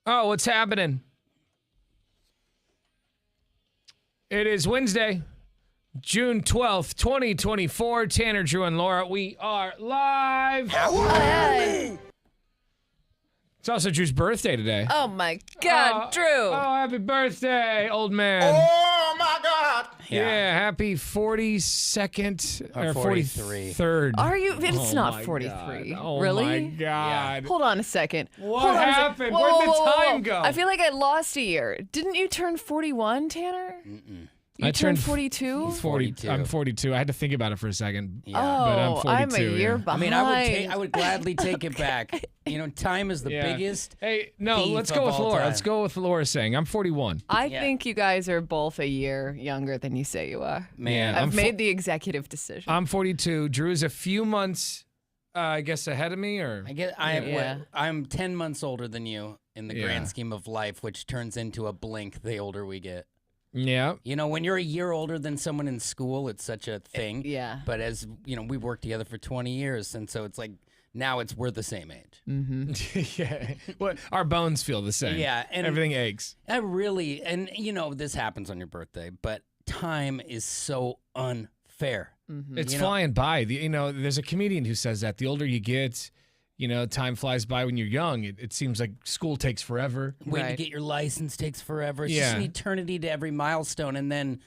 Oh, what's happening? It is Wednesday, June 12th, 2024. Tanner, Drew, and Laura, we are live. Hey. It's also Drew's birthday today. Oh my God, Drew. Oh, happy birthday, old man. Oh my God. Yeah, happy 42nd or 43. 43rd. Are you? It's Oh not my 43. God. Oh really? my God. Hold on a second. What Hold on a sec- happened? Whoa, Where'd whoa, the whoa, whoa, time whoa. go? I feel like I lost a year. Didn't you turn 41, Tanner? You I turned turned 42? 42. I'm 42. I had to think about it for a second. Yeah. But I'm Oh, 42. I'm a year yeah. behind. I would gladly take it back. You know, time is the Yeah. biggest. Hey, no, thief let's of go with all Laura. time. Let's go with Laura saying I'm 41. I Yeah. think you guys are both a year younger than you say you are. Man, Yeah. I've made the executive decision. I'm 42. Drew is a few months, I guess, ahead of me, or Yeah. I'm 10 months older than you in the Yeah. grand scheme of life, which turns into a blink the older we get. yeah. You know, when you're a year older than someone in school, it's such a thing. Yeah. But as, you know, we've worked together for 20 years, and so it's like, now we're the same age. yeah. Well, our bones feel the same. Yeah, and- everything aches. And you know, this happens on your birthday, but time is so unfair. It's You know- flying by. There's a comedian who says that the older you get, time flies by when you're young. It seems like school takes forever. Waiting to Right. get your license takes forever. It's Yeah. just an eternity to every milestone. And then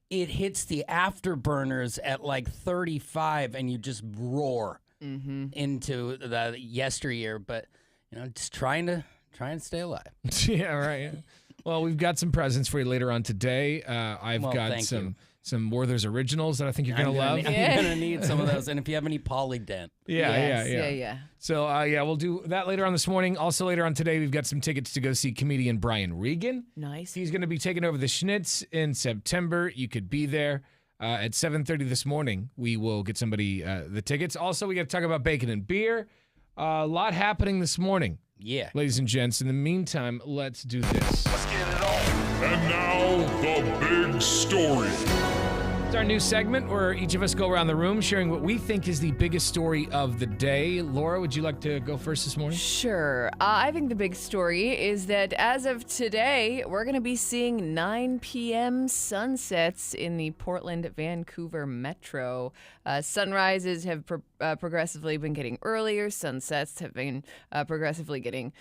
it hits the afterburners at like 35 and you just roar into the yesteryear. But, just trying to stay alive. Yeah, right. Well, we've got some presents for you later on today. I've Well, got thank you. some Werther's Originals that I think you're going to love. I'm going to need some of those. And if you have any Polydent. Yeah. So, we'll do that later on this morning. Also, later on today, we've got some tickets to go see comedian Brian Regan. Nice. He's going to be taking over the Schnitz in September. You could be there at 7:30 this morning. We will get somebody the tickets. Also, we got to talk about bacon and beer. A lot happening this morning, Yeah. ladies and gents. In the meantime, let's do this. Let's get it on. And now, the big story. It's our new segment where each of us go around the room sharing what we think is the biggest story of the day. Laura, would you like to go first this morning? Sure. I think the big story is that as of today, we're going to be seeing 9 p.m. sunsets in the Portland-Vancouver metro. Sunrises have progressively been getting earlier. Sunsets have been progressively getting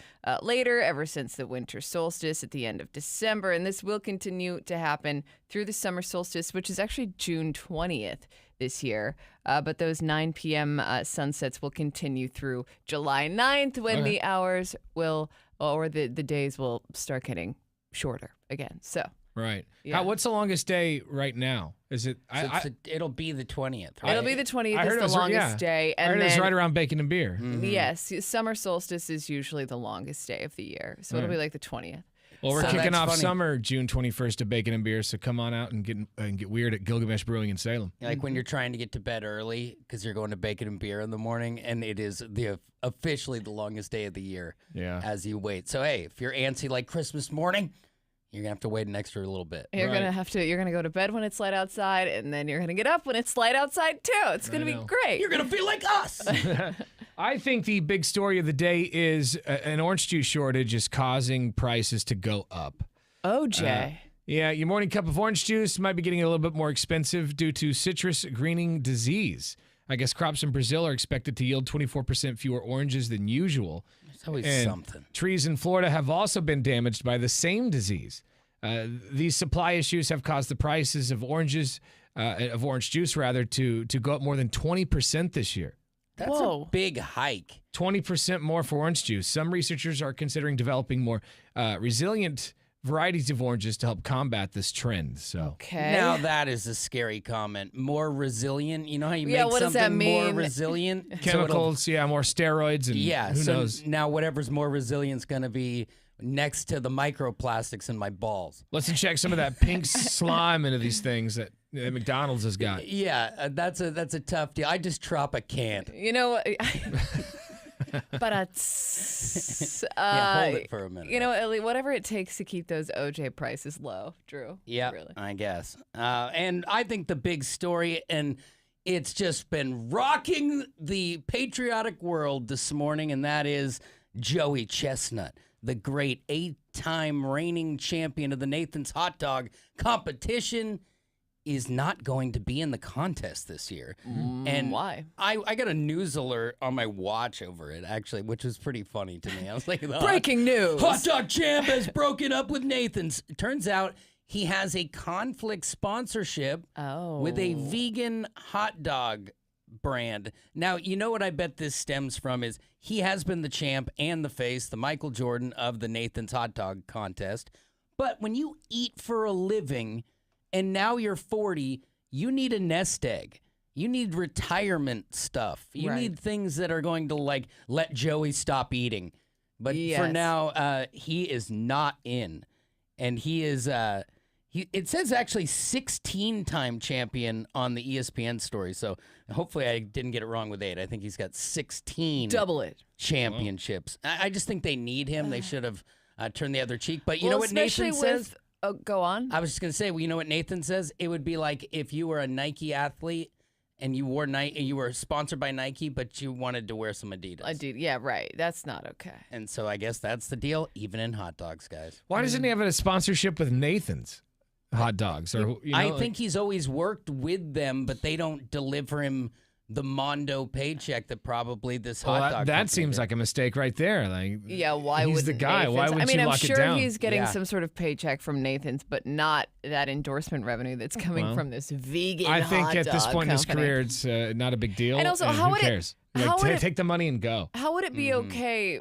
later ever since the winter solstice at the end of December. And this will continue to happen through the summer solstice, which is actually June 20th this year. But those 9 p.m. Sunsets will continue through July 9th when the hours will, or the days will start getting shorter again. So, Right. Yeah. What's the longest day right now? Is it? It'll be the 20th, right? it'll be the 20th I heard it is was the right- longest yeah. day. I And heard it was then, right around bacon and beer. yes, summer solstice is usually the longest day of the year. So it'll be like the 20th. Well, we're So kicking that's off funny. summer June 21st to bacon and beer, so come on out and get weird at Gilgamesh Brewing in Salem. Like when you're trying to get to bed early because you're going to bacon and beer in the morning, and it is officially the longest day of the year. Yeah. As you wait. So hey, if you're antsy like Christmas morning, you're gonna have to wait an extra little bit. You're Right. you're gonna go to bed when it's light outside, and then you're gonna get up when it's light outside too. It's gonna be know. great. You're gonna feel like us. I think the big story of the day is an orange juice shortage is causing prices to go up. OJ. Yeah, your morning cup of orange juice might be getting a little bit more expensive due to citrus greening disease. I guess crops in Brazil are expected to yield 24% fewer oranges than usual. It's always And something. trees in Florida have also been damaged by the same disease. These supply issues have caused the prices of orange juice to go up more than 20% this year. That's Whoa. a big hike. 20% more for orange juice. Some researchers are considering developing more resilient varieties of oranges to help combat this trend. So Okay. Now that is a scary comment. More resilient. You know how you Yeah, make what does that something more mean? resilient? So it'll- chemicals, more steroids, and yeah. who so knows? now whatever's more resilient is going to be next to the microplastics in my balls. Let's inject some of that pink slime into these things that McDonald's has got. Yeah, that's a tough deal. I just Tropicant. You know, but Yeah, hold it for a minute. You know, Ellie, whatever it takes to keep those OJ prices low, Drew. Yeah, Really. I guess. And I think the big story, and it's just been rocking the patriotic world this morning, and that is Joey Chestnut, the great 8-time reigning champion of the Nathan's Hot Dog competition, is not going to be in the contest this year. And why? I got a news alert on my watch over it, actually, which was pretty funny to me. I was like, Breaking news. Hot Dog Champ has broken up with Nathan's. It turns out he has a conflict sponsorship with a vegan hot dog brand. Now, you know what I bet this stems from is he has been the champ and the face, the Michael Jordan of the Nathan's Hot Dog contest. But when you eat for a living and now you're 40, you need a nest egg. You need retirement stuff. You need things that are going to, like, let Joey stop eating. But for now, he is not in. And he is, it says actually 16-time champion on the ESPN story. So hopefully I didn't get it wrong with 8. I think he's got 16 Double it. championships. I just think they need him. They should have turned the other cheek. But you know what Nathan says? Go on. I was just going to say, well, you know what Nathan says? It would be like if you were a Nike athlete and you were sponsored by Nike, but you wanted to wear some Adidas. Yeah, right. That's not okay. And so I guess that's the deal, even in hot dogs, guys. Why doesn't he have a sponsorship with Nathan's hot dogs? Or I think he's always worked with them, but they don't deliver him the Mondo paycheck that probably this hot dog. That seems like a mistake right there. Like, yeah, why would he's the guy? Nathan's? Why would you I'm lock sure it down? he's getting some sort of paycheck from Nathan's, but not that endorsement revenue that's coming from this vegan. I think hot at this dog point in his company. career, it's not a big deal. And also, who cares? Take the money and go. How would it be okay?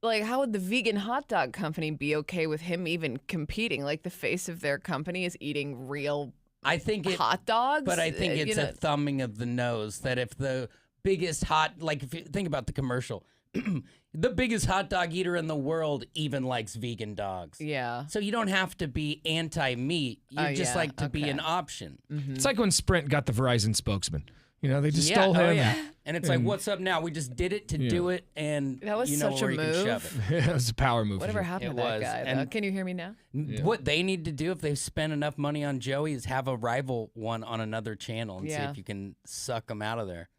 Like, how would the vegan hot dog company be okay with him even competing? Like, the face of their company is eating real hot dogs? But I think it's a thumbing of the nose that if the biggest if you think about the commercial, the biggest hot dog eater in the world even likes vegan dogs. Yeah. So you don't have to be anti-meat. You just like to be an option. It's like when Sprint got the Verizon spokesman. They just stole him. Oh, yeah. And it's like, what's up now? We just did it to do it, and that was such a where you can move. shove it. It was a power move. Whatever happened to that guy? Though? Can you hear me now? What they need to do if they've spent enough money on Joey is have a rival one on another channel and see if you can suck them out of there.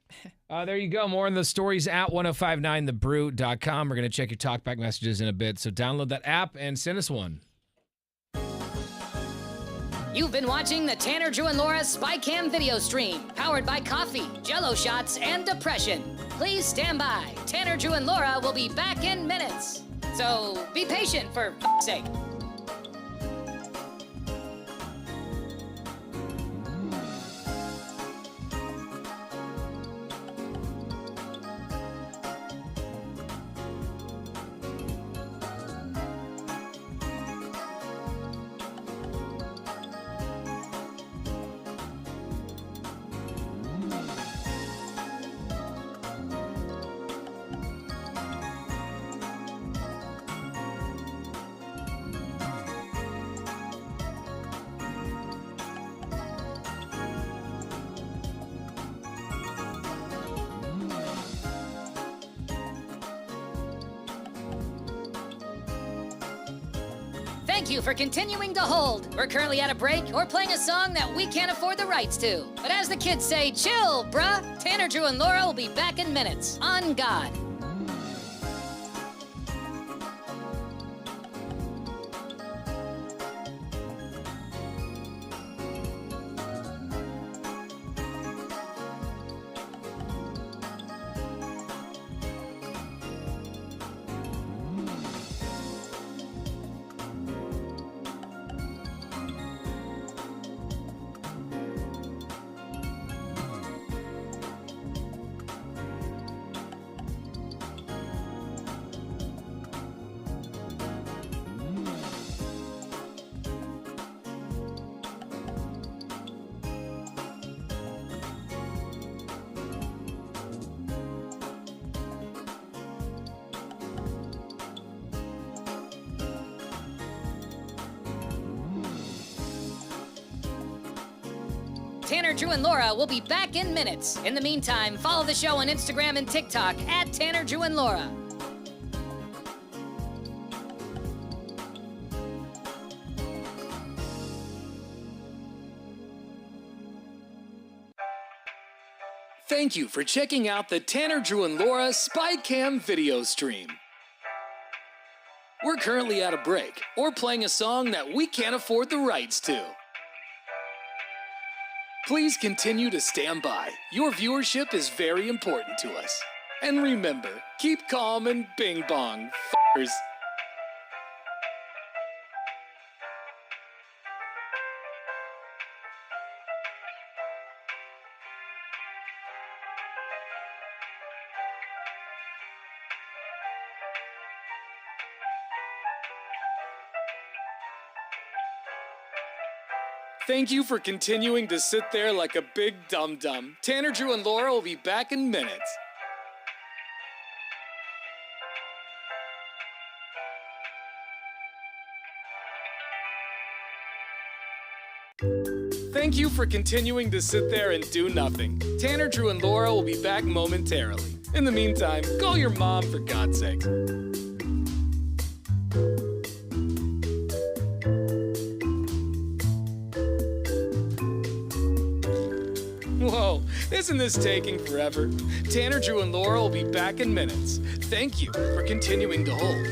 There you go. More on the stories at 1059thebrew.com. We're going to check your talkback messages in a bit. So download that app and send us one. You've been watching the Tanner, Drew, and Laura SpyCam video stream, powered by coffee, Jell-O shots, and depression. Please stand by. Tanner, Drew, and Laura will be back in minutes. So be patient, for f***'s sake. Thank you for continuing to hold. We're currently at a break or playing a song that we can't afford the rights to. But as the kids say, chill, bruh. Tanner, Drew, and Laura will be back in minutes. On God. Tanner, Drew, and Laura will be back in minutes. In the meantime, follow the show on Instagram and TikTok at Tanner, Drew, and Laura. Thank you for checking out the Tanner, Drew, and Laura SpyCam video stream. We're currently at a break or playing a song that we can't afford the rights to. Please continue to stand by. Your viewership is very important to us. And remember, keep calm and bing bong, f***ers. Thank you for continuing to sit there like a big dum-dum. Tanner, Drew, and Laura will be back in minutes. Thank you for continuing to sit there and do nothing. Tanner, Drew, and Laura will be back momentarily. In the meantime, call your mom for God's sake. Whoa, isn't this taking forever? Tanner, Drew, and Laura will be back in minutes. Thank you for continuing to hold.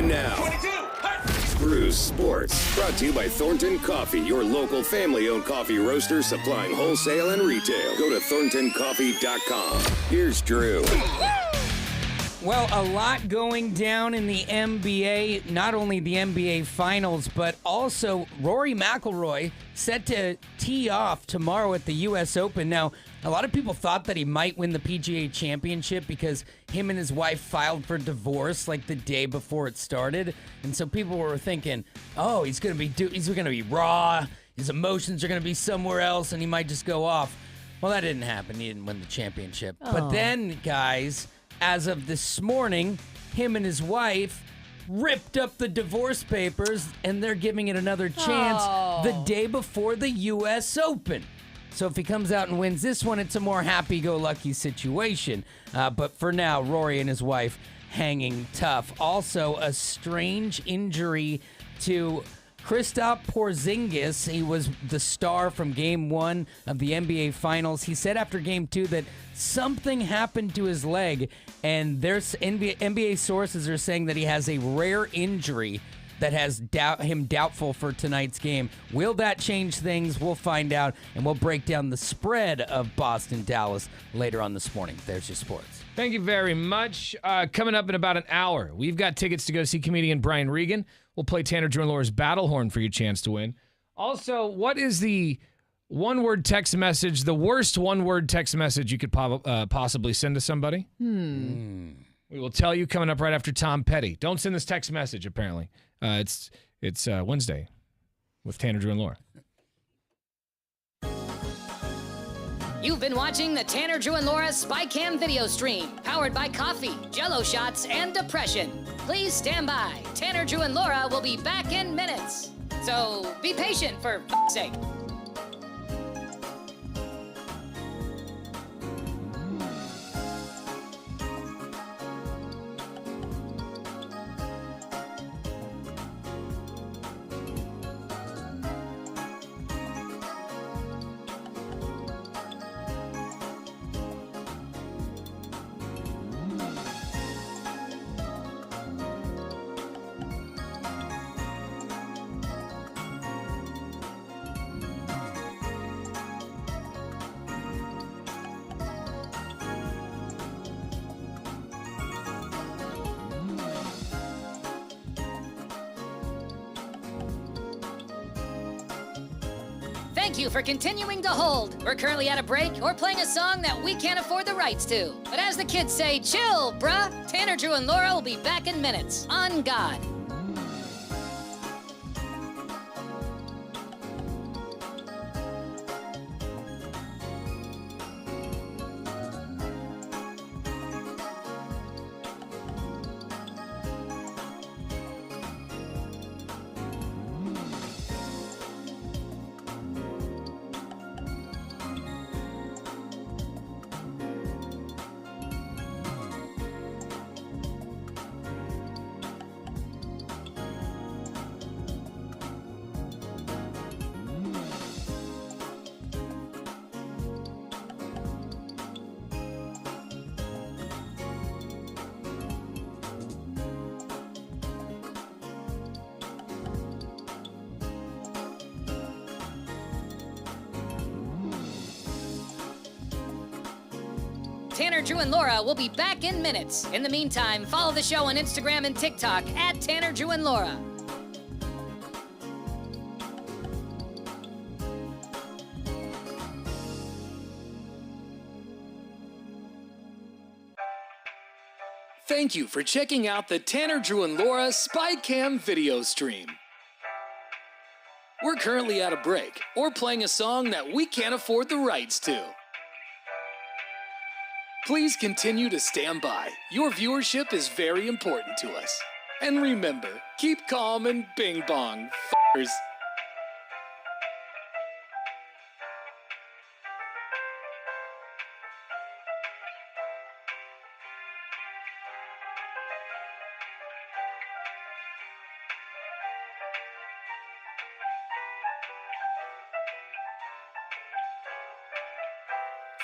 And now, Drew's Sports, brought to you by Thornton Coffee, your local family-owned coffee roaster supplying wholesale and retail. Go to thorntoncoffee.com. Here's Drew. Well, a lot going down in the NBA, not only the NBA Finals, but also Rory McIlroy set to tee off tomorrow at the U.S. Open. Now, a lot of people thought that he might win the PGA Championship because him and his wife filed for divorce like the day before it started. And so people were thinking, oh, he's going to be raw, his emotions are going to be somewhere else, and he might just go off. Well, that didn't happen. He didn't win the championship. Oh. But then, guys, as of this morning, him and his wife ripped up the divorce papers, and they're giving it another chance the day before the U.S. Open. So if he comes out and wins this one, it's a more happy-go-lucky situation. But for now, Rory and his wife hanging tough. Also, a strange injury to Kristaps Porzingis. He was the star from Game 1 of the NBA Finals. He said after Game 2 that something happened to his leg, and there's NBA sources are saying that he has a rare injury that has him doubtful for tonight's game. Will that change things? We'll find out, and we'll break down the spread of Boston-Dallas later on this morning. There's your sports. Thank you very much. Coming up in about an hour, we've got tickets to go see comedian Brian Regan. We'll play Tanner, Drew, and Laura's Battle Horn for your chance to win. Also, what is the one-word text message, the worst one-word text message you could possibly send to somebody? We will tell you coming up right after Tom Petty. Don't send this text message, apparently. It's Wednesday with Tanner, Drew, and Laura. You've been watching the Tanner, Drew, and Laura SpyCam video stream, powered by coffee, Jell-O shots, and depression. Please stand by. Tanner, Drew, and Laura will be back in minutes. So be patient, for f***'s sake. Thank you for continuing to hold. We're currently at a break or playing a song that we can't afford the rights to. But as the kids say, chill, bruh. Tanner, Drew, and Laura will be back in minutes. On God. Tanner, Drew, and Laura will be back in minutes. In the meantime, follow the show on Instagram and TikTok at Tanner, Drew, and Laura. Thank you for checking out the Tanner, Drew, and Laura SpyCam video stream. We're currently at a break or playing a song that we can't afford the rights to. Please continue to stand by. Your viewership is very important to us. And remember, keep calm and bing bong, f***ers.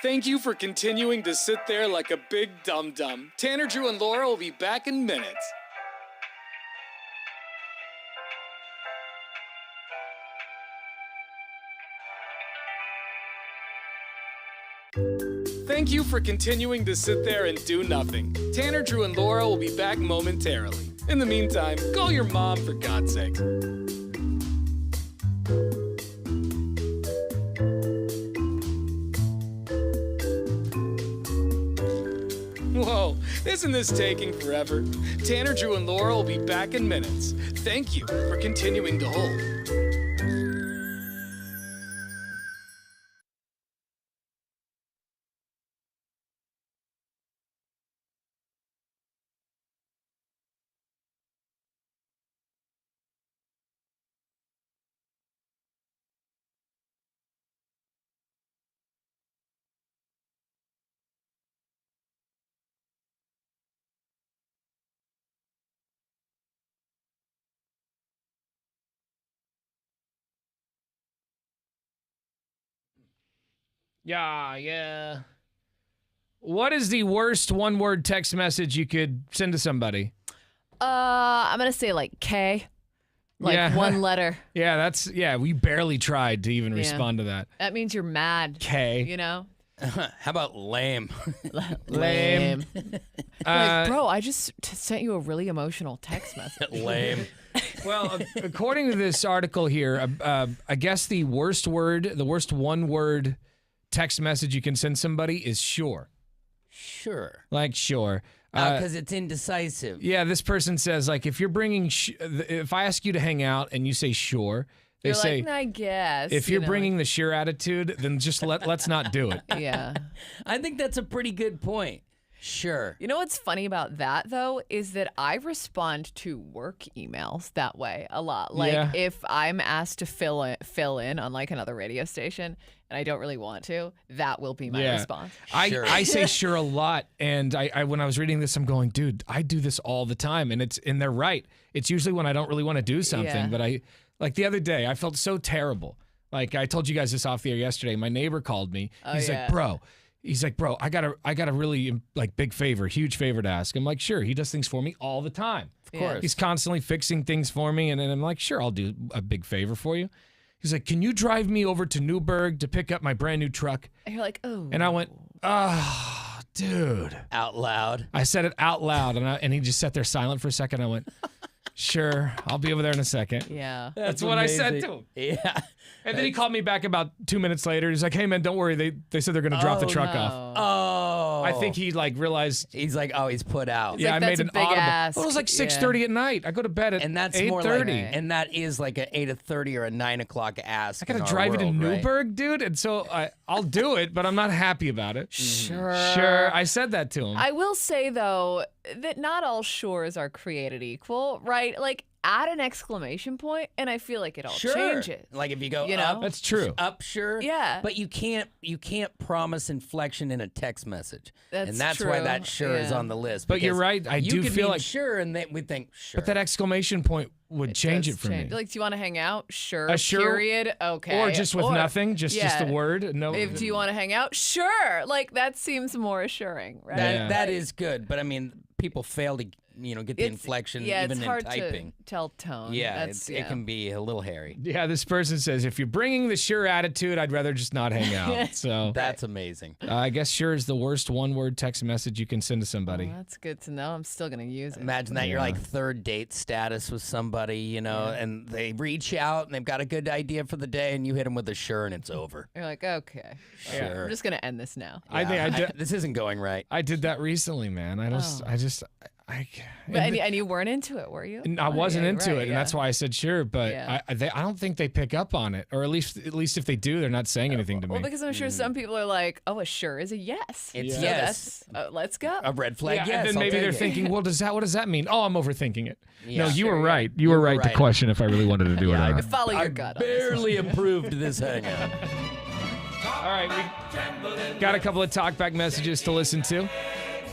Thank you for continuing to sit there like a big dum-dum. Tanner, Drew, and Laura will be back in minutes. Thank you for continuing to sit there and do nothing. Tanner, Drew, and Laura will be back momentarily. In the meantime, call your mom for God's sake. Whoa, isn't this taking forever? Tanner, Drew, and Laura will be back in minutes. Thank you for continuing to hold. Yeah. What is the worst one-word text message you could send to somebody? I'm gonna say like K, like one letter. Yeah, we barely tried to even respond to that. That means you're mad. K. You know? How about lame? Lame. Like, bro, I just sent you a really emotional text message. Lame. Well, according to this article here, I guess the worst one-word text message you can send somebody is sure. Sure. Like sure. Because it's indecisive. Yeah, this person says, like, if you're bringing, if I ask you to hang out and you say sure, they You're say, like, I guess. if you're bringing the sure attitude, then just let's not do it. Yeah. I think that's a pretty good point. Sure. You know what's funny about that, though, is that I respond to work emails that way a lot. Like, if I'm asked to fill in on, like, another radio station and I don't really want to, that will be my response. Sure. I say sure a lot, and I when I was reading this, I'm going, dude, I do this all the time, and they're right. It's usually when I don't really want to do something, but like the other day, I felt so terrible. Like I told you guys this off the air yesterday. My neighbor called me. He's like, bro, I got a really like big favor, huge favor to ask. I'm like, sure. He does things for me all the time. Of course. He's constantly fixing things for me, and I'm like, sure, I'll do a big favor for you. He's like, can you drive me over to Newburgh to pick up my brand new truck? And you're like, oh. And I went, oh, dude. Out loud. I said it out loud, and he just sat there silent for a second. I went, sure, I'll be over there in a second. Yeah. That's what I said to him. Yeah. And then he called me back about 2 minutes later. He's like, hey, man, don't worry. They said they're going to drop the truck off. Oh. I think he like realized. He's like, oh, he's put out. Yeah, like, I that's made a an big audible. ask. Well, it was like 6:30 at night. I go to bed at And that's 8:30. more like, and that is like an 8:30 or a 9 o'clock ask. I got to drive you to Newburgh, dude. And so I'll do it, but I'm not happy about it. Sure. Sure. I said that to him. I will say, though, that not all shores are created equal, right? Like, add an exclamation point, and I feel like it all changes. Like if you go You know? up, That's true. Up, sure. Yeah. But you can't promise inflection in a text message. That's and that's why true. that sure is Yeah. on the list. But you're because right. I you do could feel mean like sure, and we think sure. But that exclamation point would change does it for change. me. Like, do you want to hang out? Sure. A sure- Period. Okay. Or just with nothing, just the word. No. Do you want to hang out? Sure. Like, that seems more assuring, right? That is good. But I mean, people fail to get the inflection even it's in hard typing. to tell tone. Yeah, That's, it can be a little hairy. Yeah, this person says, if you're bringing the sure attitude, I'd rather just not hang out. So That's amazing. I guess sure is the worst one-word text message you can send to somebody. Well, that's good to know. I'm still going to use it. Imagine that you're like third date status with somebody, and they reach out and they've got a good idea for the day, and you hit them with a sure, and it's over. You're like, okay. Sure. I'm just going to end this now. I think I did. This isn't going right. I did that recently, man. And you weren't into it, were you? I wasn't Yeah, into right, it, and that's why I said sure. But Yeah. I don't think they pick up on it, or at least if they do, they're not saying anything to me. Well, because I'm sure some people are like, oh, a sure is a yes. It's So yes. that's, let's go. A red flag, yes. and then I'll maybe take they're it. thinking, well, what does that mean? Oh, I'm overthinking it. Yeah. No, you were Sure, right. You were right to right. question if I really wanted to do it or not. Follow your I gut on this one. barely approved this hangout. All right, we got a couple of talkback messages to listen to.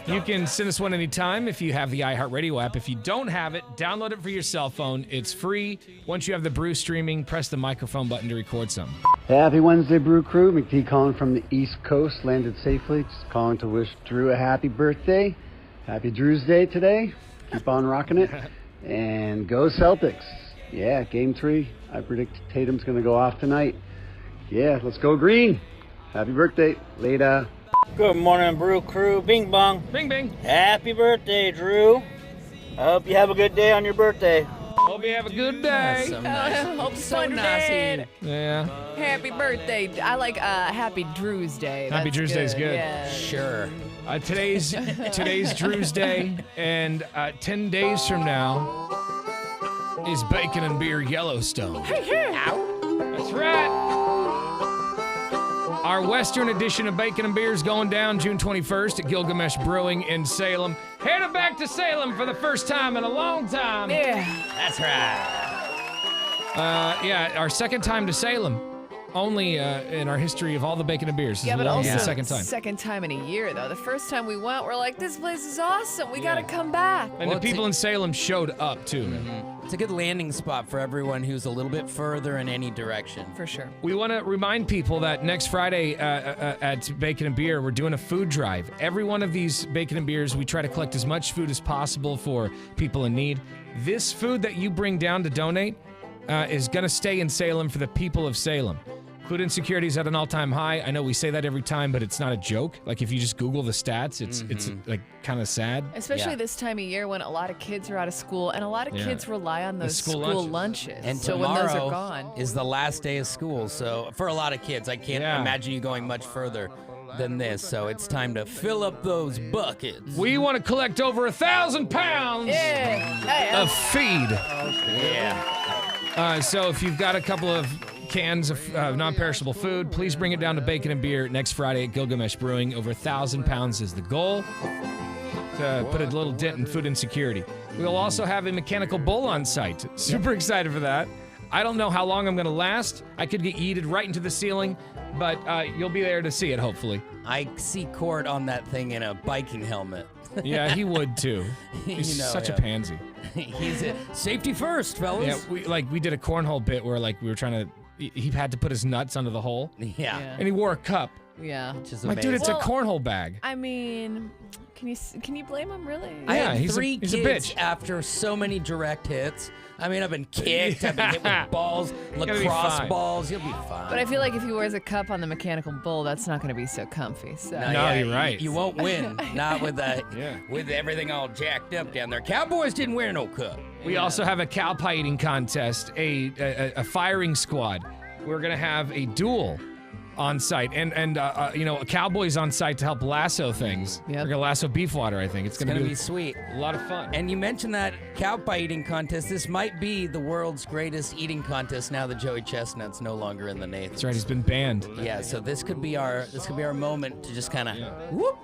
You can send us one anytime if you have the iHeartRadio app. If you don't have it, download it for your cell phone. It's free. Once you have the Brew streaming, press the microphone button to record something. Happy Wednesday, Brew Crew. McT calling from the East Coast, landed safely. Just calling to wish Drew a happy birthday. Happy Drew's Day today. Keep on rocking it. And go Celtics. Yeah, Game 3. I predict Tatum's going to go off tonight. Yeah, let's go green. Happy birthday. Later. Good morning, Brew Crew. Bing bong. Bing, bing. Happy birthday, Drew. I hope you have a good day on your birthday. Hope you have a good day. So nice. Hope So nice. Yeah. Happy birthday. I like Happy Drew's Day. Happy That's Drew's Day is good. Yeah. Sure. Today's Drew's Day, and 10 days from now is Bacon and Beer Yellowstone. That's right. Our Western edition of Bacon and Beer is going down June 21st at Gilgamesh Brewing in Salem. Headed back to Salem for the first time in a long time. Yeah. That's right. Yeah, our second time to Salem. Only in our history of all the Bacon and Beers. This Yeah, is but only also the second time. second time in a year, though. The first time we went, we're like, this place is awesome. We got to come back. And the people in Salem showed up, too. It's a good landing spot for everyone who's a little bit further in any direction. For sure. We want to remind people that next Friday at Bacon and Beer, we're doing a food drive. Every one of these Bacon and Beers, we try to collect as much food as possible for people in need. This food that you bring down to donate is going to stay in Salem for the people of Salem. Food insecurity is at an all-time high. I know we say that every time, but it's not a joke. Like, if you just Google the stats, it's like kind of sad. Especially this time of year when a lot of kids are out of school and a lot of kids rely on those school lunches. And so when those are tomorrow gone. is the last day of school. So for a lot of kids, I can't imagine you going much further than this. So it's time to fill up those buckets. We want to collect over 1,000 pounds of feed. Yeah. So if you've got a couple of cans of non-perishable food, please bring it down to Bacon and Beer next Friday at Gilgamesh Brewing. Over 1,000 pounds is the goal to put a little dent in food insecurity. We'll also have a mechanical bull on site. Super excited for that. I don't know how long I'm going to last. I could get yeeted right into the ceiling, but you'll be there to see it, hopefully. I see Court on that thing in a biking helmet. Yeah, he would too. He's such a pansy. He's a safety first, fellas. Yeah, we did a cornhole bit where we were trying to. He had to put his nuts under the hole. Yeah. And he wore a cup. Yeah. Which is I'm like, dude, it's a cornhole bag. I mean, can you blame him, really? I Yeah, had he's a three bitch. kids after so many direct hits. I mean, I've been kicked, I've been hit with balls, You'll be lacrosse fine. balls. You'll be fine. But I feel like if he wears a cup on the mechanical bull, that's not going to be so comfy. So. No, you're right. You won't win. Not with with everything all jacked up down there. Cowboys didn't wear no cup. We also have a cow pie eating contest, a firing squad. We're gonna have a duel on site, and a cowboys on site to help lasso things. Yep. We're gonna lasso beef water. I think it's gonna be sweet. A lot of fun. And you mentioned that cow pie eating contest. This might be the world's greatest eating contest now that Joey Chestnut's no longer in the Nathan. That's right. He's been banned. Yeah. So this could be our moment to just kind of whoop.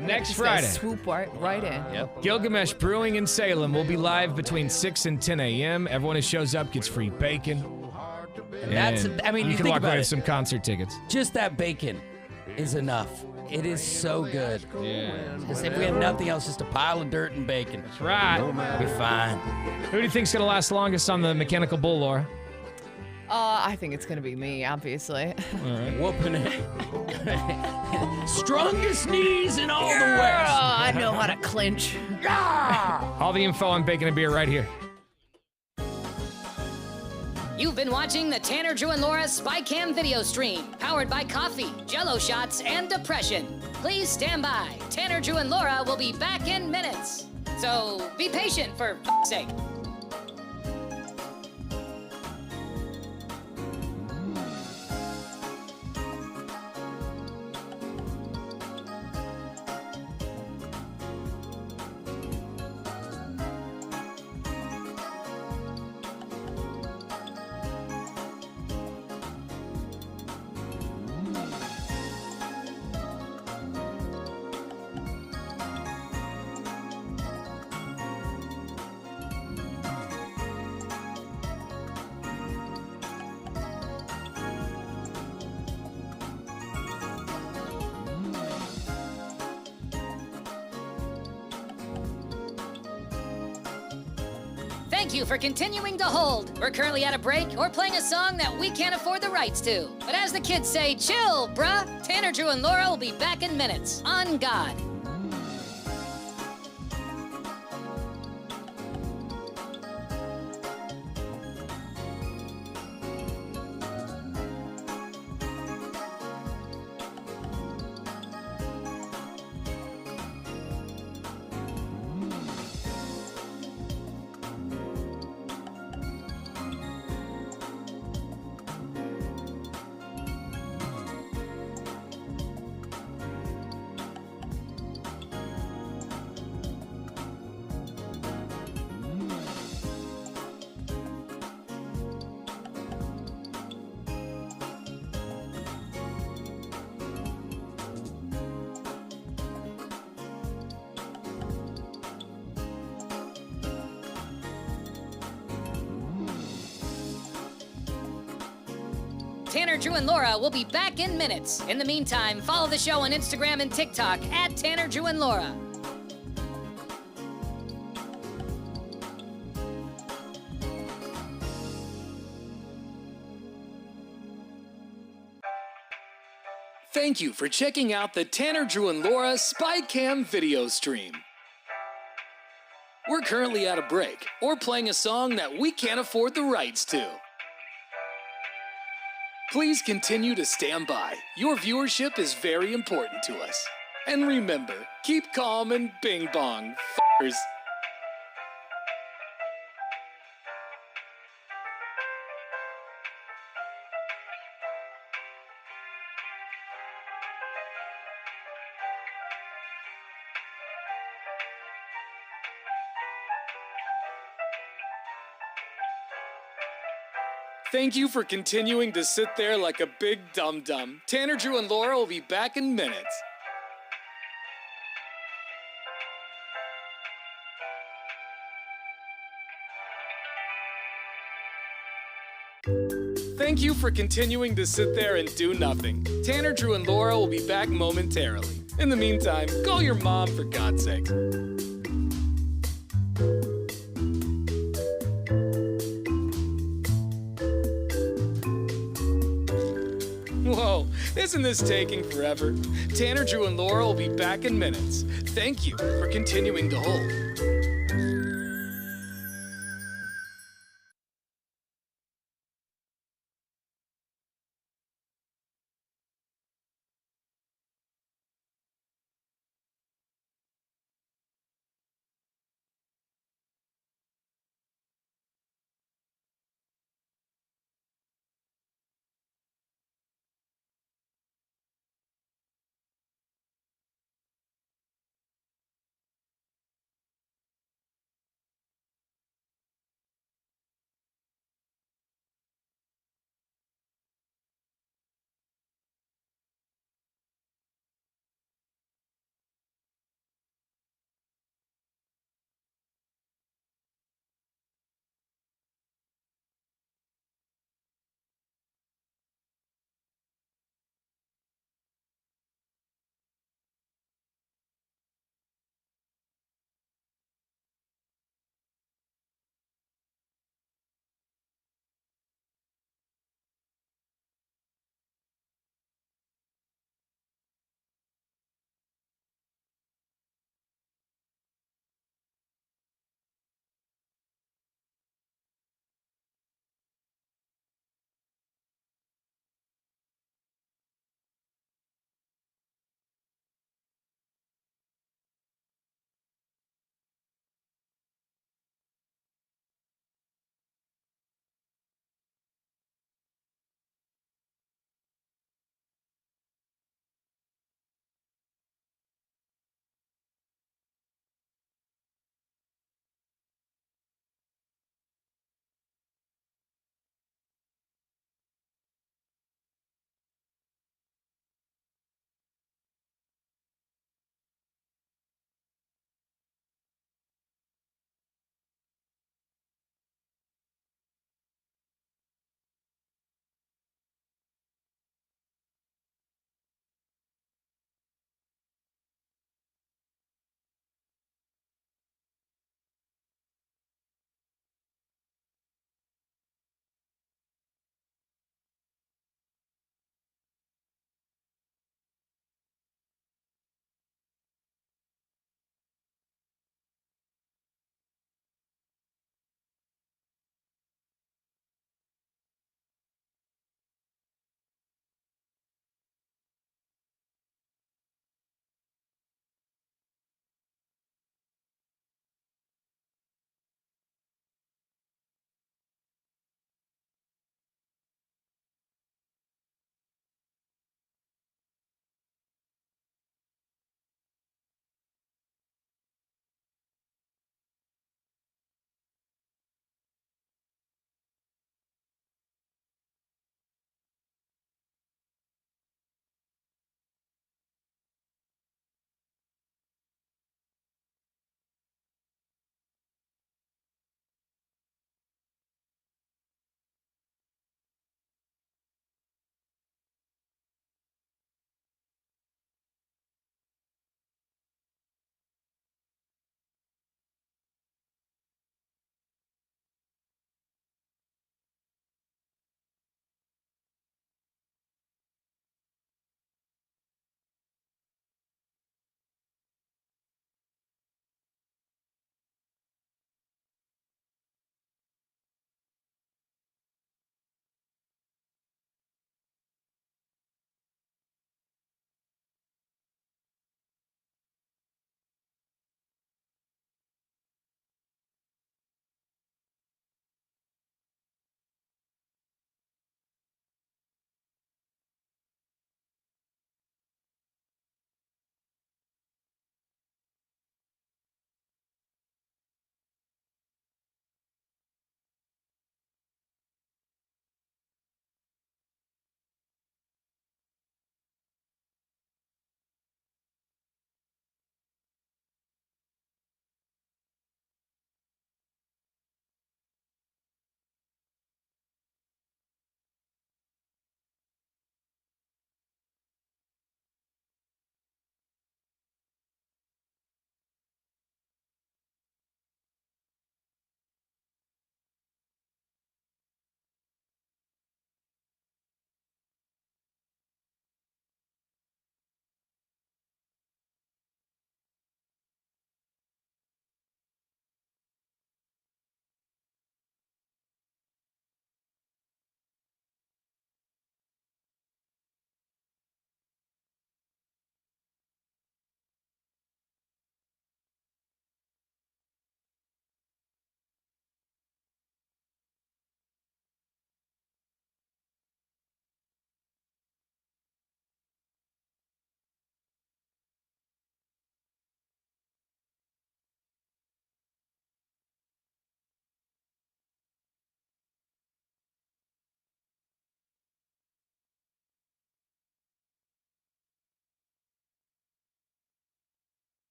Next Just Friday. Swoop right in. Yep. Gilgamesh Brewing in Salem will be live between 6 and 10 a.m. Everyone who shows up gets free bacon. And that's, I mean, you you can think walk about away it. with some concert tickets. Just that bacon is enough. It is so good. Yeah. Just if we had nothing else, just a pile of dirt and bacon. That's right. Be fine. Who do you think's gonna last longest on the mechanical bull, Laura? I think it's going to be me, obviously. Whooping it. Strongest knees in all the Oh, West. I know how to clinch. All the info on Bacon and Beer right here. You've been watching the Tanner, Drew, and Laura SpyCam video stream, powered by coffee, Jello shots, and depression. Please stand by. Tanner, Drew, and Laura will be back in minutes. So be patient, for f***'s sake. Thank you for continuing to hold. We're currently at a break or playing a song that we can't afford the rights to. But as the kids say, chill, bruh. Tanner, Drew, and Laura will be back in minutes. On God. Tanner, Drew, and Laura will be back in minutes. In the meantime, follow the show on Instagram and TikTok at Tanner, Drew, and Laura. Thank you for checking out the Tanner, Drew, and Laura SpyCam video stream. We're currently at a break or playing a song that we can't afford the rights to. Please continue to stand by. Your viewership is very important to us. And remember, keep calm and bing bong, f***ers. Thank you for continuing to sit there like a big dum-dum. Tanner, Drew, and Laura will be back in minutes. Thank you for continuing to sit there and do nothing. Tanner, Drew, and Laura will be back momentarily. In the meantime, call your mom for God's sake. Whoa, isn't this taking forever? Tanner, Drew, and Laura will be back in minutes. Thank you for continuing to hold.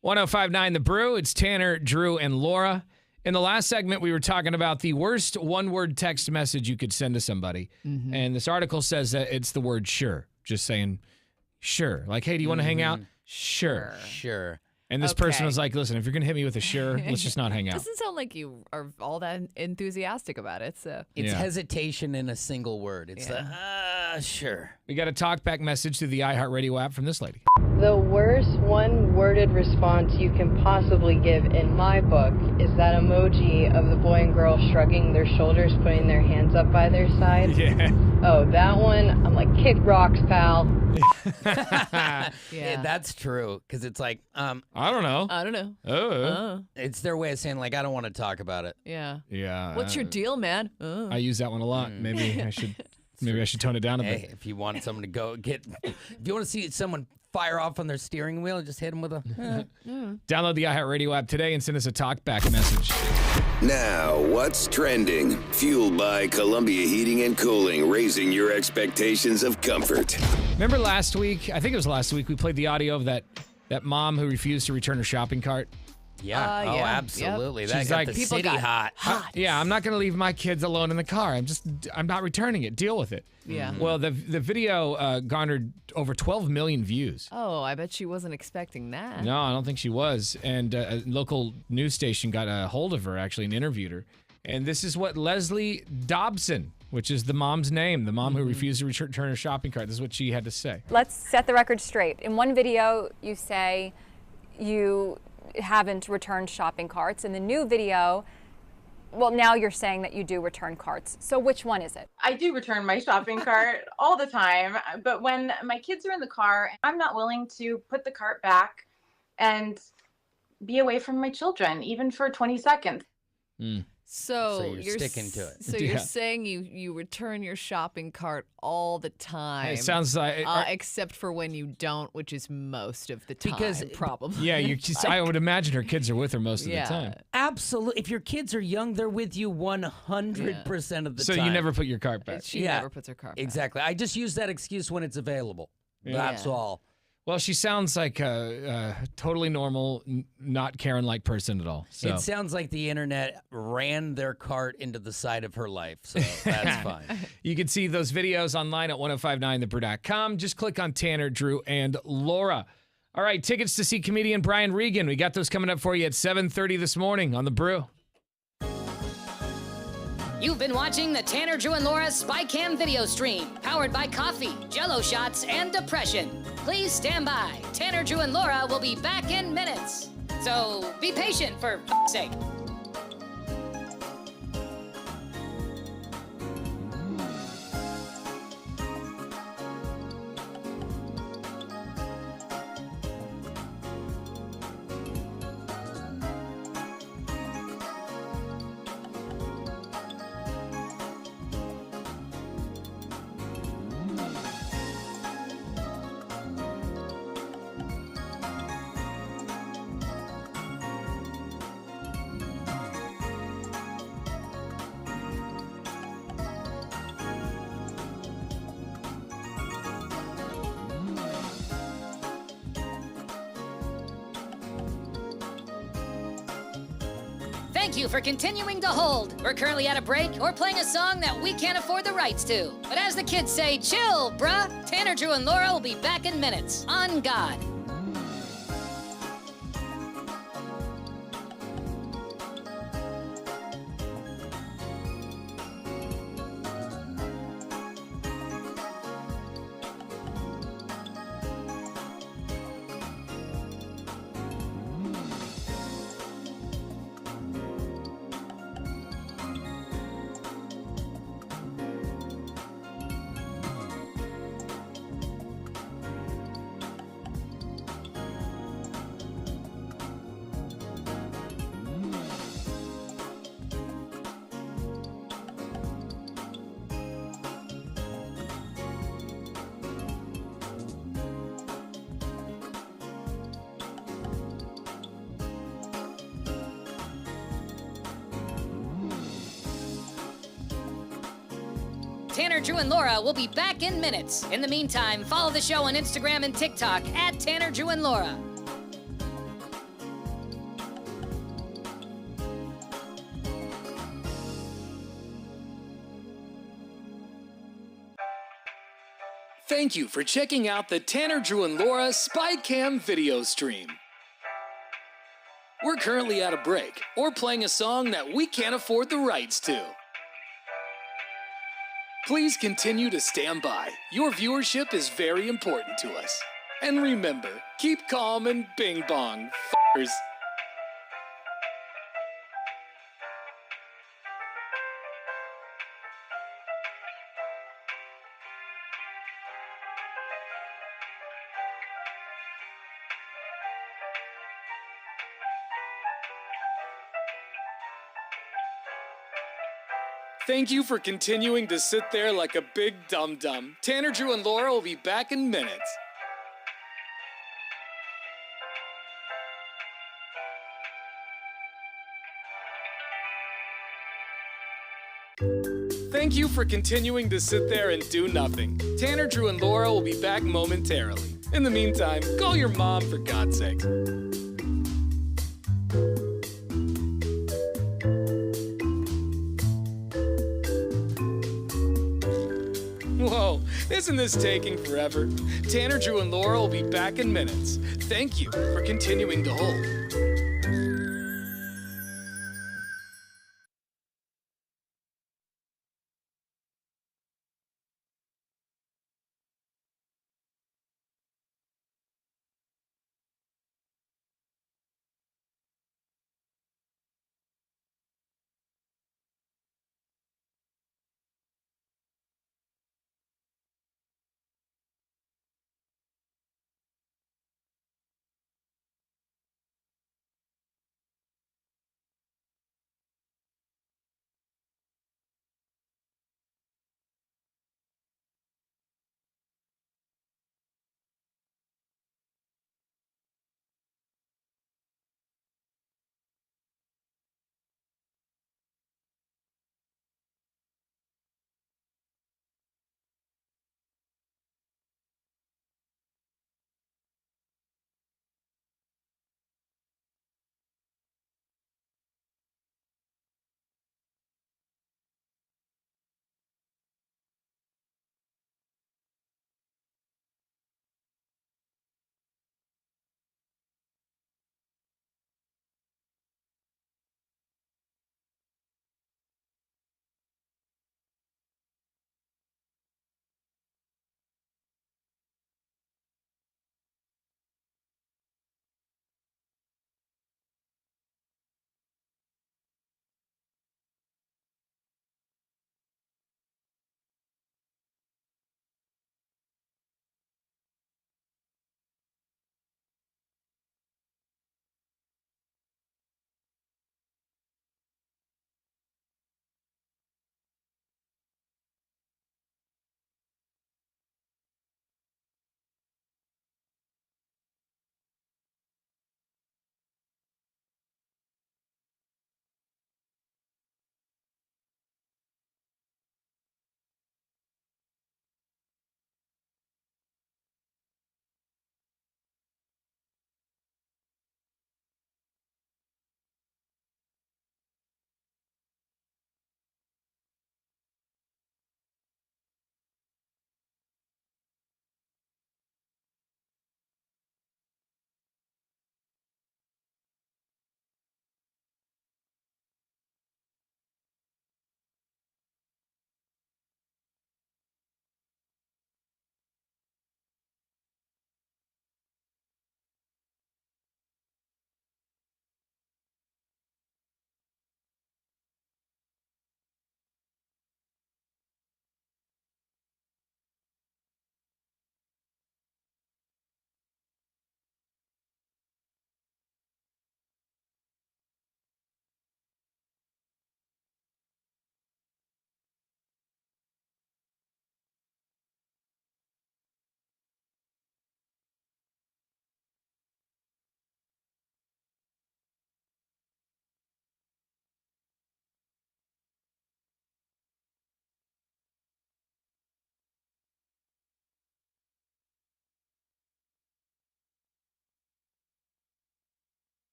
1059 The Brew. It's Tanner, Drew, and Laura. In the last segment, we were talking about the worst one-word text message you could send to somebody. And this article says that it's the word sure. Just saying sure. Like, hey, do you want to hang out? Sure. Sure. And this person was like, listen, if you're going to hit me with a sure, let's just not hang out. Doesn't sound like you are all that enthusiastic about it. So It's hesitation in a single word. It's sure. We got a talkback message through the iHeartRadio app from this lady. The worst one-worded response you can possibly give in my book is that emoji of the boy and girl shrugging their shoulders, putting their hands up by their side. Yeah. Oh, that one, I'm like, kick rocks, pal. Yeah, that's true. Because it's like, I don't know. I don't know. it's their way of saying, like, I don't want to talk about it. Yeah. Yeah. What's your deal, man? I use that one a lot. Maybe I should tone it down a bit. Hey, if you want someone to if you want to see someone fire off on their steering wheel, just hit them with a. Download the iHeartRadio app today and send us a talkback message. Now, what's trending? Fueled by Columbia Heating and Cooling, raising your expectations of comfort. Remember last week? I think it was last week. We played the audio of that mom who refused to return her shopping cart. Yeah. yeah. Absolutely. Yep. That She's got like, the people city got hot. Yeah, I'm not going to leave my kids alone in the car. I'm not returning it. Deal with it. Yeah. Well, the video garnered over 12 million views. Oh, I bet she wasn't expecting that. No, I don't think she was. And a local news station got a hold of her, actually, and interviewed her. And this is what Leslie Dobson, which is the mom's name, the mom who refused to return her shopping cart. This is what she had to say. Let's set the record straight. In one video, you say you haven't returned shopping carts. In the new video, well, now you're saying that you do return carts. So which one is it? I do return my shopping cart all the time, but when my kids are in the car, I'm not willing to put the cart back and be away from my children, even for 20 seconds. So you're sticking to it. So you're saying you return your shopping cart all the time. It sounds like... except for when you don't, which is most of the time, Because- probably. Yeah, I would imagine her kids are with her most of Yeah. the time. Absolutely. If your kids are young, they're with you 100% of the So time. you never put your cart back. She never puts her cart back. Exactly. I just use that excuse when it's available. That's all. Well, she sounds like a totally normal, not Karen-like person at all. So. It sounds like the internet ran their cart into the side of her life, so that's fine. You can see those videos online at 1059thebrew.com. Just click on Tanner, Drew, and Laura. All right, tickets to see comedian Brian Regan. We got those coming up for you at 7:30 this morning on The Brew. You've been watching the Tanner, Drew, and Laura SpyCam video stream, powered by coffee, Jell-O shots, and depression. Please stand by. Tanner, Drew, and Laura will be back in minutes. So be patient, for f***'s sake. Thank you for continuing to hold. We're currently at a break or playing a song that we can't afford the rights to. But as the kids say, chill, bruh. Tanner, Drew, and Laura will be back in minutes. On God. Tanner, Drew, and Laura will be back in minutes. In the meantime, follow the show on Instagram and TikTok at Tanner, Drew, and Laura. Thank you for checking out the Tanner, Drew, and Laura SpyCam video stream. We're currently at a break or playing a song that we can't afford the rights to. Please continue to stand by. Your viewership is very important to us. And remember, keep calm and bing bong, f***ers. Thank you for continuing to sit there like a big dum-dum. Tanner, Drew, and Laura will be back in minutes. Thank you for continuing to sit there and do nothing. Tanner, Drew, and Laura will be back momentarily. In the meantime, call your mom for God's sake. Whoa, isn't this taking forever? Tanner, Drew, and Laura will be back in minutes. Thank you for continuing to hold.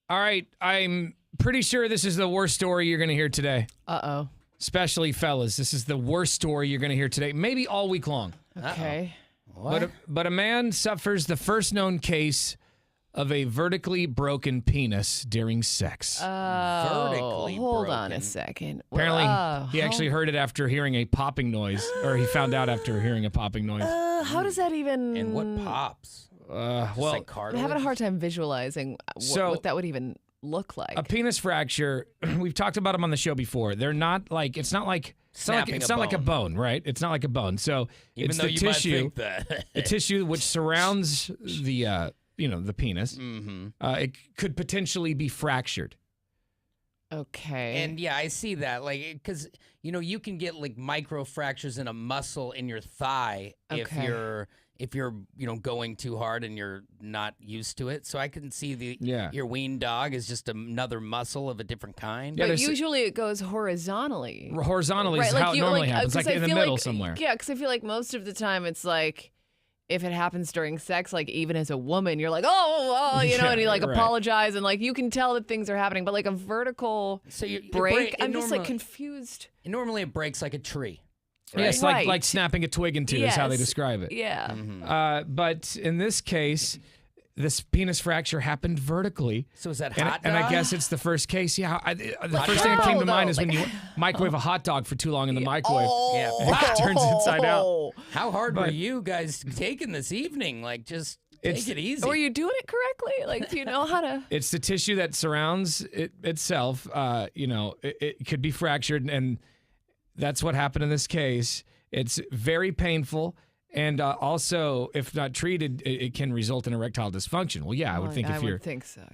All right, I'm pretty sure this is the worst story you're going to hear today. Uh-oh. Especially fellas, this is the worst story you're going to hear today, maybe all week long. Okay. But a man suffers the first known case of a vertically broken penis during sex. Vertically hold broken. on a second. Apparently, he actually heard it after hearing a popping noise, or he found out after hearing a popping noise. How does that even... And what pops? Well, like I'm having a hard time visualizing what that would even look like. A penis fracture, we've talked about them on the show before. They're not like, it's not like a bone, right? It's not like a bone. So Even it's though the you tissue, might think that. the tissue which surrounds the, the penis. It could potentially be fractured. Okay. And yeah, I see that. Like, because, you can get like micro fractures in a muscle in your thigh if you're going too hard and you're not used to it. So I can see your ween dog is just another muscle of a different kind. Yeah, but usually it goes horizontally. Horizontally is right? how it normally happens, like in the middle somewhere. Yeah, because I feel like most of the time it's like, if it happens during sex, like even as a woman, you're like, and you like apologize and like you can tell that things are happening. But like a vertical break, I'm just like confused. Normally it breaks like a tree. Right? Yes, like snapping a twig in two is how they describe it. Yeah. But in this case, this penis fracture happened vertically. So is that hot dog? And I guess it's the first case. Yeah. The first thing that came to mind is when you microwave a hot dog for too long in the microwave. It turns inside out. How hard were you guys taking this evening? Like, just take it easy. Were you doing it correctly? Like, do you know how to? It's the tissue that surrounds it itself. It could be fractured, and that's what happened in this case. It's very painful. And also, if not treated, it can result in erectile dysfunction. Well, yeah, I would think if your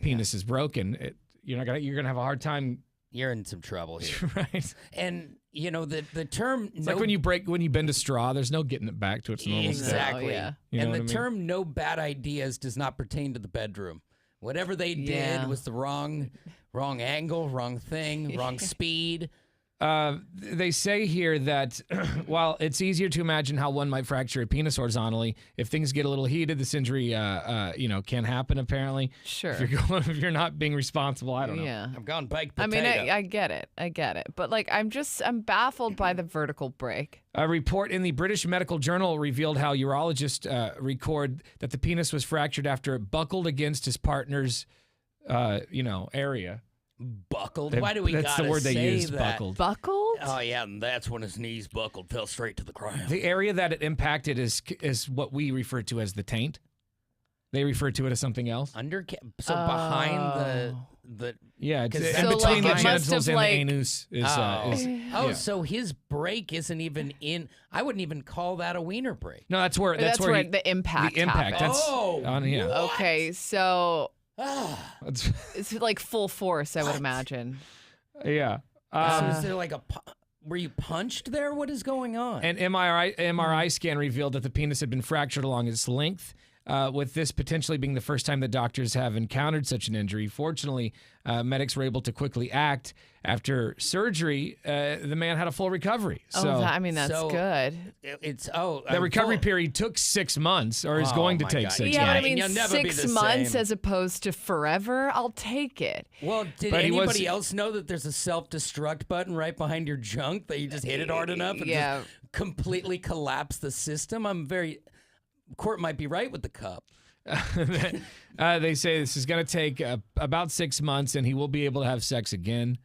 penis is broken, you're gonna have a hard time. You're in some trouble here, right? And the term it's like when you bend a straw, there's no getting it back to its normal state. Exactly. Yeah. And the term "no bad ideas" does not pertain to the bedroom. Whatever they did was the wrong angle, wrong thing, wrong speed. They say here that while it's easier to imagine how one might fracture a penis horizontally, if things get a little heated, this injury, can happen. Apparently, sure. If you're not being responsible, I don't know. Yeah, I'm gone baked potato. I mean, I get it, but like, I'm baffled by the vertical break. A report in the British Medical Journal revealed how urologists record that the penis was fractured after it buckled against his partner's, area. Buckled? Why do we That's the word they use, that? buckled. Buckled? Oh, yeah, and that's when his knees buckled, fell straight to the ground. The area that it impacted is what we refer to as the taint. They refer to it as something else. Behind the yeah, it's so between like the genitals and the anus. So his break isn't even in. I wouldn't even call that a wiener break. No, that's where the impact. The impact. Happens. That's okay, so. It's like full force, I would imagine. Yeah. So is there like were you punched there? What is going on? An MRI scan revealed that the penis had been fractured along its length. With this potentially being the first time that doctors have encountered such an injury. Fortunately, medics were able to quickly act. After surgery, the man had a full recovery. So, that's good. The recovery period took 6 months, or is going to take 6 months. Yeah, but I mean, 6 months as opposed to forever, I'll take it. Well, did anybody else know that there's a self-destruct button right behind your junk that you just hit it hard enough and just completely collapse the system? Court might be right with the cup. They say this is going to take about 6 months, and he will be able to have sex again.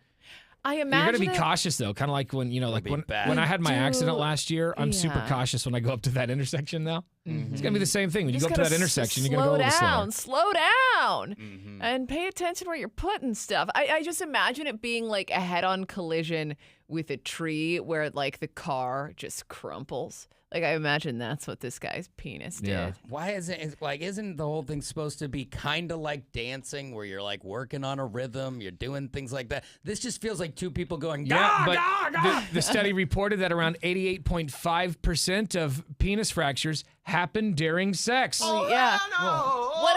I imagine you're going to be cautious though, kind of like when when I had my accident last year. I'm super cautious when I go up to that intersection now. Mm-hmm. It's going to be the same thing when you go up to that intersection. You're going to go a little slower. Slow down, and pay attention where you're putting stuff. I just imagine it being like a head-on collision with a tree where like the car just crumples. Like, I imagine that's what this guy's penis did. Yeah. Why isn't the whole thing supposed to be kind of like dancing where you're like working on a rhythm, you're doing things like that? This just feels like two people going, the study reported that around 88.5% of penis fractures happen during sex. Oh, yeah. What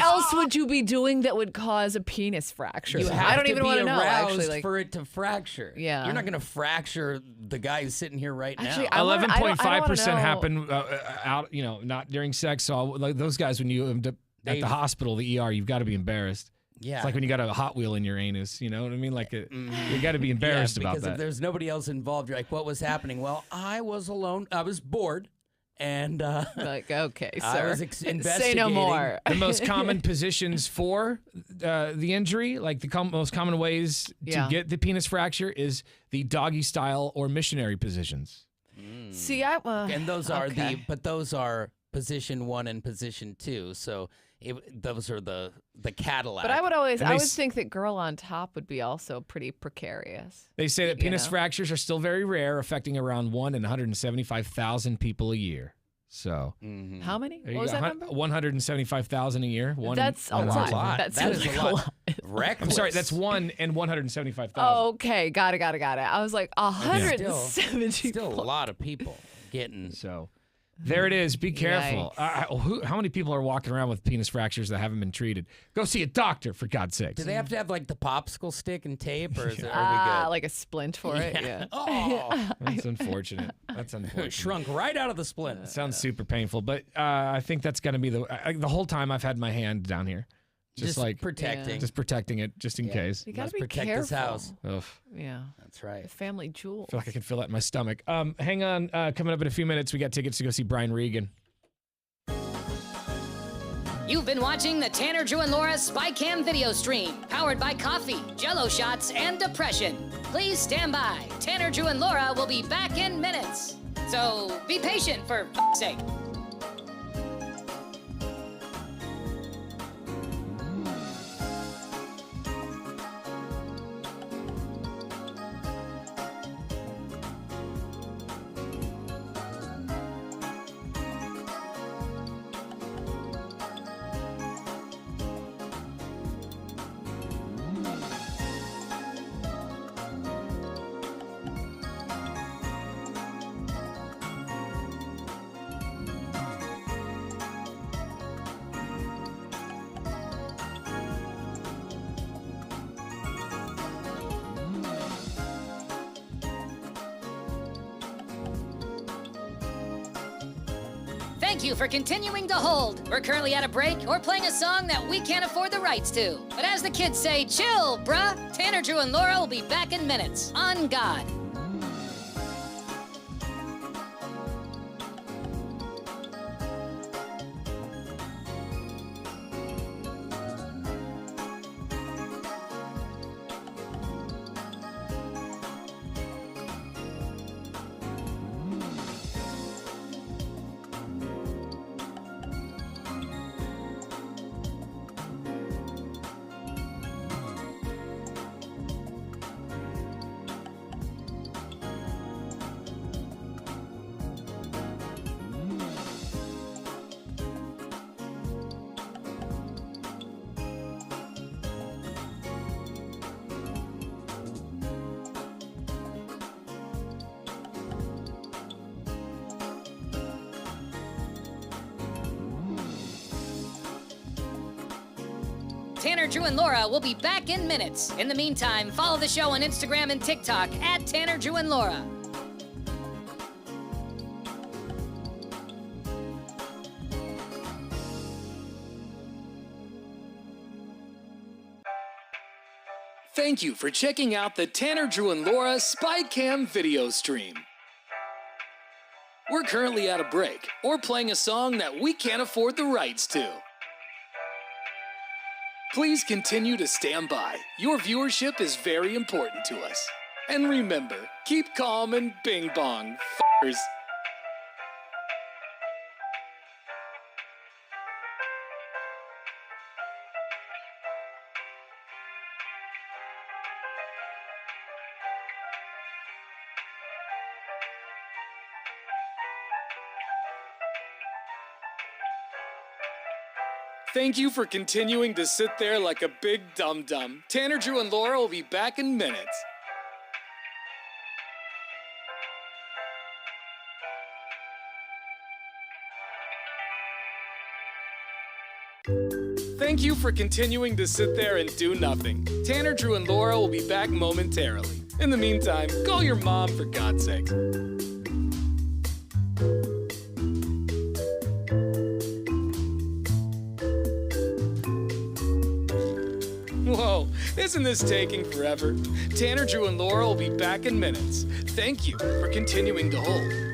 else would you be doing that would cause a penis fracture? I don't even want to know. Actually, for it to fracture. Yeah. You're not going to fracture the guy who's sitting here right now. 11.5% happen not during sex. So those guys, when you end up at the hospital, the ER, you've got to be embarrassed. Yeah. It's like when you got a Hot Wheel in your anus, you know what I mean? Like, you got to be embarrassed about because that. if there's nobody else involved, you're like, what was happening? Well, I was alone. I was bored. And like, okay, sir. I was Say investigating. no more. The most common positions for the injury, like the most common ways to get the penis fracture, is the doggy style or missionary positions. See, and those are those are position 1 and position 2. So those are the Cadillac. But I would think that girl on top would be also pretty precarious. They say that penis fractures are still very rare, affecting around 1 in 175,000 people a year. So how many? What was that number? 175,000 a year. That's a lot. That is a lot. I'm sorry, that's 1 in 175,000. Oh, okay, got it. I was like 170. Still a lot of people getting so. There it is. Be careful. How many people are walking around with penis fractures that haven't been treated? Go see a doctor, for God's sakes. Do they have to have like the popsicle stick and tape, or are we good? Like a splint for it? Yeah. Oh, that's unfortunate. That's unfortunate. Shrunk right out of the splint. It sounds super painful, but I think that's going to be the whole time I've had my hand down here. Just like protecting. Just protecting it, just in case. You gotta be protect careful. this house. Yeah. That's right. The family jewel. I feel like I can feel that in my stomach. Hang on. Coming up in a few minutes, we got tickets to go see Brian Regan. You've been watching the Tanner, Drew, and Laura SpyCam video stream, powered by coffee, Jell-O shots, and depression. Please stand by. Tanner, Drew, and Laura will be back in minutes. So be patient, for f***'s sake. Thank you for continuing to hold. We're currently at a break or playing a song that we can't afford the rights to. But as the kids say, chill, bruh. Tanner, Drew, and Laura will be back in minutes. On God. Tanner, Drew, and Laura will be back in minutes. In the meantime, follow the show on Instagram and TikTok at Tanner, Drew, and Laura. Thank you for checking out the Tanner, Drew, and Laura SpyCam video stream. We're currently at a break or playing a song that we can't afford the rights to. Please continue to stand by. Your viewership is very important to us. And remember, keep calm and bing bong, f***ers. Thank you for continuing to sit there like a big dum-dum. Tanner, Drew, and Laura will be back in minutes. Thank you for continuing to sit there and do nothing. Tanner, Drew, and Laura will be back momentarily. In the meantime, call your mom, for God's sake. Isn't this taking forever? Tanner, Drew, and Laura will be back in minutes. Thank you for continuing to hold.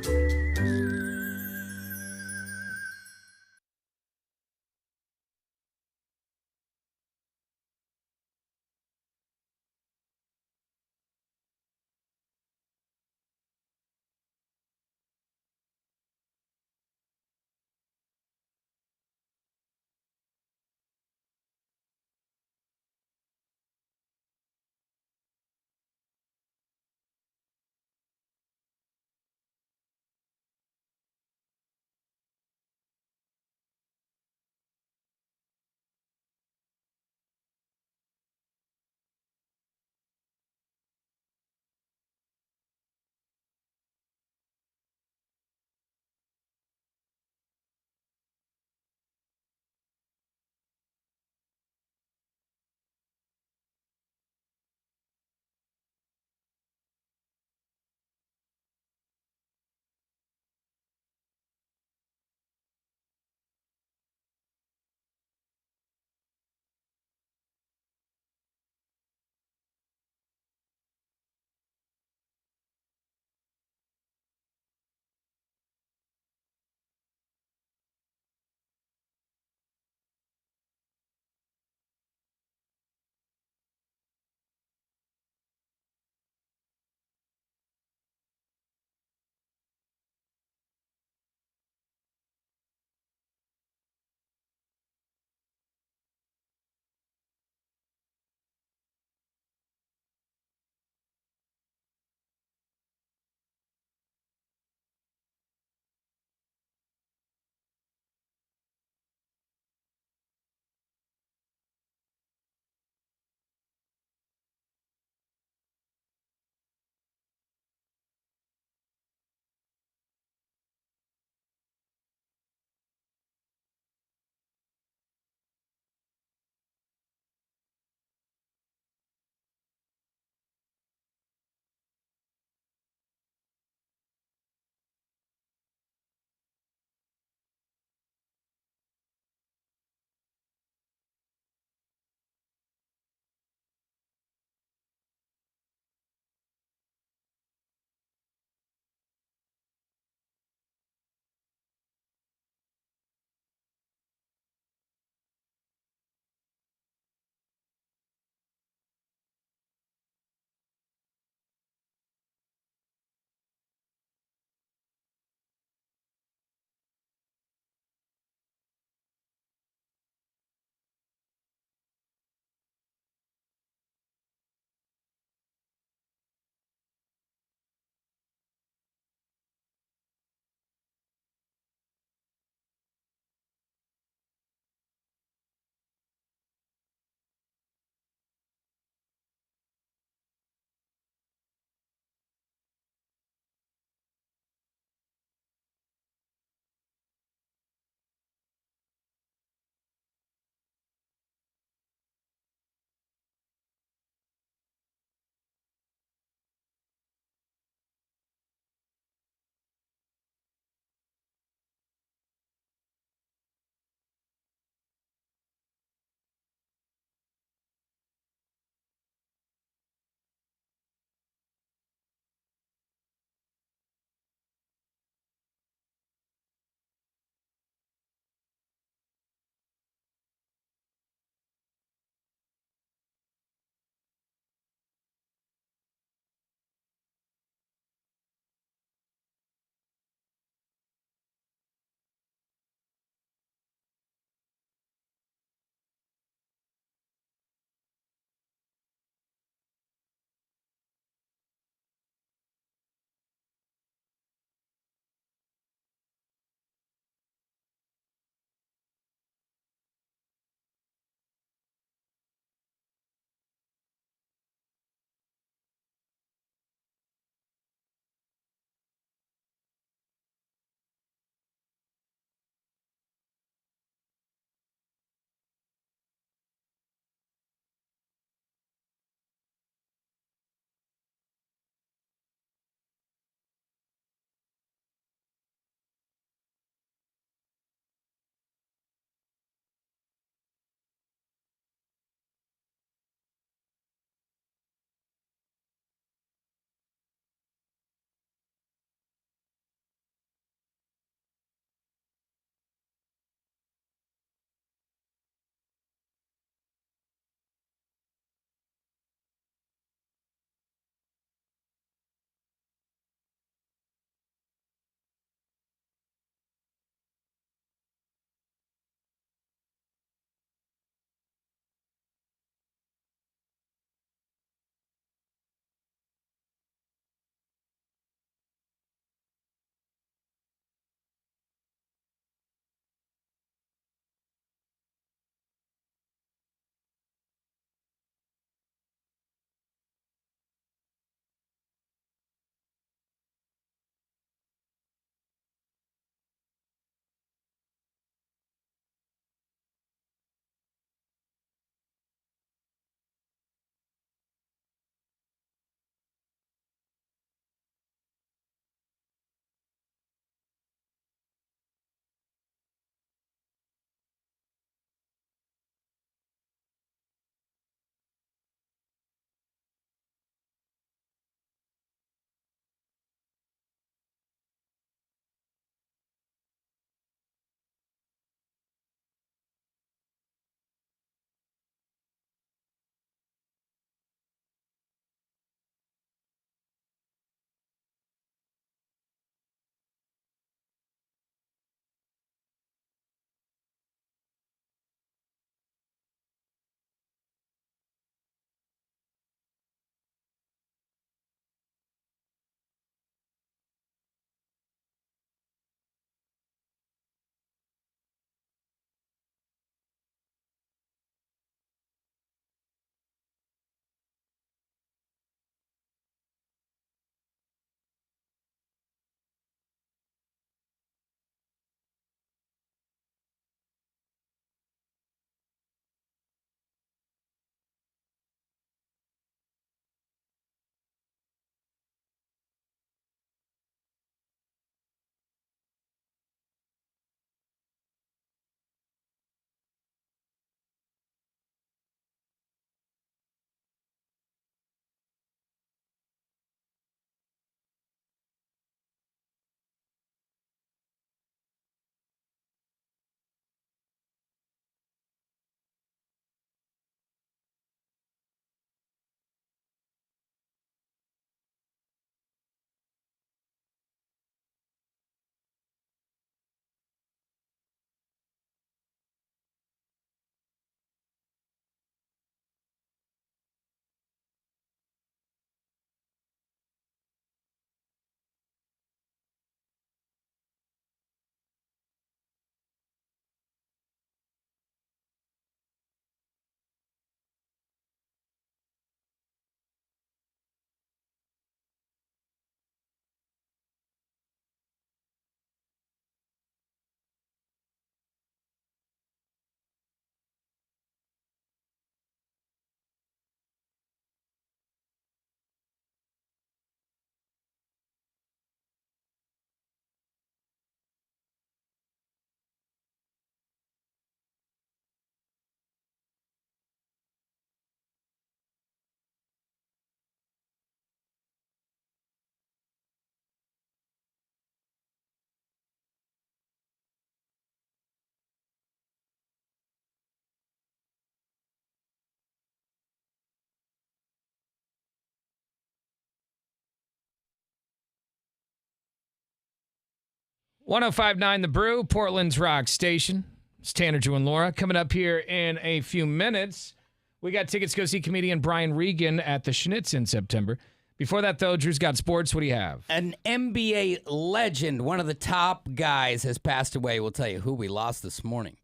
105.9 The Brew, Portland's rock station. It's Tanner, Drew, and Laura. Coming up here in a few minutes, we got tickets to go see comedian Brian Regan at the Schnitz in September. Before that, though, Drew's got sports. What do you have? An NBA legend, one of the top guys, has passed away. We'll tell you who we lost this morning.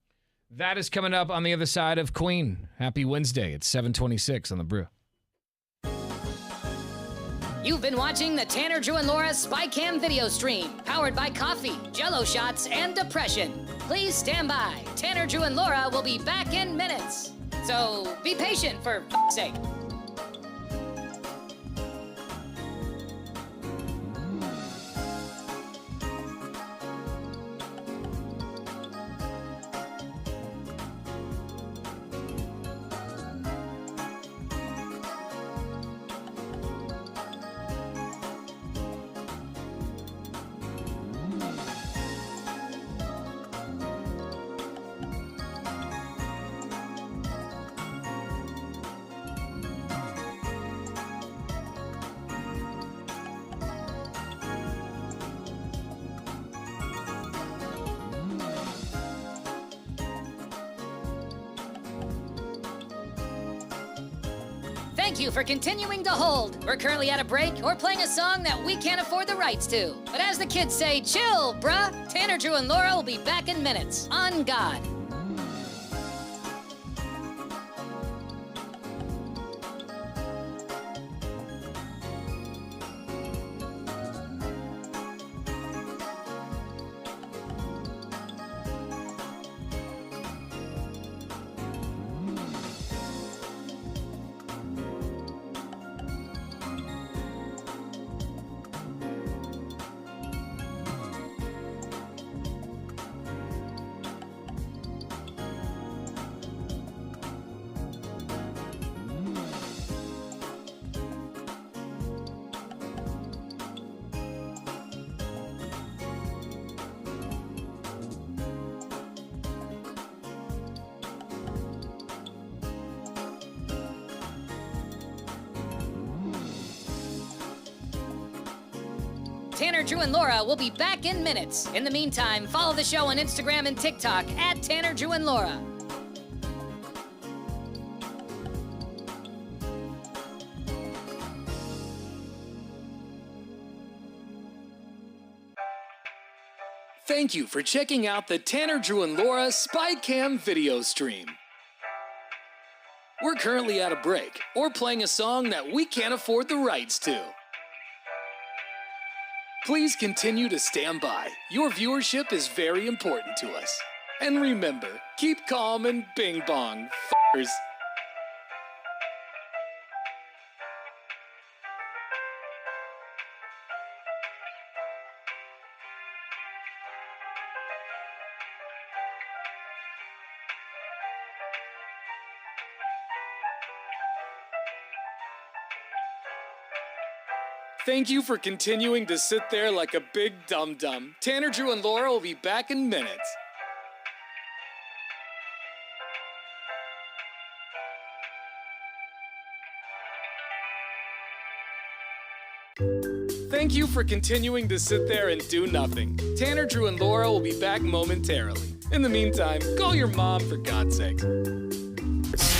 That is coming up on the other side of Queen. Happy Wednesday. It's 7:26 on The Brew. You've been watching the Tanner, Drew, and Laura SpyCam video stream, powered by coffee, Jell-O shots, and depression. Please stand by. Tanner, Drew, and Laura will be back in minutes. So be patient, for f***'s sake. Thank you for continuing to hold. We're currently at a break or playing a song that we can't afford the rights to. But as the kids say, chill, bruh. Tanner, Drew, and Laura will be back in minutes. On God. Tanner, Drew, and Laura will be back in minutes. In the meantime, follow the show on Instagram and TikTok at Tanner, Drew, and Laura. Thank you for checking out the Tanner, Drew, and Laura SpyCam video stream. We're currently at a break or playing a song that we can't afford the rights to. Please continue to stand by. Your viewership is very important to us. And remember, keep calm and bing bong, f***ers. Thank you for continuing to sit there like a big dum-dum. Tanner, Drew, and Laura will be back in minutes. Thank you for continuing to sit there and do nothing. Tanner, Drew, and Laura will be back momentarily. In the meantime, call your mom for God's sake.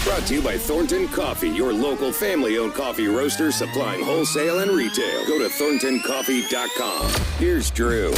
Brought to you by Thornton Coffee, your local family-owned coffee roaster supplying wholesale and retail. Go to thorntoncoffee.com. Here's Drew.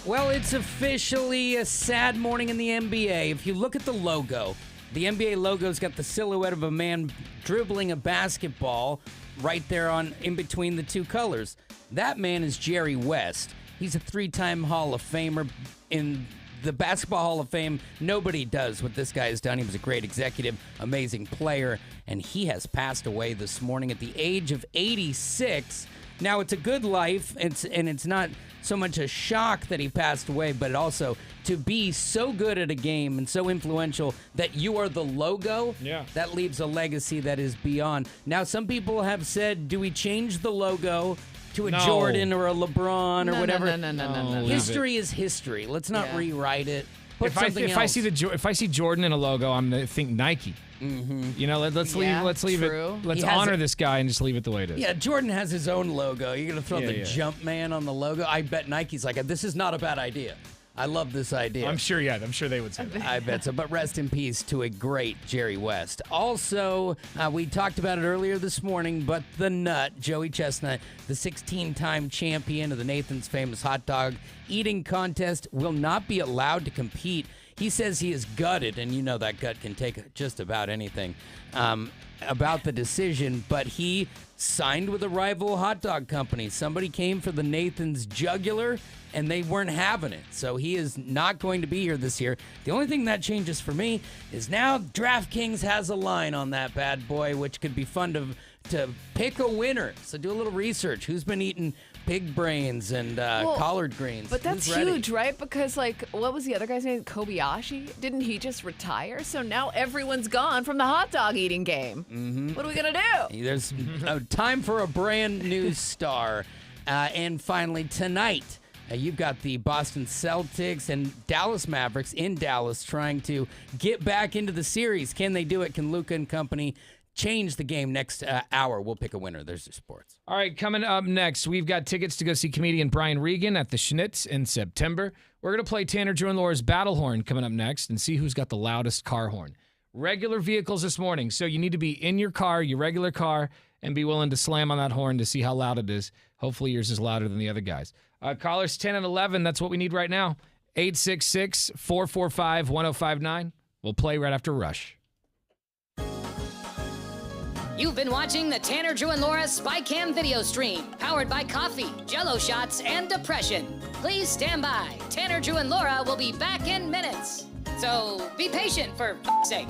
Well, it's officially a sad morning in the NBA. If you look at the logo, the NBA logo's got the silhouette of a man dribbling a basketball right there in between the two colors. That man is Jerry West. He's a three-time Hall of Famer in the Basketball Hall of Fame. Nobody does what this guy has done. He was a great executive, amazing player, and he has passed away this morning at the age of 86. Now, it's a good life, and it's not so much a shock that he passed away, but also to be so good at a game and so influential that you are the logo, that leaves a legacy that is beyond. Now, some people have said, do we change the logo to a Jordan or a LeBron or whatever? No. History is history. Let's not rewrite it. Put if I something else. if I see Jordan in a logo, I'm gonna think Nike. Mm-hmm. You know, let's leave true. it. Let's honor this guy and just leave it the way it is. Yeah, Jordan has his own logo. You're going to throw the Jumpman on the logo? I bet Nike's like, this is not a bad idea. I love this idea. I'm sure they would say that. I bet so. But rest in peace to a great Jerry West. Also, we talked about it earlier this morning, but the nut, Joey Chestnut, the 16-time champion of the Nathan's Famous Hot Dog Eating Contest, will not be allowed to compete. He says he is gutted, and you know that gut can take just about anything, about the decision, but he signed with a rival hot dog company. Somebody came for the Nathan's jugular, and they weren't having it. So he is not going to be here this year. The only thing that changes for me is now DraftKings has a line on that bad boy, which could be fun to pick a winner. So do a little research. Who's been eating pig brains and collard greens? But that's Who's ready? huge, right? Because, what was the other guy's name? Kobayashi? Didn't he just retire? So now everyone's gone from the hot dog eating game. Mm-hmm. What are we going to do? There's time for a brand new star. And finally, tonight, you've got the Boston Celtics and Dallas Mavericks in Dallas trying to get back into the series. Can they do it? Can Luka and company change the game next hour? We'll pick a winner. There's your sports. All right, coming up next, we've got tickets to go see comedian Brian Regan at the Schnitz in September. We're going to play Tanner, Drew, and Laura's Battle Horn coming up next and see who's got the loudest car horn. Regular vehicles this morning, so you need to be in your car, your regular car, and be willing to slam on that horn to see how loud it is. Hopefully yours is louder than the other guys. Callers 10 and 11, that's what we need right now. 866-445-1059. We'll play right after Rush. You've been watching the Tanner, Drew, and Laura SpyCam video stream, powered by coffee, Jell-O shots, and depression. Please stand by. Tanner, Drew, and Laura will be back in minutes. So be patient, for f***'s sake.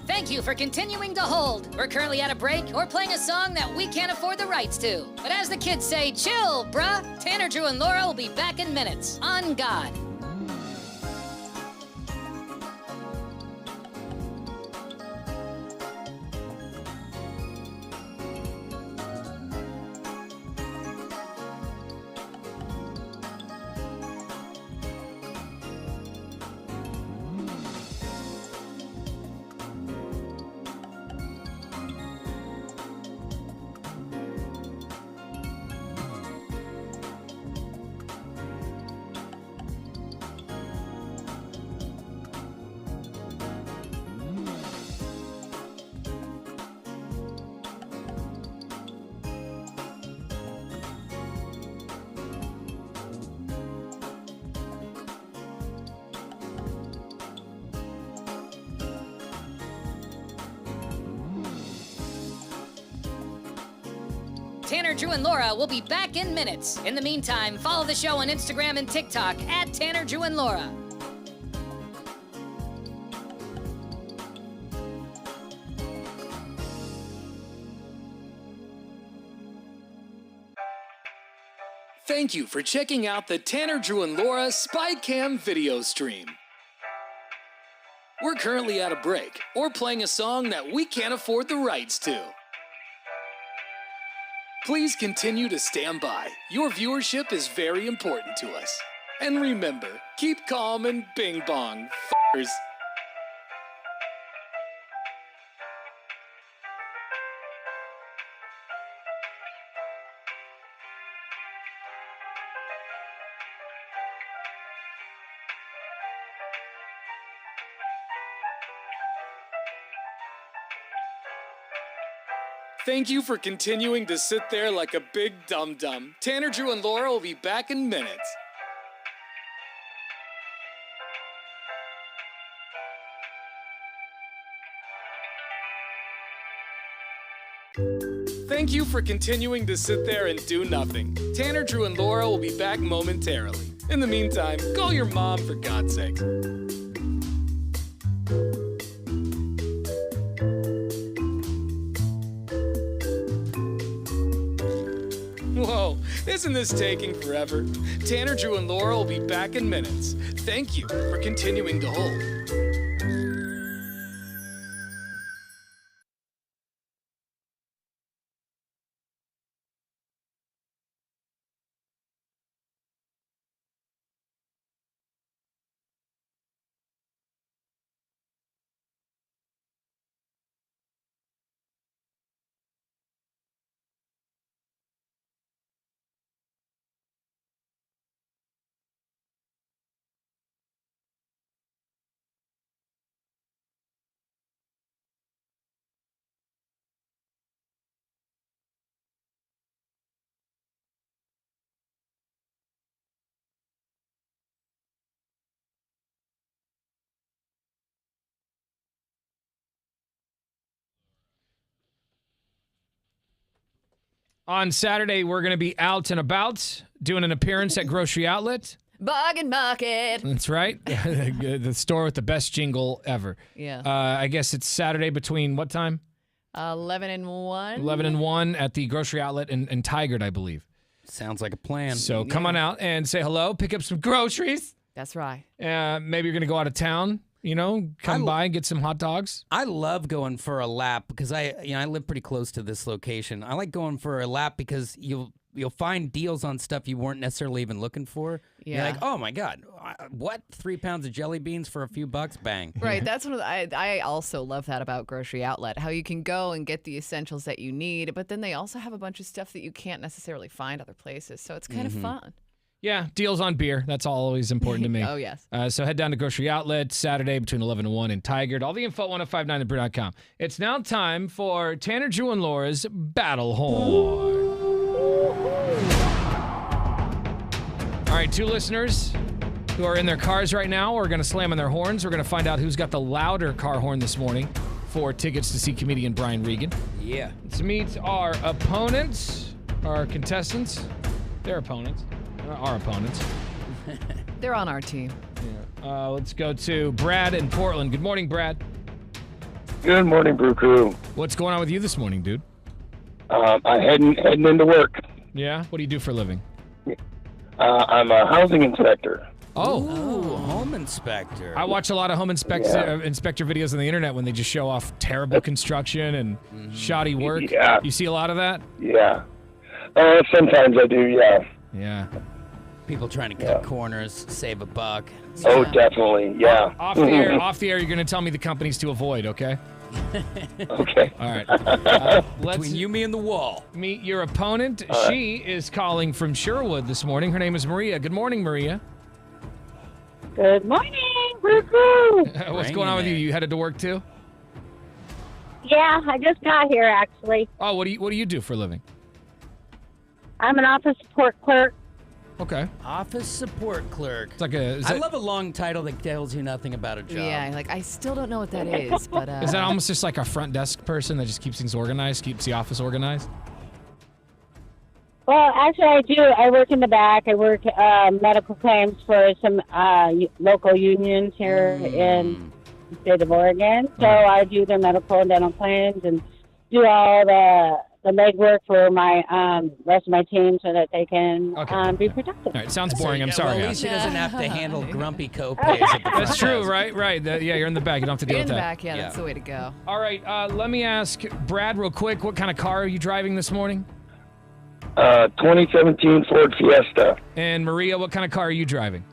Thank you for continuing to hold. We're currently at a break or playing a song that we can't afford the rights to. But as the kids say, chill, bruh. Tanner, Drew, and Laura will be back in minutes. On God. Tanner, Drew, and Laura will be back in minutes. In the meantime, follow the show on Instagram and TikTok at Tanner, Drew, and Laura. Thank you for checking out the Tanner, Drew, and Laura SpyCam video stream. We're currently at a break or playing a song that we can't afford the rights to. Please continue to stand by. Your viewership is very important to us. And remember, keep calm and bing bong, f***ers. Thank you for continuing to sit there like a big dum-dum. Tanner, Drew, and Laura will be back in minutes. Thank you for continuing to sit there and do nothing. Tanner, Drew, and Laura will be back momentarily. In the meantime, call your mom for God's sake. Whoa, isn't this taking forever? Tanner, Drew, and Laura will be back in minutes. Thank you for continuing to hold. On Saturday, we're going to be out and about doing an appearance at Grocery Outlet. Bargain Market. That's right. The store with the best jingle ever. Yeah. I guess it's Saturday between what time? 11 and 1. 11 and 1 at the Grocery Outlet in Tigard, I believe. Sounds like a plan. So come on out and say hello, pick up some groceries. That's right. Maybe you're going to go out of town. You know, come by and get some hot dogs. I love going for a lap because I live pretty close to this location. I like going for a lap because you'll find deals on stuff you weren't necessarily even looking for. Yeah. You're like, oh my God, what? 3 pounds of jelly beans for a few bucks? Bang. Right. That's one of I also love that about Grocery Outlet, how you can go and get the essentials that you need, but then they also have a bunch of stuff that you can't necessarily find other places. So it's kind of fun. Yeah, deals on beer. That's always important to me. Oh, yes. So head down to Grocery Outlet Saturday between 11 and 1 in Tigard. All the info at 1059thebrew.com. It's now time for Tanner, Drew, and Laura's Battle Horn. All right, 2 listeners who are in their cars right now are going to slam on their horns. We're going to find out who's got the louder car horn this morning for tickets to see comedian Brian Regan. Yeah. Let's meet our opponents, our contestants, their opponents. Our opponents. They're on our team. Yeah. Let's go to Brad in Portland. Good morning, Brad. Good morning, Brew Crew. What's going on with you this morning, dude? I'm heading into work. Yeah? What do you do for a living? I'm a housing inspector. Oh, home inspector. I watch a lot of home inspector videos on the internet when they just show off terrible construction and shoddy work. Yeah. You see a lot of that? Yeah. Sometimes I do, yeah. Yeah. People trying to cut corners, save a buck. Oh, definitely, yeah. Off the air, you're going to tell me the companies to avoid, okay? Okay. All right. Let's Between you, me, and the wall. meet your opponent. She is calling from Sherwood this morning. Her name is Maria. Good morning, Maria. Good morning, Brew Crew. What's going on with you? You headed to work too? Yeah, I just got here actually. Oh, what do you do for a living? I'm an office support clerk. Okay. Office support clerk. It's like a. I love a long title that tells you nothing about a job. Yeah, like I still don't know what that is, but Is that almost just like a front desk person that just keeps things organized, keeps the office organized? Well, actually, I do. I work in the back. I work medical claims for some local unions here in the state of Oregon. So I do their medical and dental claims and do all the legwork for my rest of my team so that they can be productive. All right, sounds boring. I'm sorry. Well, at least she doesn't have to handle grumpy co-pays at the front That's true, desk. right. Yeah, you're in the back. You don't have to deal in with the that. back, yeah, that's the way to go. All right, let me ask Brad real quick. What kind of car are you driving this morning? 2017 Ford Fiesta. And Maria, what kind of car are you driving?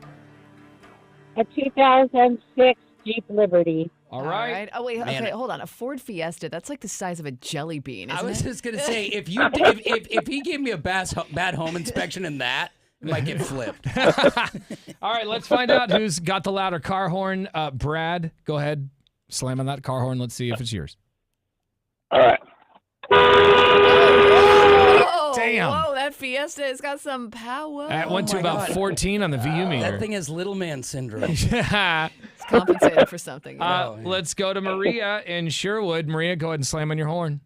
A 2006 Jeep Liberty. All right. Oh wait, Man. okay, hold on. A Ford Fiesta. That's like the size of a jelly bean. Isn't I was it? just gonna say if he gave me a bad home inspection in that, it might get flipped. All right, let's find out who's got the louder car horn. Brad, go ahead, slam on that car horn. Let's see if it's yours. All right. Whoa, Damn. Whoa, that Fiesta has got some power. That went to about 14 on the VU meter. That thing has little man syndrome. Yeah. It's compensated for something. Let's go to Maria in Sherwood. Maria, go ahead and slam on your horn.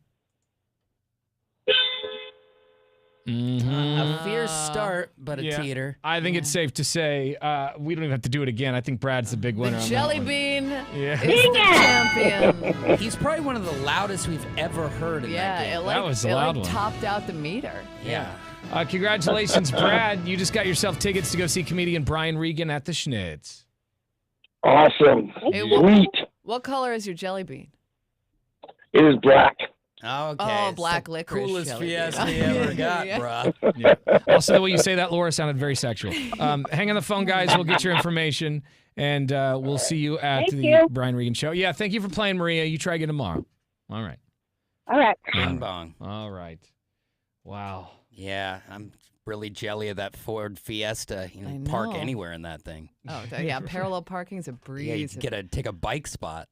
A fierce start, but a teeter. I think it's safe to say we don't even have to do it again. I think Brad's the big winner. The on jelly that one. bean Yeah. is the champion. He's probably one of the loudest we've ever heard in that game. That was a loud one. Topped out the meter. Yeah. Congratulations, Brad. You just got yourself tickets to go see comedian Brian Regan at the Schnitz. Awesome. Hey, Sweet. What color is your jelly bean? It is black. Okay. Oh, black licorice. Coolest jelly bean. fiesta you ever got, Yeah. bruh. Yeah. Also, the way you say that, Laura, sounded very sexual. Hang on the phone, guys. We'll get your information, and we'll see you at the Brian Regan show. Yeah, thank you for playing, Maria. You try again tomorrow. All right. All right. Bing bong. All right. Wow. Yeah, I'm really jelly of that Ford Fiesta. You can park know. anywhere in that thing. Oh, yeah. Parallel parking's a breeze. Yeah, you can take a bike spot.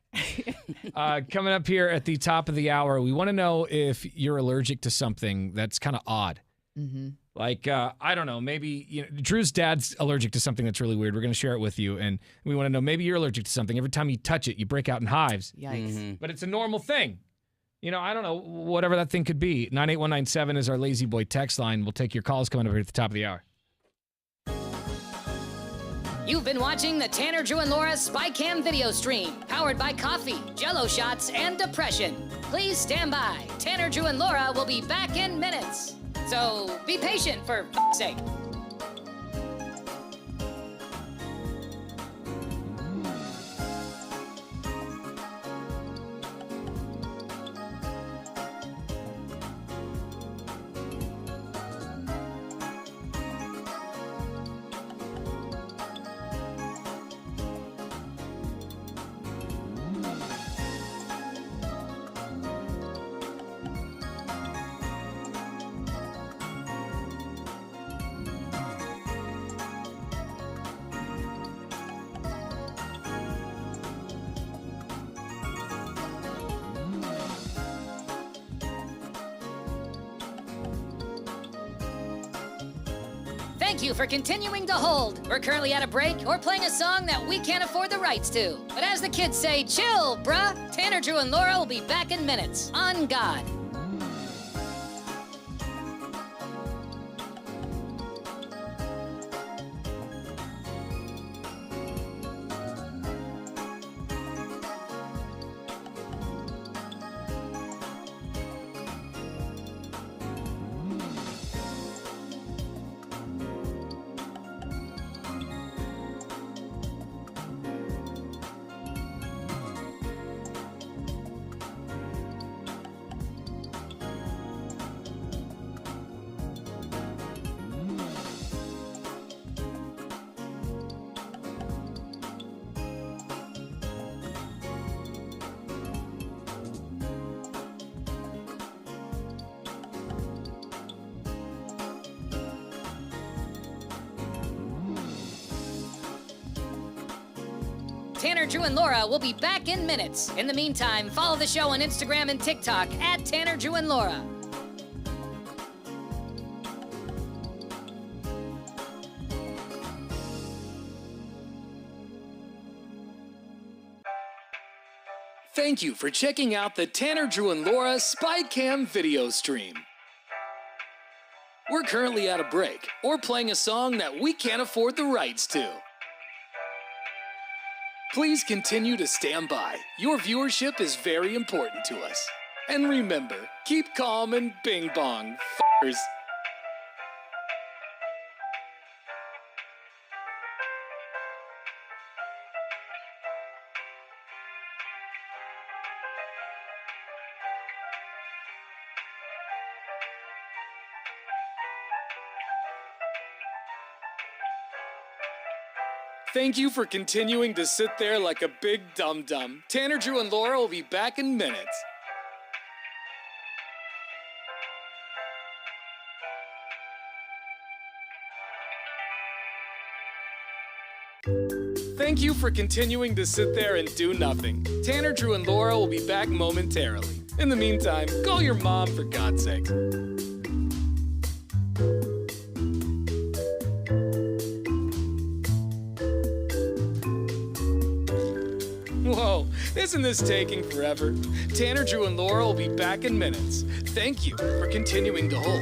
Coming up here at the top of the hour, we want to know if you're allergic to something that's kind of odd. Mm-hmm. Like, I don't know, maybe Drew's dad's allergic to something that's really weird. We're going to share it with you, and we want to know maybe you're allergic to something. Every time you touch it, you break out in hives. Yikes. But it's a normal thing. I don't know, whatever that thing could be. 98197 is our Lazy Boy text line. We'll take your calls coming up here at the top of the hour. You've been watching the Tanner, Drew, and Laura SpyCam video stream, powered by coffee, Jell-O shots, and depression. Please stand by. Tanner, Drew, and Laura will be back in minutes. So be patient, for f***'s sake. Thank you for continuing to hold. We're currently at a break or playing a song that we can't afford the rights to. But as the kids say, chill, bruh. Tanner, Drew, and Laura will be back in minutes. On God. Tanner, Drew, and Laura will be back in minutes. In the meantime, follow the show on Instagram and TikTok at Tanner, Drew, and Laura. Thank you for checking out the Tanner, Drew, and Laura SpyCam video stream. We're currently at a break or playing a song that we can't afford the rights to. Please continue to stand by. Your viewership is very important to us. And remember, keep calm and bing bong, f***ers. Thank you for continuing to sit there like a big dum-dum. Tanner, Drew, and Laura will be back in minutes. Thank you for continuing to sit there and do nothing. Tanner, Drew, and Laura will be back momentarily. In the meantime, call your mom for God's sake. Whoa, isn't this taking forever? Tanner, Drew, and Laura will be back in minutes. Thank you for continuing to hold.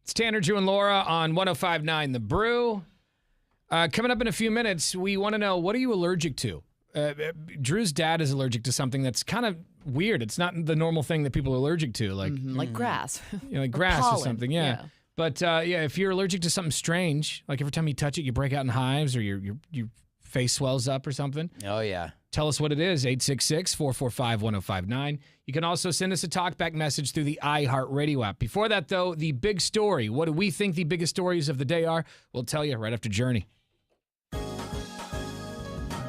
It's Tanner, Drew, and Laura on 105.9 The Brew. Coming up in a few minutes, we want to know, what are you allergic to? Drew's dad is allergic to something that's kind of weird. It's not the normal thing that people are allergic to, like grass. Like grass or pollen. something, yeah. But if you're allergic to something strange, like every time you touch it, you break out in hives or your face swells up or something. Oh, yeah. Tell us what it is, 866-445-1059. You can also send us a talkback message through the iHeartRadio app. Before that, though, the big story. What do we think the biggest stories of the day are? We'll tell you right after Journey.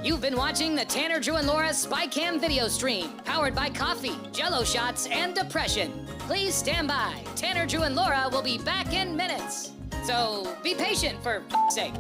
You've been watching the Tanner, Drew, and Laura SpyCam video stream, powered by coffee, Jell-O shots, and depression. Please stand by. Tanner, Drew, and Laura will be back in minutes. So be patient, for f***'s sake.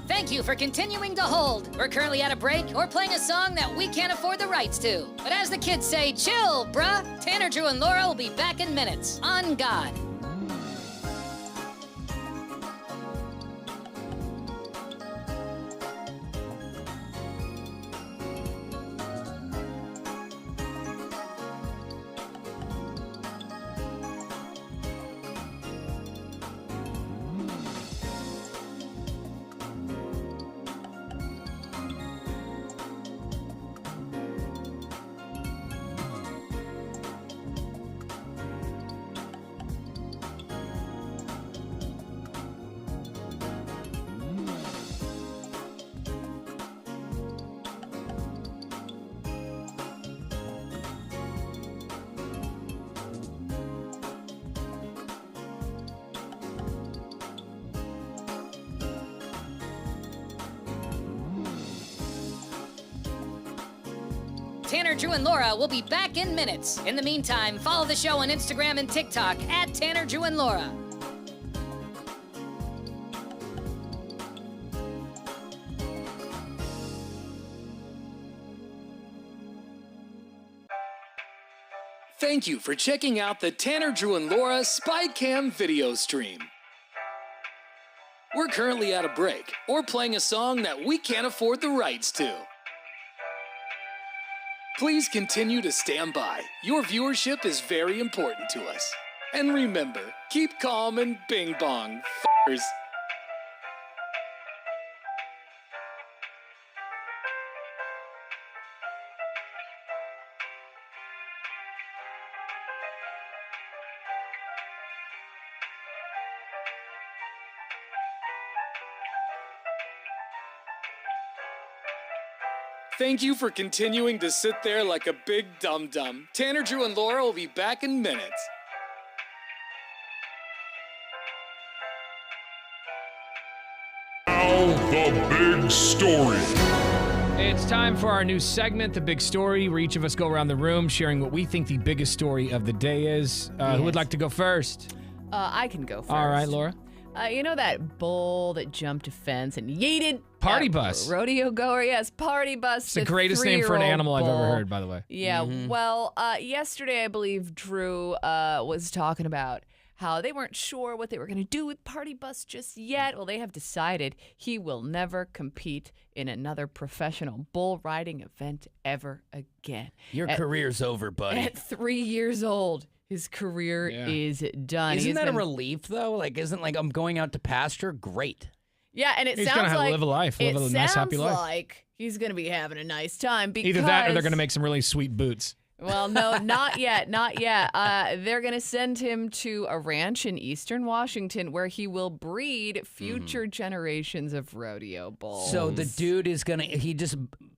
Thank you for continuing to hold. We're currently at a break or playing a song that we can't afford the rights to. But as the kids say, chill, bruh. Tanner, Drew, and Laura will be back in minutes. On God. Tanner, Drew, and Laura will be back in minutes. In the meantime, follow the show on Instagram and TikTok at Tanner, Drew, and Laura. Thank you for checking out the Tanner, Drew, and Laura SpyCam video stream. We're currently at a break or playing a song that we can't afford the rights to. Please continue to stand by. Your viewership is very important to us. And remember, keep calm and bing bong, f***ers. Thank you for continuing to sit there like a big dum-dum. Tanner, Drew, and Laura will be back in minutes. Now the big story. It's time for our new segment, The Big Story, where each of us go around the room sharing what we think the biggest story of the day is. Who would like to go first? I can go first. All right, Laura. You know that bull that jumped a fence and yeeted? Party bus. Rodeo goer, yes, party bus. It's the greatest name for an animal I've ever heard, by the way. Yeah, well, yesterday I believe Drew was talking about how they weren't sure what they were going to do with Party Bus just yet. Well, they have decided he will never compete in another professional bull riding event ever again. Your career's over, buddy. At 3 years old. His career is done. Isn't that a relief, though? Like, isn't like I'm going out to pasture? Great. Yeah, and he's gonna live a life, live a nice, happy life. It sounds like he's going to be having a nice time. Because, either that or they're going to make some really sweet boots. Well, no, not yet, not yet. They're going to send him to a ranch in eastern Washington where he will breed future generations of rodeo bulls. So the dude is he just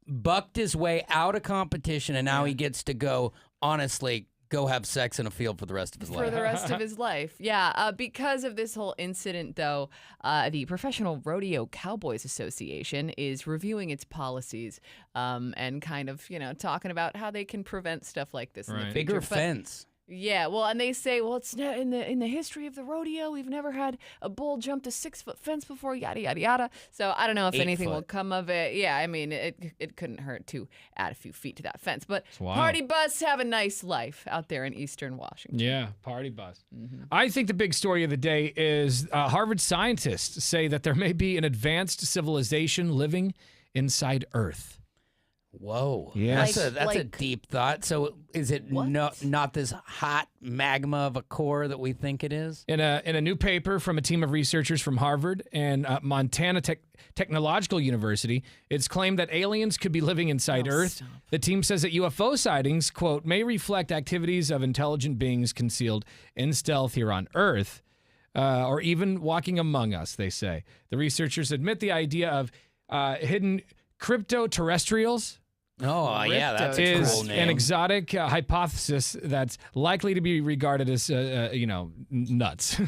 bucked his way out of competition, and now he gets to go, honestly, go have sex in a field for the rest of his life. For the rest of his life. Yeah. Because of this whole incident, though, the Professional Rodeo Cowboys Association is reviewing its policies and kind of, talking about how they can prevent stuff like this in the future. Bigger fence. Yeah, well, and they say, well, it's not in the history of the rodeo, we've never had a bull jump a 6-foot fence before, yada yada yada. So I don't know if anything will come of it. Yeah, I mean, it couldn't hurt to add a few feet to that fence. But party bus have a nice life out there in Eastern Washington. Yeah, party bus. I think the big story of the day is Harvard scientists say that there may be an advanced civilization living inside Earth. Whoa. Yes. That's a deep thought. So is it not this hot magma of a core that we think it is? In a new paper from a team of researchers from Harvard and Montana Technological University, it's claimed that aliens could be living inside Earth. Stop. The team says that UFO sightings, quote, may reflect activities of intelligent beings concealed in stealth here on Earth, or even walking among us, they say. The researchers admit the idea of hidden crypto-terrestrials. Oh, yeah, that's a is cool name. an exotic hypothesis that's likely to be regarded as, nuts.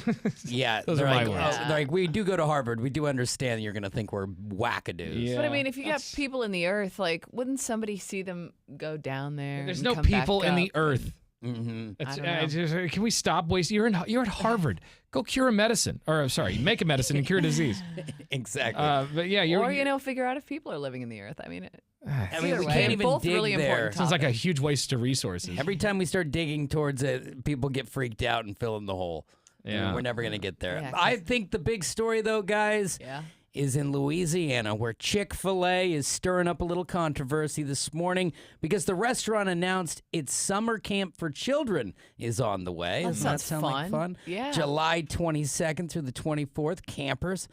Yeah, Those are my words. They're like, we do go to Harvard. We do understand that you're going to think we're wackadoos. Yeah. But I mean, if you got people in the Earth, like, wouldn't somebody see them go down there? There's and no come back people in up? the Earth. Mm-hmm. Can we stop wasting? You're at Harvard. Go cure a medicine, or sorry, make a medicine and cure a disease. Exactly. But yeah, Or figure out if people are living in the Earth. I mean, we can't even both dig really there. important Sounds like a topics. huge waste of resources. Every time we start digging towards it, people get freaked out and fill in the hole. Yeah. We're never going to get there. Yeah, I think the big story, though, guys, Yeah. is in Louisiana, where Chick-fil-A is stirring up a little controversy this morning because the restaurant announced its summer camp for children is on the way. That Doesn't that sounds sound like fun? Yeah. July 22nd through the 24th, campers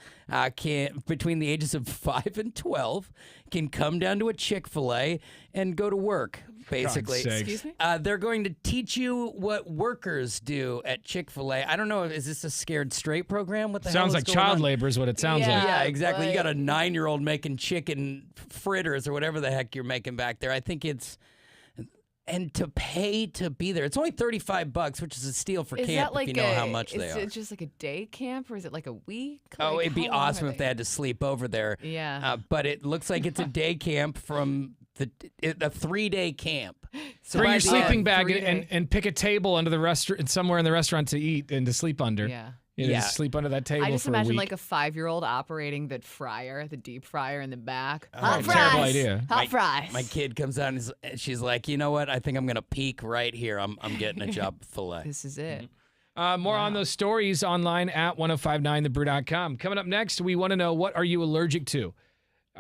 between the ages of 5 and 12 can come down to a Chick-fil-A and go to work, basically. sakes. Excuse me? They're going to teach you what workers do at Chick-fil-A. I don't know, is this a Scared Straight program? What the hell Sounds is like going child on? labor is what it sounds Yeah. like. Yeah, exactly. You got a but- 9-year-old making chicken fritters or whatever the heck you're making back there. I think it's, and to pay to be there, it's only $35, which is a steal for Is camp that like if you know how much they is are. it just like a day camp or is it like a week? Oh, Like, it'd be how long awesome are if they had to sleep over there. Yeah. But it looks like it's a day camp from a 3-day camp. So Bring by your the sleeping end- bag 3-day. and pick a table under the restaurant, somewhere in the restaurant to eat and to sleep under. Yeah. Yeah. Sleep under that table I just for a imagine week. like a 5-year-old operating the fryer, the deep fryer in the back. Oh, terrible idea. Hot fries. My kid comes out and she's like, you know what? I think I'm going to peak right here. I'm getting a job at filet. This is it. More on those stories online at 1059thebrew.com. Coming up next, we want to know, what are you allergic to?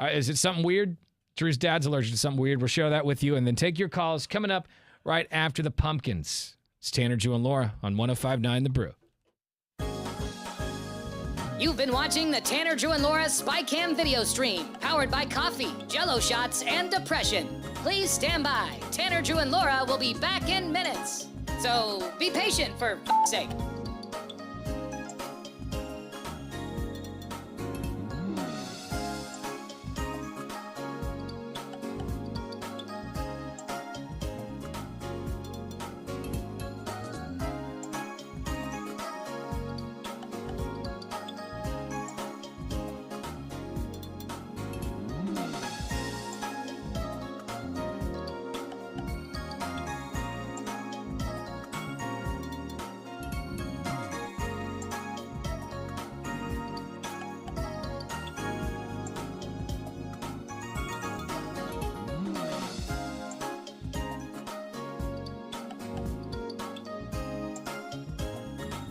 Is it something weird? Drew's dad's allergic to something weird. We'll share that with you and then take your calls coming up right after the pumpkins. It's Tanner, Drew, and Laura on 1059 The Brew. You've been watching the Tanner, Drew, and Laura SpyCam video stream, powered by coffee, Jell-O shots, and depression. Please stand by. Tanner, Drew, and Laura will be back in minutes. So be patient, for f***'s sake.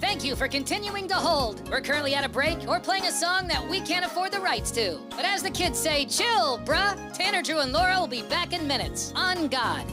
Thank you for continuing to hold. We're currently at a break or playing a song that we can't afford the rights to. But as the kids say, chill, bruh. Tanner, Drew, and Laura will be back in minutes. On God.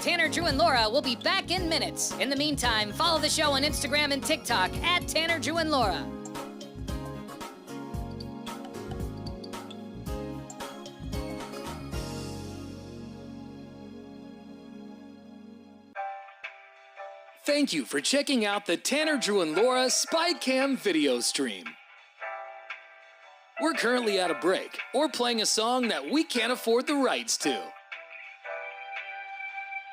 Tanner, Drew, and Laura will be back in minutes. In the meantime, follow the show on Instagram and TikTok at Tanner, Drew, and Laura. Thank you for checking out the Tanner, Drew, and Laura SpyCam video stream. We're currently at a break or playing a song that we can't afford the rights to.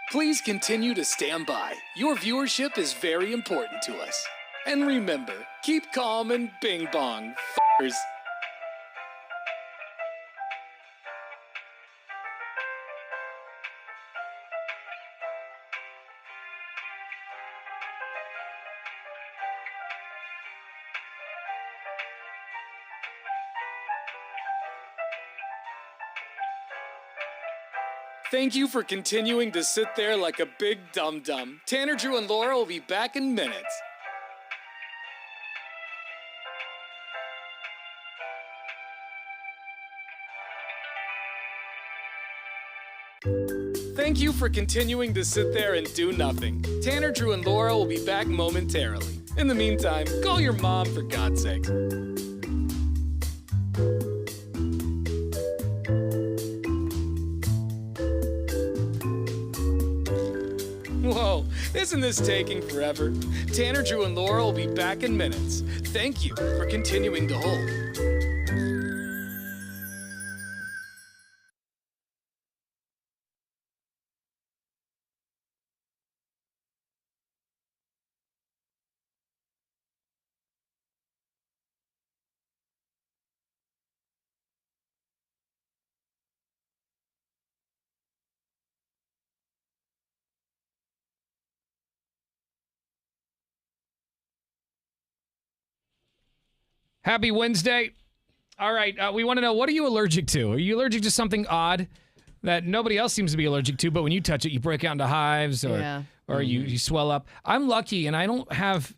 Please continue to stand by. Your viewership is very important to us. And remember, keep calm and bing bong, f***ers. Thank you for continuing to sit there like a big dum-dum. Tanner, Drew, and Laura will be back in minutes. Thank you for continuing to sit there and do nothing. Tanner, Drew, and Laura will be back momentarily. In the meantime, call your mom for God's sake. Whoa, isn't this taking forever? Tanner, Drew, and Laura will be back in minutes. Thank you for continuing to hold. Happy Wednesday. All right, we want to know, what are you allergic to? Are you allergic to something odd that nobody else seems to be allergic to, but when you touch it, you break out into hives or you swell up? I'm lucky, and I don't have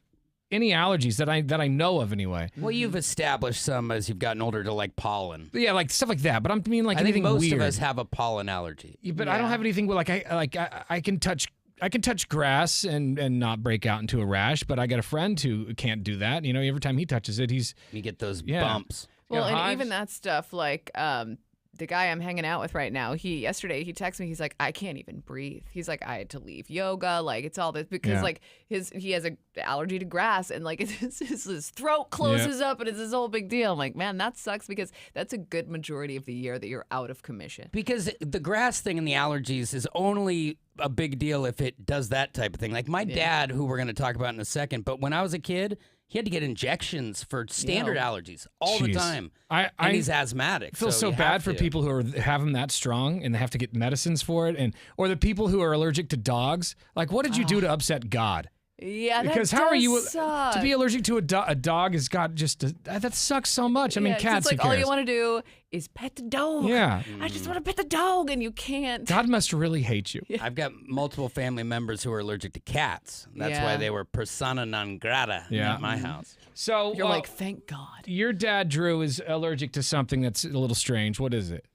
any allergies that I know of anyway. Well, you've established some as you've gotten older to like pollen. Yeah, like stuff like that. But I mean, like I think anything most weird. of us have a pollen allergy. Yeah, but I don't have anything where I can touch grass and not break out into a rash, but I got a friend who can't do that. You know, every time he touches it, you get those bumps. Well, and even that stuff, like the guy I'm hanging out with right now, yesterday he texted me, he's like, I can't even breathe. He's like, I had to leave yoga, like it's all this because like he has an allergy to grass, and like his throat closes up, and it's this whole big deal. I'm like, man, that sucks, because that's a good majority of the year that you're out of commission. Because the grass thing and the allergies is only a big deal if it does that type of thing. Like my dad, who we're going to talk about in a second, but when I was a kid, he had to get injections for standard allergies all the time. And he's asthmatic. I feel so bad for people who have them that strong and they have to get medicines for it, or the people who are allergic to dogs. Like, what did you do to upset God? Yeah, because how are you to be allergic to a dog? Has got that sucks so much. I mean, cats. It's like all you want to do is pet the dog. Yeah, I just want to pet the dog, and you can't. God must really hate you. I've got multiple family members who are allergic to cats. That's why they were persona non grata at my house. So you're like, thank God. Your dad, Drew, is allergic to something that's a little strange. What is it?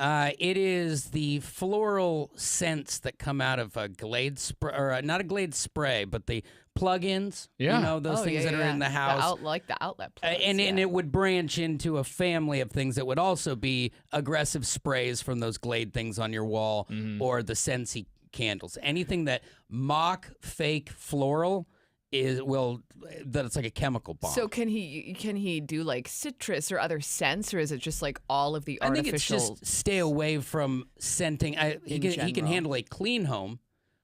It is the floral scents that come out of a Glade spray, or not a Glade spray, but the plug-ins. Yeah. You know, those things that are in the house. Like the outlet plugs. And it would branch into a family of things that would also be aggressive sprays from those Glade things on your wall, or the Scentsy candles. Anything that mock fake floral that it's like a chemical bomb. So can he do like citrus or other scents, or is it just like all of the artificial? I think it's just stay away from scenting. He can handle a clean home.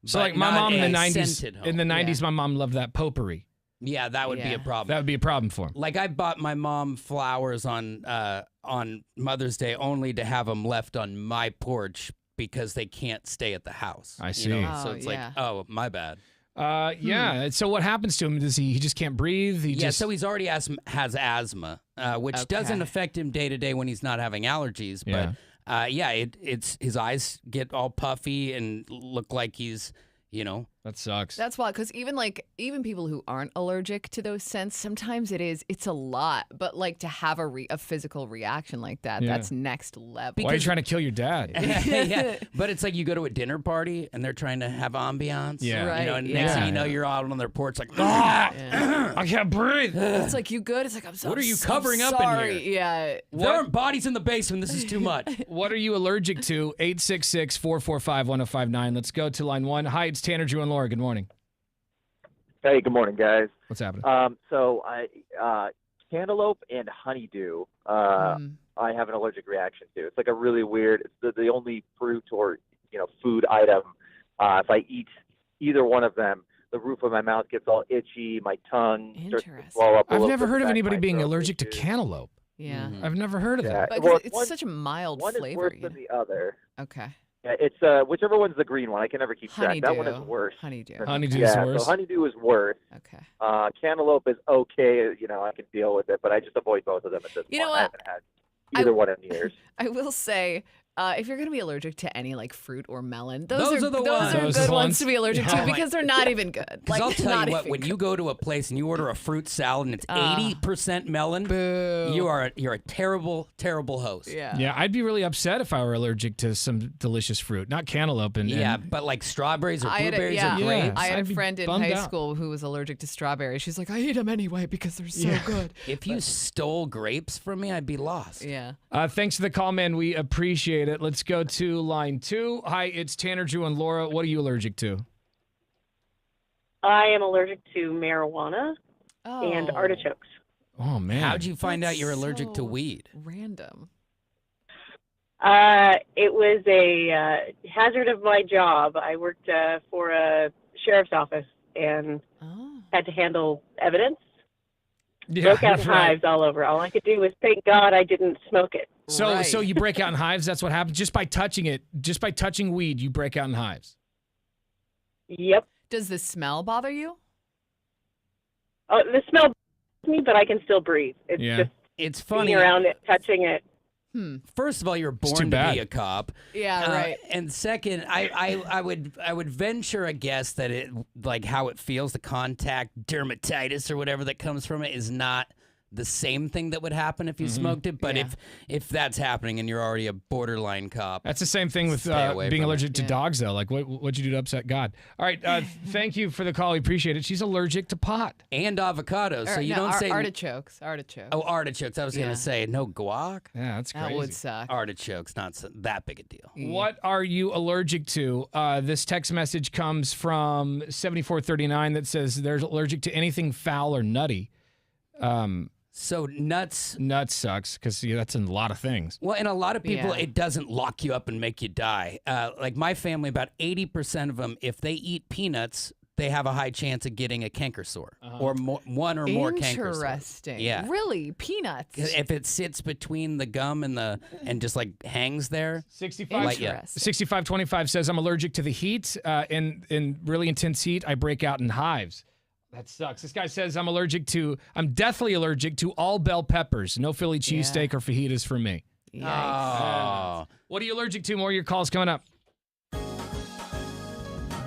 So like my mom in the 90s. In the 90s, my mom loved that potpourri. Yeah, that would be a problem. That would be a problem for him. Like I bought my mom flowers on Mother's Day only to have them left on my porch because they can't stay at the house. I see. You know? So it's like, oh, my bad. Yeah. So what happens to him? Does he just can't breathe? So he's already has asthma, which doesn't affect him day to day when he's not having allergies. But it's his eyes get all puffy and look like he's That sucks. That's why, because even people who aren't allergic to those scents, sometimes it's a lot. But like to have a physical reaction like that, Yeah. that's next level. Why are you trying to kill your dad? Yeah, but it's like you go to a dinner party and they're trying to have ambiance. Yeah. Right, You know, and yeah. next thing you know, you're out on their porch like, ah! I can't breathe. It's like, you good? It's like, I'm so What are you I'm covering up in sorry. here? Yeah. There aren't bodies in the basement. This is too much. What are you allergic to? 866-445-1059. Let's go to line 1. Hi, it's Tanner, Drew, and Laura. Good morning. Hey, good morning, guys. What's happening? So cantaloupe and honeydew, I have an allergic reaction to. It's like a really weird. It's the only fruit or food item. If I eat either one of them, the roof of my mouth gets all itchy. My tongue starts to swell up. I've never heard of anybody being allergic to cantaloupe. Yeah. I've never heard of that. But Well, it's such a mild one flavor. is worse than the other. Okay. Yeah, it's whichever one's the green one. I can never keep track. That one is Honeydew. worse. Honeydew. Honeydew yeah, is worse. So honeydew is worse. Okay. Cantaloupe is okay. I can deal with it, but I just avoid both of them at this You know point. I what? haven't had either one in years. I will say, if you're going to be allergic to any like fruit or melon, those Those are are the good ones. ones to be allergic to because they're not even good. Because I'll tell not you what, even when good. you go to a place and you order a fruit salad and it's 80% melon, you're a terrible, terrible host. Yeah, I'd be really upset if I were allergic to some delicious fruit. Not cantaloupe. Yeah, and but like strawberries or I had blueberries a, or grapes. I had I'd a be friend in bummed high out. school who was allergic to strawberries. She's like, I eat them anyway because they're so good. If you stole grapes from me, I'd be lost. Yeah. Thanks for the call, man. We appreciate it. Let's go to line 2. Hi, it's Tanner, Drew, and Laura. What are you allergic to? I am allergic to marijuana and artichokes. Oh, man. How'd you find out you're allergic to weed? Random. It was a hazard of my job. I worked for a sheriff's office and had to handle evidence. Broke out in hives all over. All I could do was thank God I didn't smoke it. So you break out in hives. That's what happens. Just by touching it, just by touching weed, you break out in hives. Yep. Does the smell bother you? Oh, the smell bothers me, but I can still breathe. It's just it's funny being around it, touching it. First of all, you're born to bad. be a cop. Yeah, right. And second, I would venture a guess that it like how it feels, the contact dermatitis or whatever that comes from it is not the same thing that would happen if you smoked it. But if that's happening and you're already a borderline cop, That's the same thing with Stay away being from allergic it. to dogs, though. Like, what'd you do to upset God? All right, thank you for the call. We appreciate it. She's allergic to pot. and avocados. So Or, you no, don't say artichokes. Artichokes. Oh, artichokes. I was Yeah. gonna say no guac. Yeah, that's crazy. That would suck. Artichokes, not that big a deal. What are you allergic to? This text message comes from 7439 that says they're allergic to anything foul or nutty. So nuts. Nuts sucks because that's a lot of things. Well, and a lot of people, Yeah. it doesn't lock you up and make you die. Like my family, about 80% of them, if they eat peanuts, they have a high chance of getting a canker sore or one or more canker sores. Interesting. Yeah. Really? Peanuts? If it sits between the gum and just like hangs there. 6525 says I'm allergic to the heat. In really intense heat, I break out in hives. That sucks. This guy says I'm deathly allergic to all bell peppers. No Philly cheesesteak or fajitas for me. Oh. What are you allergic to? More of your calls coming up.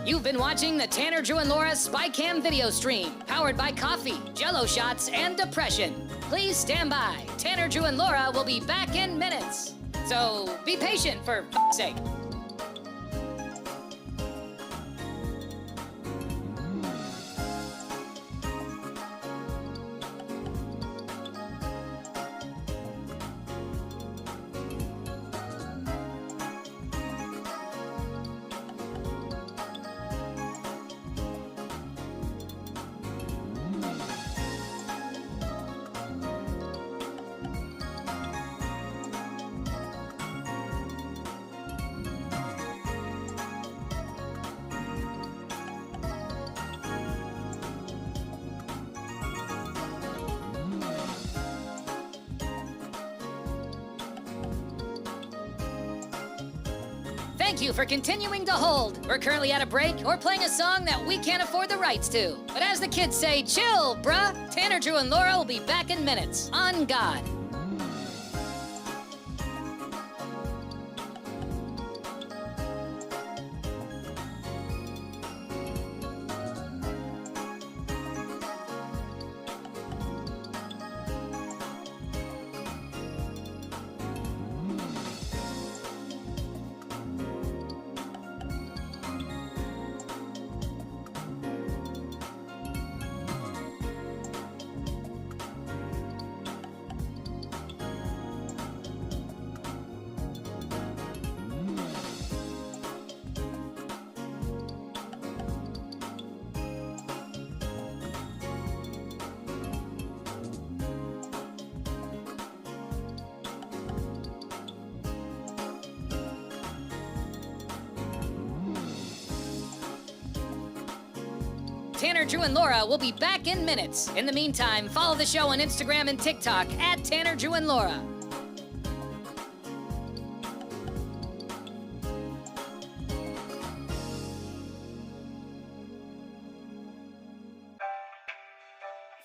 You've been watching the Tanner, Drew, and Laura SpyCam video stream, powered by coffee, Jell-O shots, and depression. Please stand by. Tanner, Drew, and Laura will be back in minutes. So be patient, for f***'s sake. Thank you for continuing to hold. We're currently at a break or playing a song that we can't afford the rights to. But as the kids say, chill, bruh. Tanner, Drew, and Laura will be back in minutes. On God. Tanner, Drew, and Laura will be back in minutes. In the meantime, follow the show on Instagram and TikTok at Tanner, Drew, and Laura.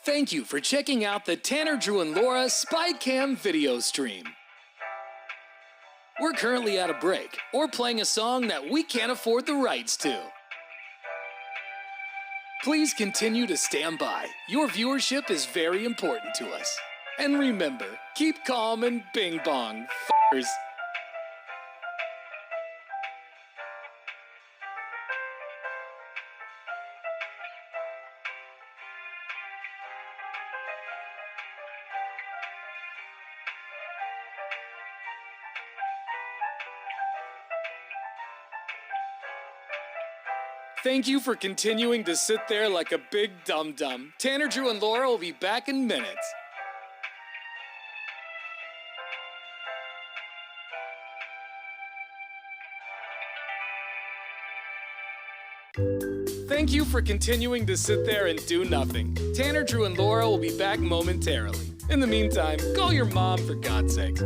Thank you for checking out the Tanner, Drew, and Laura SpyCam video stream. We're currently at a break or playing a song that we can't afford the rights to. Please continue to stand by. Your viewership is very important to us. And remember, keep calm and bing bong, f***ers. Thank you for continuing to sit there like a big dum-dum. Tanner, Drew, and Laura will be back in minutes. Thank you for continuing to sit there and do nothing. Tanner, Drew, and Laura will be back momentarily. In the meantime, call your mom for God's sake.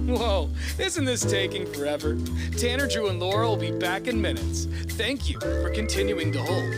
Whoa, isn't this taking forever? Tanner, Drew, and Laura will be back in minutes. Thank you for continuing to hold.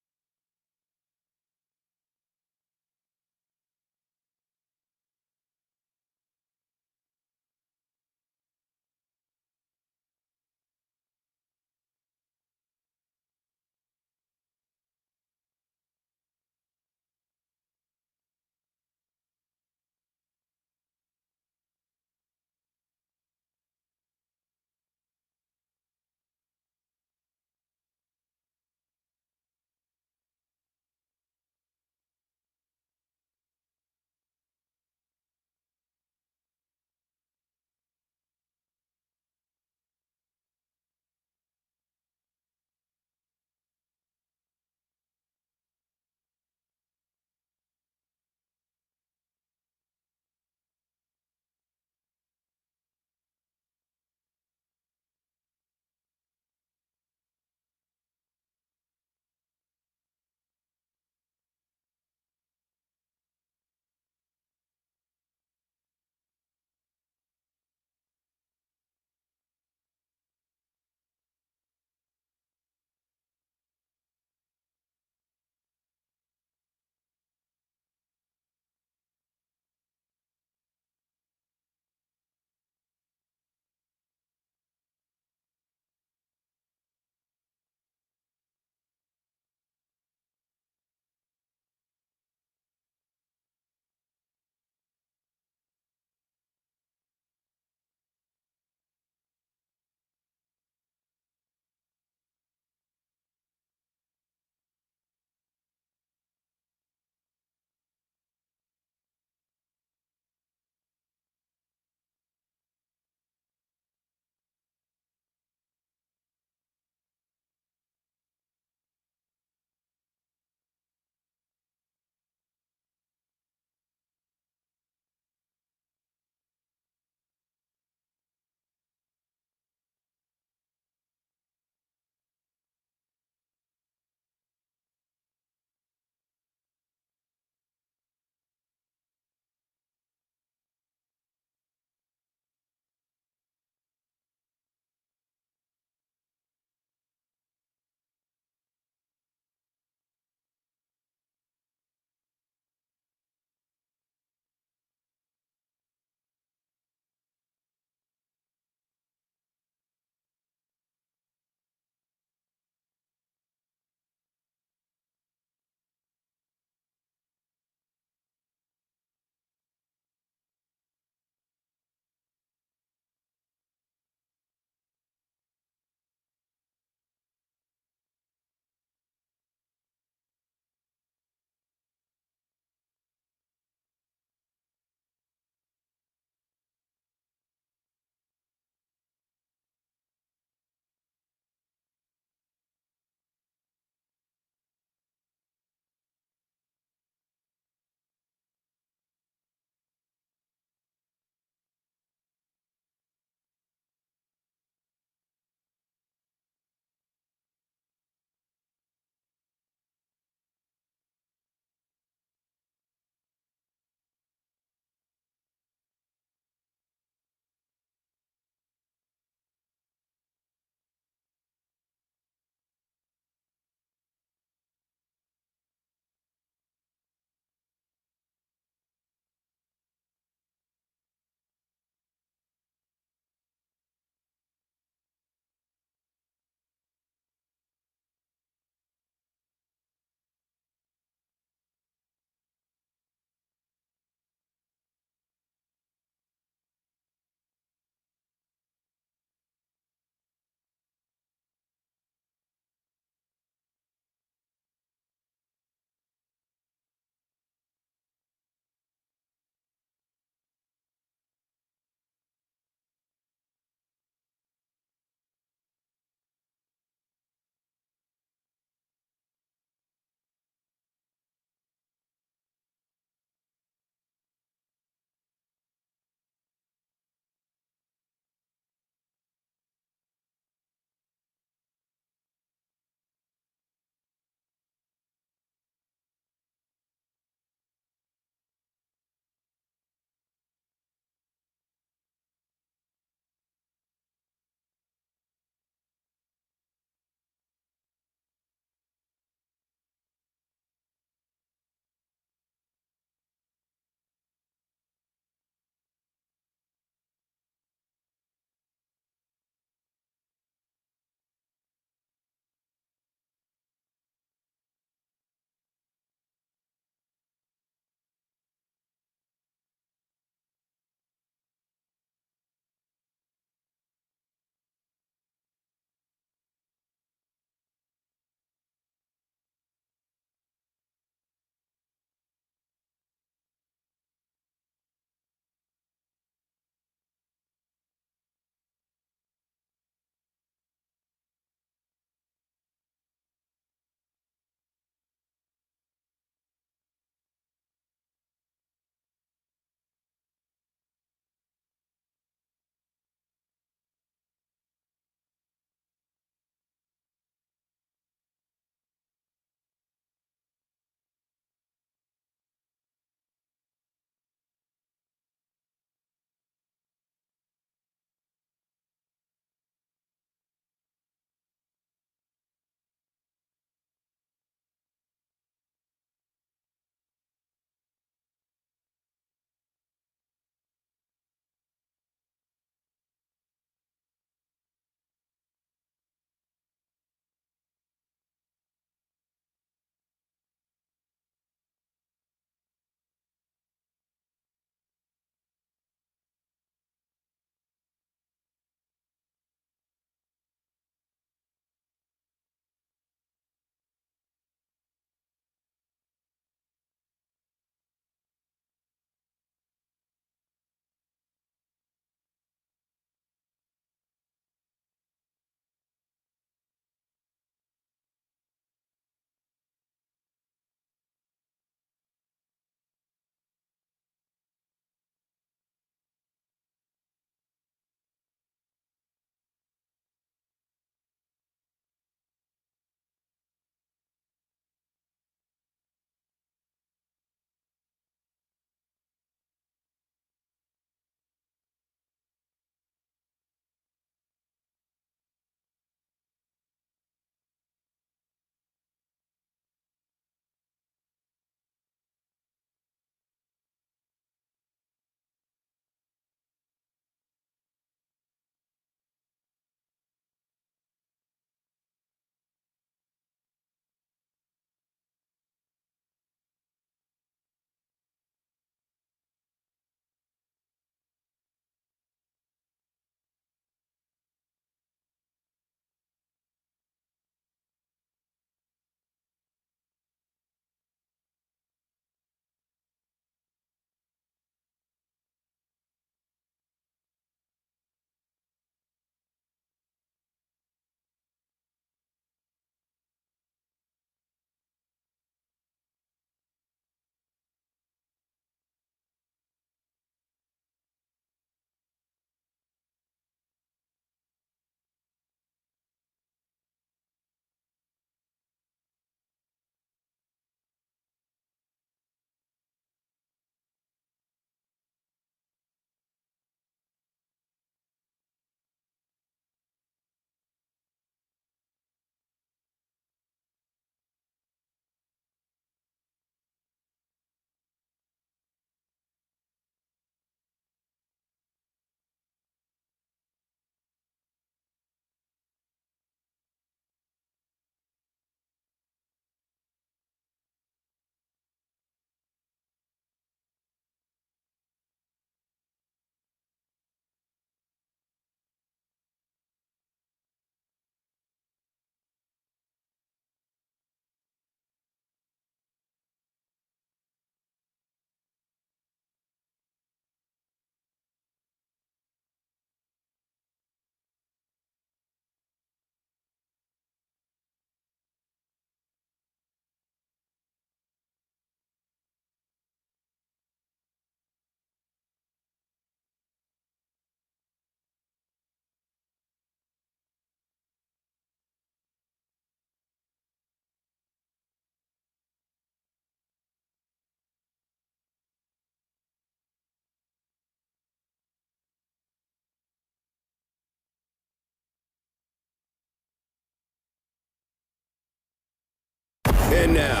And now,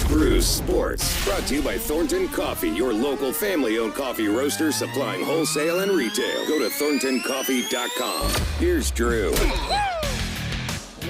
Brews Sports, brought to you by Thornton Coffee, your local family-owned coffee roaster supplying wholesale and retail. Go to thorntoncoffee.com. Here's Drew.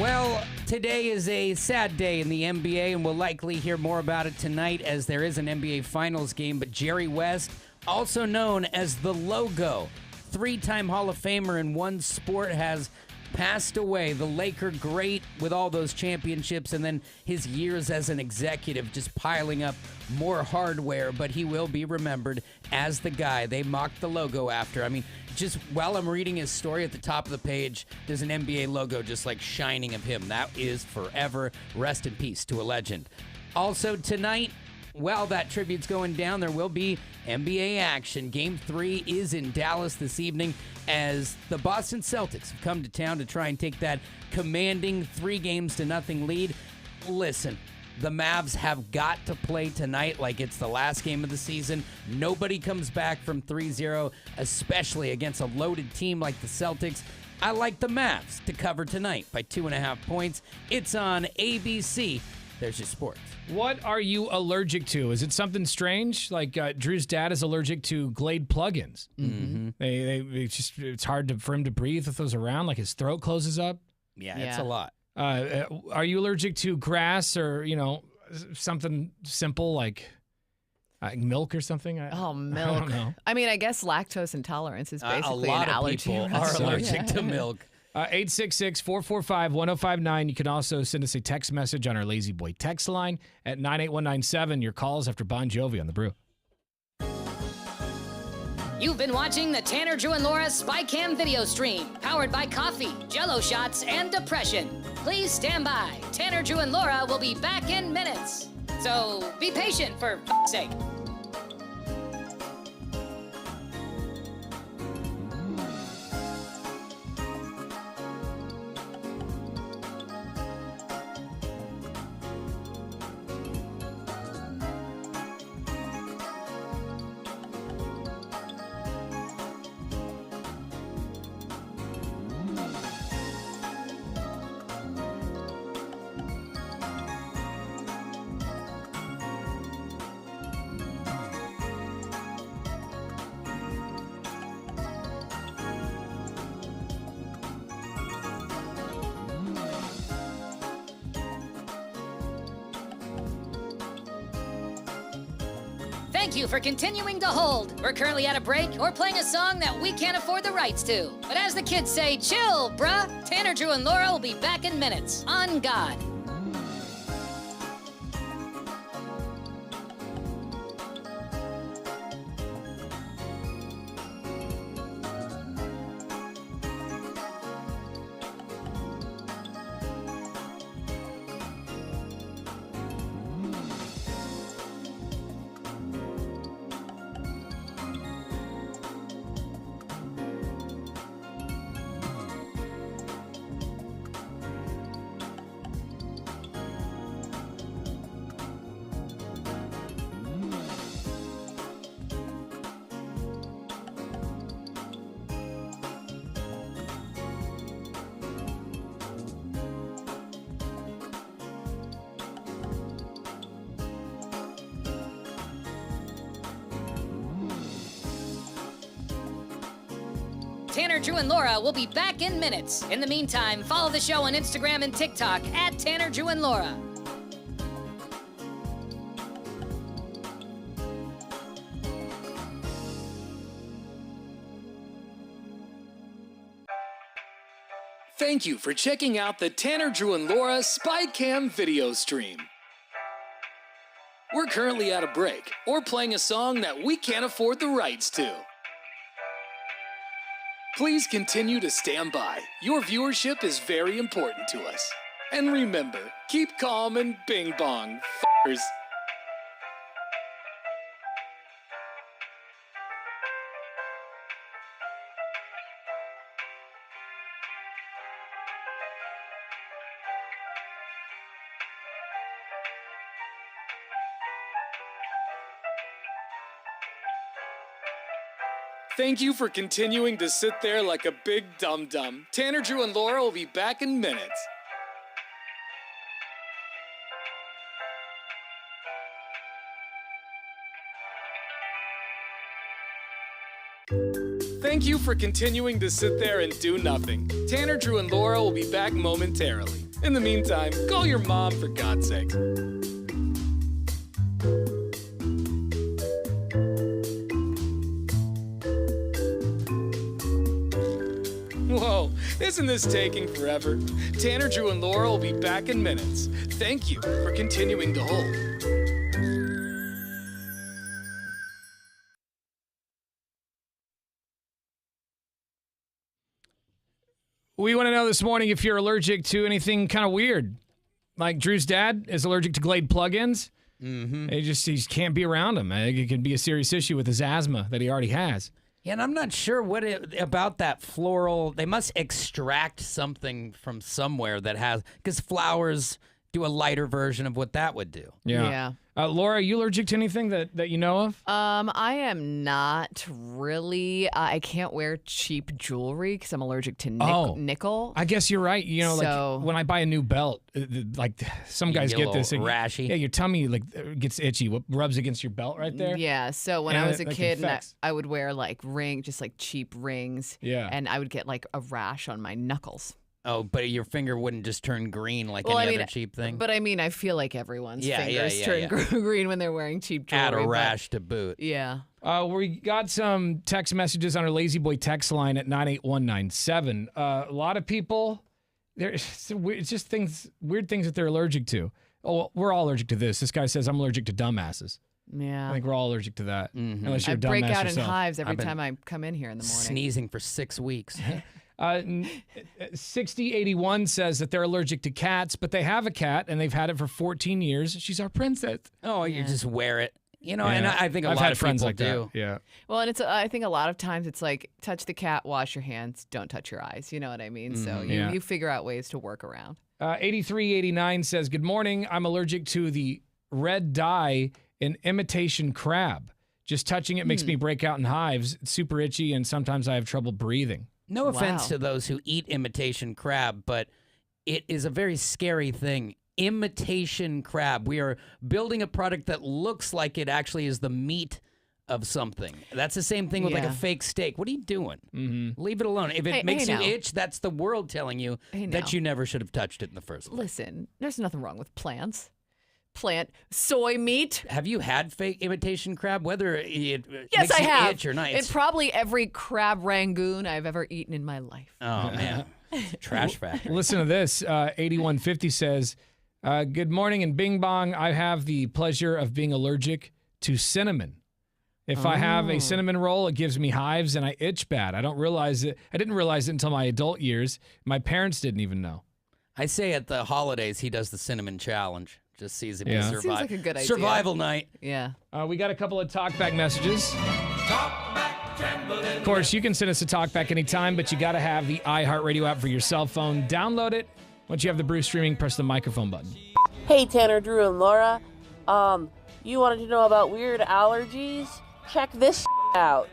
Well, today is a sad day in the NBA, and we'll likely hear more about it tonight as there is an NBA Finals game. But Jerry West, also known as the Logo, three-time Hall of Famer in one sport, has passed away. The Laker great with all those championships, and then his years as an executive just piling up more hardware, but he will be remembered as the guy they mocked the logo after. I mean, just while I'm reading his story at the top of the page, there's an NBA logo just like shining of him. That is forever. Rest in peace to a legend. Also tonight, while that tribute's going down, there will be NBA action. Game 3 is in Dallas this evening as the Boston Celtics have come to town to try and take that commanding 3-0 lead. Listen, the Mavs have got to play tonight like it's the last game of the season. Nobody comes back from 3-0, especially against a loaded team like the Celtics. I like the Mavs to cover tonight by 2.5 points. It's on ABC. There's your sports. What are you allergic to? Is it something strange? Like Drew's dad is allergic to Glade plugins. Mm-hmm. It's hard for him to breathe with those around. Like his throat closes up. Yeah, it's a lot. Are you allergic to grass or something simple like milk or something? Milk. I don't know. I mean, I guess lactose intolerance is basically an allergy. A lot of people are allergic to milk. 866-445-1059. You can also send us a text message on our Lazy Boy text line at 98197. Your calls after Bon Jovi on The Brew. You've been watching the Tanner, Drew, and Laura SpyCam video stream, powered by coffee, Jell-O shots, and depression. Please stand by. Tanner, Drew, and Laura will be back in minutes. So be patient, for f***'s sake. Thank you for continuing to hold. We're currently at a break or playing a song that we can't afford the rights to. But as the kids say, chill, bruh. Tanner, Drew, and Laura will be back in minutes. On God. Tanner, Drew, and Laura will be back in minutes. In the meantime, follow the show on Instagram and TikTok at Tanner, Drew, and Laura. Thank you for checking out the Tanner, Drew, and Laura SpyCam video stream. We're currently at a break or playing a song that we can't afford the rights to. Please continue to stand by. Your viewership is very important to us. And remember, keep calm and bing bong, f***ers. Thank you for continuing to sit there like a big dum-dum. Tanner, Drew, and Laura will be back in minutes. Thank you for continuing to sit there and do nothing. Tanner, Drew, and Laura will be back momentarily. In the meantime, call your mom for God's sake. Whoa, isn't this taking forever? Tanner, Drew, and Laura will be back in minutes. Thank you for continuing to hold. We want to know this morning if you're allergic to anything kind of weird. Like Drew's dad is allergic to Glade plugins. Mm-hmm. He can't be around them. I think it could be a serious issue with his asthma that he already has. Yeah, and I'm not sure about that floral. They must extract something from somewhere that has, because flowers do a lighter version of what that would do. Yeah. Laura, are you allergic to anything that you know of? I am not really. I can't wear cheap jewelry because I'm allergic to nickel. I guess you're right. You know, like when I buy a new belt, like some guys get this. Rashy. Yeah, your tummy gets itchy. What rubs against your belt right there? Yeah. So when I was a kid, I would wear just cheap rings. Yeah. And I would get like a rash on my knuckles. Oh, but your finger wouldn't just turn green like any other cheap thing? But I feel like everyone's fingers turn green when they're wearing cheap jewelry. Add a rash to boot. Yeah. We got some text messages on our Lazy Boy text line at 98197. A lot of people, it's just weird things that they're allergic to. Oh, we're all allergic to this. This guy says, I'm allergic to dumbasses. Yeah. I think we're all allergic to that. Mm-hmm. Unless you're a dumbass I break out yourself. in hives every time I come in here in the morning. Sneezing for 6 weeks. 6081 says that they're allergic to cats, but they have a cat and they've had it for 14 years. She's our princess. Oh, you just wear it. You know, and I think I've had friends like that. Yeah. Well, and I think a lot of times it's like, touch the cat, wash your hands, don't touch your eyes. You know what I mean? So you figure out ways to work around. 8389 says, good morning. I'm allergic to the red dye in imitation crab. Just touching it makes me break out in hives. It's super itchy, and sometimes I have trouble breathing. No offense to those who eat imitation crab, but it is a very scary thing. Imitation crab. We are building a product that looks like it actually is the meat of something. That's the same thing with like a fake steak. What are you doing? Mm-hmm. Leave it alone. If it makes you itch, that's the world telling you that you never should have touched it in the first place. Listen, there's nothing wrong with plants. Plant soy meat. Have you had fake imitation crab? Whether it yes, makes I you have. itch or not? It's probably every crab rangoon I've ever eaten in my life. Oh man, trash factory. Listen to this. 8150 says, "Good morning and Bing Bong. I have the pleasure of being allergic to cinnamon. If I have a cinnamon roll, it gives me hives and I itch bad. I didn't realize it until my adult years. My parents didn't even know." I say at the holidays he does the cinnamon challenge. Just sees if he survives. Seems like a good idea. Survival night. Yeah. We got a couple of talkback messages. Of course, you can send us a talkback anytime, but you got to have the iHeartRadio app for your cell phone. Download it. Once you have the Bruce streaming, press the microphone button. Hey, Tanner, Drew, and Laura. You wanted to know about weird allergies? Check this out.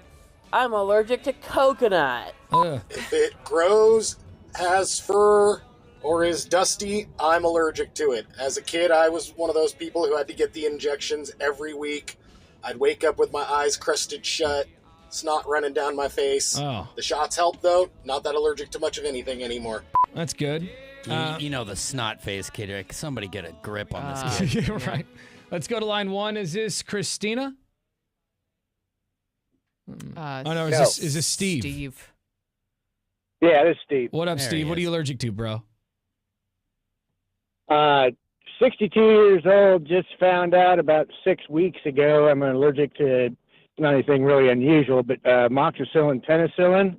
I'm allergic to coconut. If it grows, has fur, or is dusty, I'm allergic to it. As a kid, I was one of those people who had to get the injections every week. I'd wake up with my eyes crusted shut, snot running down my face. Oh. The shots help, though. Not that allergic to much of anything anymore. That's good. You know the snot face kid. Like, somebody get a grip on this kid. Yeah, right. Let's go to line one. Is this Christina? No. Is this Steve? Steve. Yeah, this is Steve. What up, Steve? What are you allergic to, bro? 62 years old, just found out about 6 weeks ago I'm allergic to not anything really unusual, but amoxicillin, penicillin.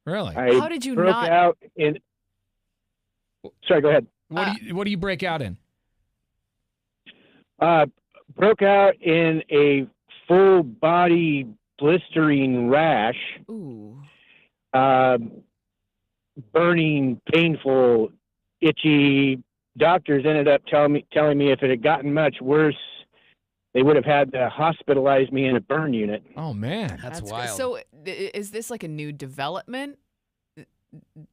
Really? How did you broke not? out in... Sorry, go ahead. What do you break out in? Broke out in a full body blistering rash. Ooh. Burning, painful, itchy. Doctors ended up telling me if it had gotten much worse, they would have had to hospitalize me in a burn unit. Oh man, that's good. wild. So is this like a new development?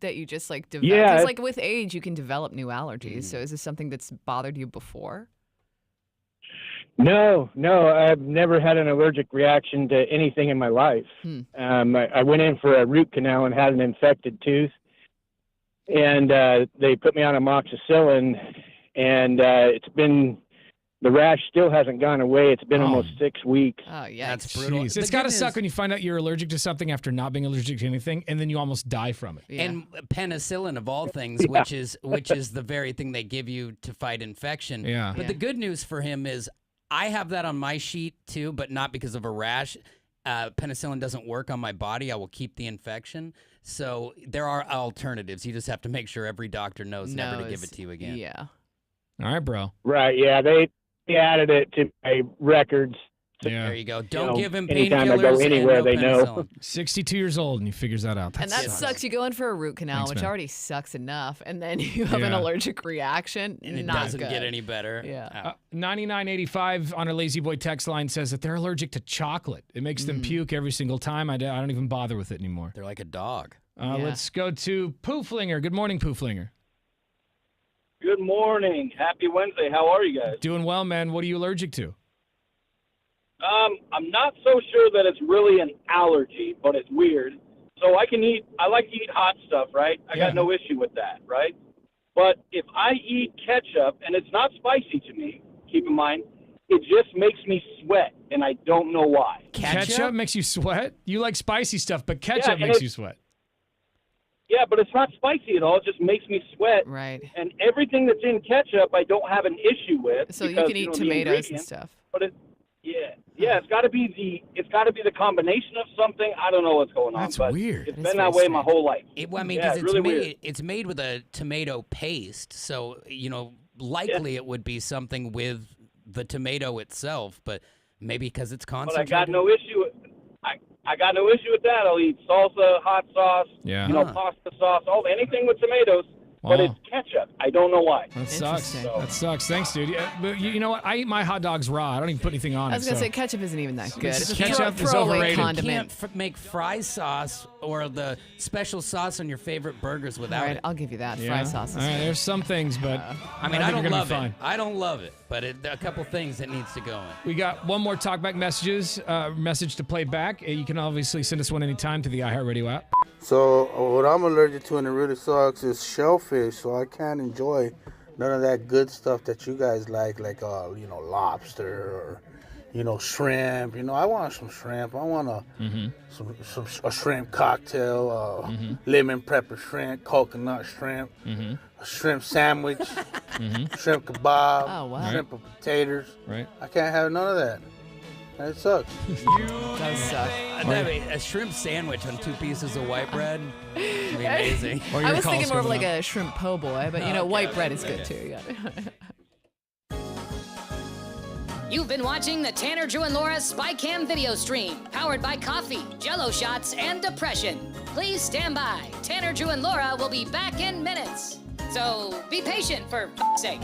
that you just like develop? Yeah. Because like with age, you can develop new allergies. So is this something that's bothered you before? No, I've never had an allergic reaction to anything in my life. I went in for a root canal and had an infected tooth, and they put me on amoxicillin, and the rash still hasn't gone away. It's been almost 6 weeks. Oh, yeah. That's brutal. Jeez. It's got to suck when you find out you're allergic to something after not being allergic to anything, and then you almost die from it. And penicillin of all things, which is the very thing they give you to fight infection. Yeah. But the good news for him is I have that on my sheet too, but not because of a rash. Penicillin doesn't work on my body. I will keep the infection. So there are alternatives. You just have to make sure every doctor knows never to give it to you again. Yeah. All right, bro. Right, yeah, they added it to my records. Yeah. There you go. Don't give him anytime I go painkillers anywhere, and no they know. penicillin. 62 years old, and he figures that out. And that sucks. You go in for a root canal, Thanks, which man. already sucks enough, and then you have an Yeah. allergic reaction. And it Not doesn't good. get any better. Yeah. 9985 on our Lazy Boy text line says that they're allergic to chocolate. It makes them puke every single time. I don't even bother with it anymore. They're like a dog. Let's go to Pooflinger. Good morning, Pooflinger. Good morning. Happy Wednesday. How are you guys? Doing well, man. What are you allergic to? I'm not so sure that it's really an allergy, but it's weird. So I like to eat hot stuff, right? I got no issue with that, right? But if I eat ketchup, and it's not spicy to me, keep in mind, it just makes me sweat, and I don't know why. Ketchup makes you sweat? You like spicy stuff, but ketchup and makes it- you sweat. Yeah, but it's not spicy at all. It just makes me sweat. Right. And everything that's in ketchup, I don't have an issue with. So you because, can eat the tomatoes and ingredients, stuff. But it's got to be the combination of something. I don't know what's going on. That's but weird. It's been that way my whole life. I mean, Yeah, because it's really weird. it's made with a tomato paste, so likely it would be something with the tomato itself, but maybe because it's But I concentrated. got no issue. I got no issue with that. I'll eat salsa, hot sauce, Yeah. pasta sauce, anything with tomatoes. But Wow. it's ketchup. I don't know why. That sucks. That sucks. Thanks, dude. Yeah, but you know what? I eat my hot dogs raw. I don't even put anything on I it. was gonna so- say ketchup isn't even that good. It's Ketchup a is throwaway overrated. You condiment. can't make fry sauce or the special sauce on your favorite burgers without All right, it. I'll give you that. Yeah. Fry sauce. All right, there's some things, but I mean, think I you're don't gonna love be it. fine. I don't love it, but a couple things that needs to go in. We got one more talkback message to play back. You can obviously send us one anytime to the iHeartRadio app. So what I'm allergic to, and it really sucks, is shellfish. So I can't enjoy none of that good stuff that you guys like lobster or shrimp. I want some shrimp. I want a shrimp cocktail, lemon pepper shrimp, coconut shrimp, a shrimp sandwich, shrimp kebab, Oh, wow. shrimp with potatoes. Right. I can't have none of that. And it sucks. Does suck. A shrimp sandwich on 2 pieces of white bread would be amazing. I was thinking more of like a shrimp po' boy, but white bread is good too. Yeah. You've been watching the Tanner, Drew, and Laura SpyCam video stream, powered by coffee, Jell-O shots, and depression. Please stand by. Tanner, Drew, and Laura will be back in minutes. So be patient, for f***'s sake.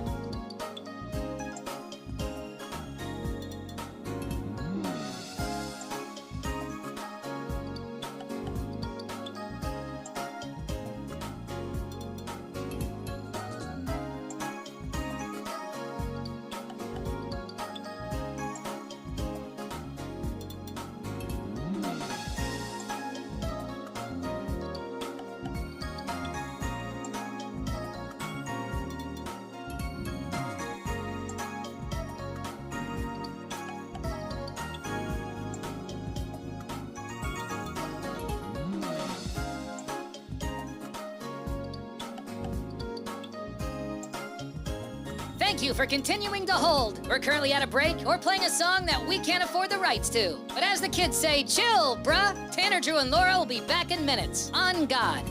Thank you for continuing to hold. We're currently at a break or playing a song that we can't afford the rights to. But as the kids say, chill, bruh. Tanner, Drew, and Laura will be back in minutes. On God.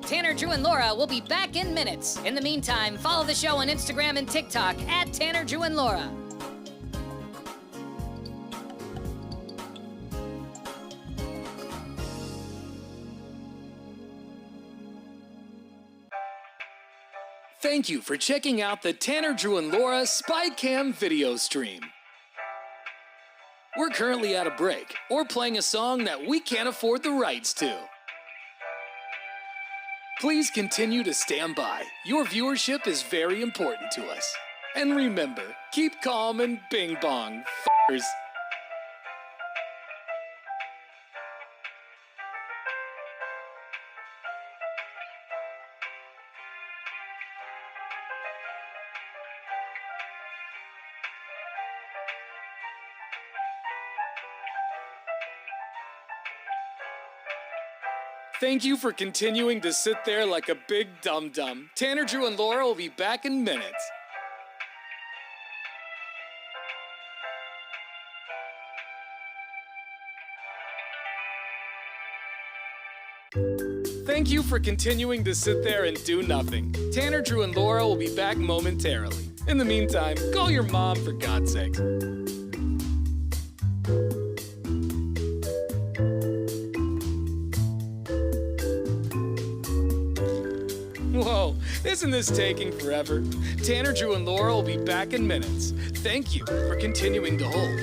Tanner, Drew, and Laura will be back in minutes. In the meantime, follow the show on Instagram and TikTok at Tanner, Drew, and Laura. Thank you for checking out the Tanner, Drew, and Laura SpyCam video stream. We're currently at a break or playing a song that we can't afford the rights to. Please continue to stand by. Your viewership is very important to us. And remember, keep calm and bing bong, f***ers. Thank you for continuing to sit there like a big dum-dum. Tanner, Drew, and Laura will be back in minutes. Thank you for continuing to sit there and do nothing. Tanner, Drew, and Laura will be back momentarily. In the meantime, call your mom for God's sake. Whoa, isn't this taking forever? Tanner, Drew, and Laura will be back in minutes. Thank you for continuing to hold.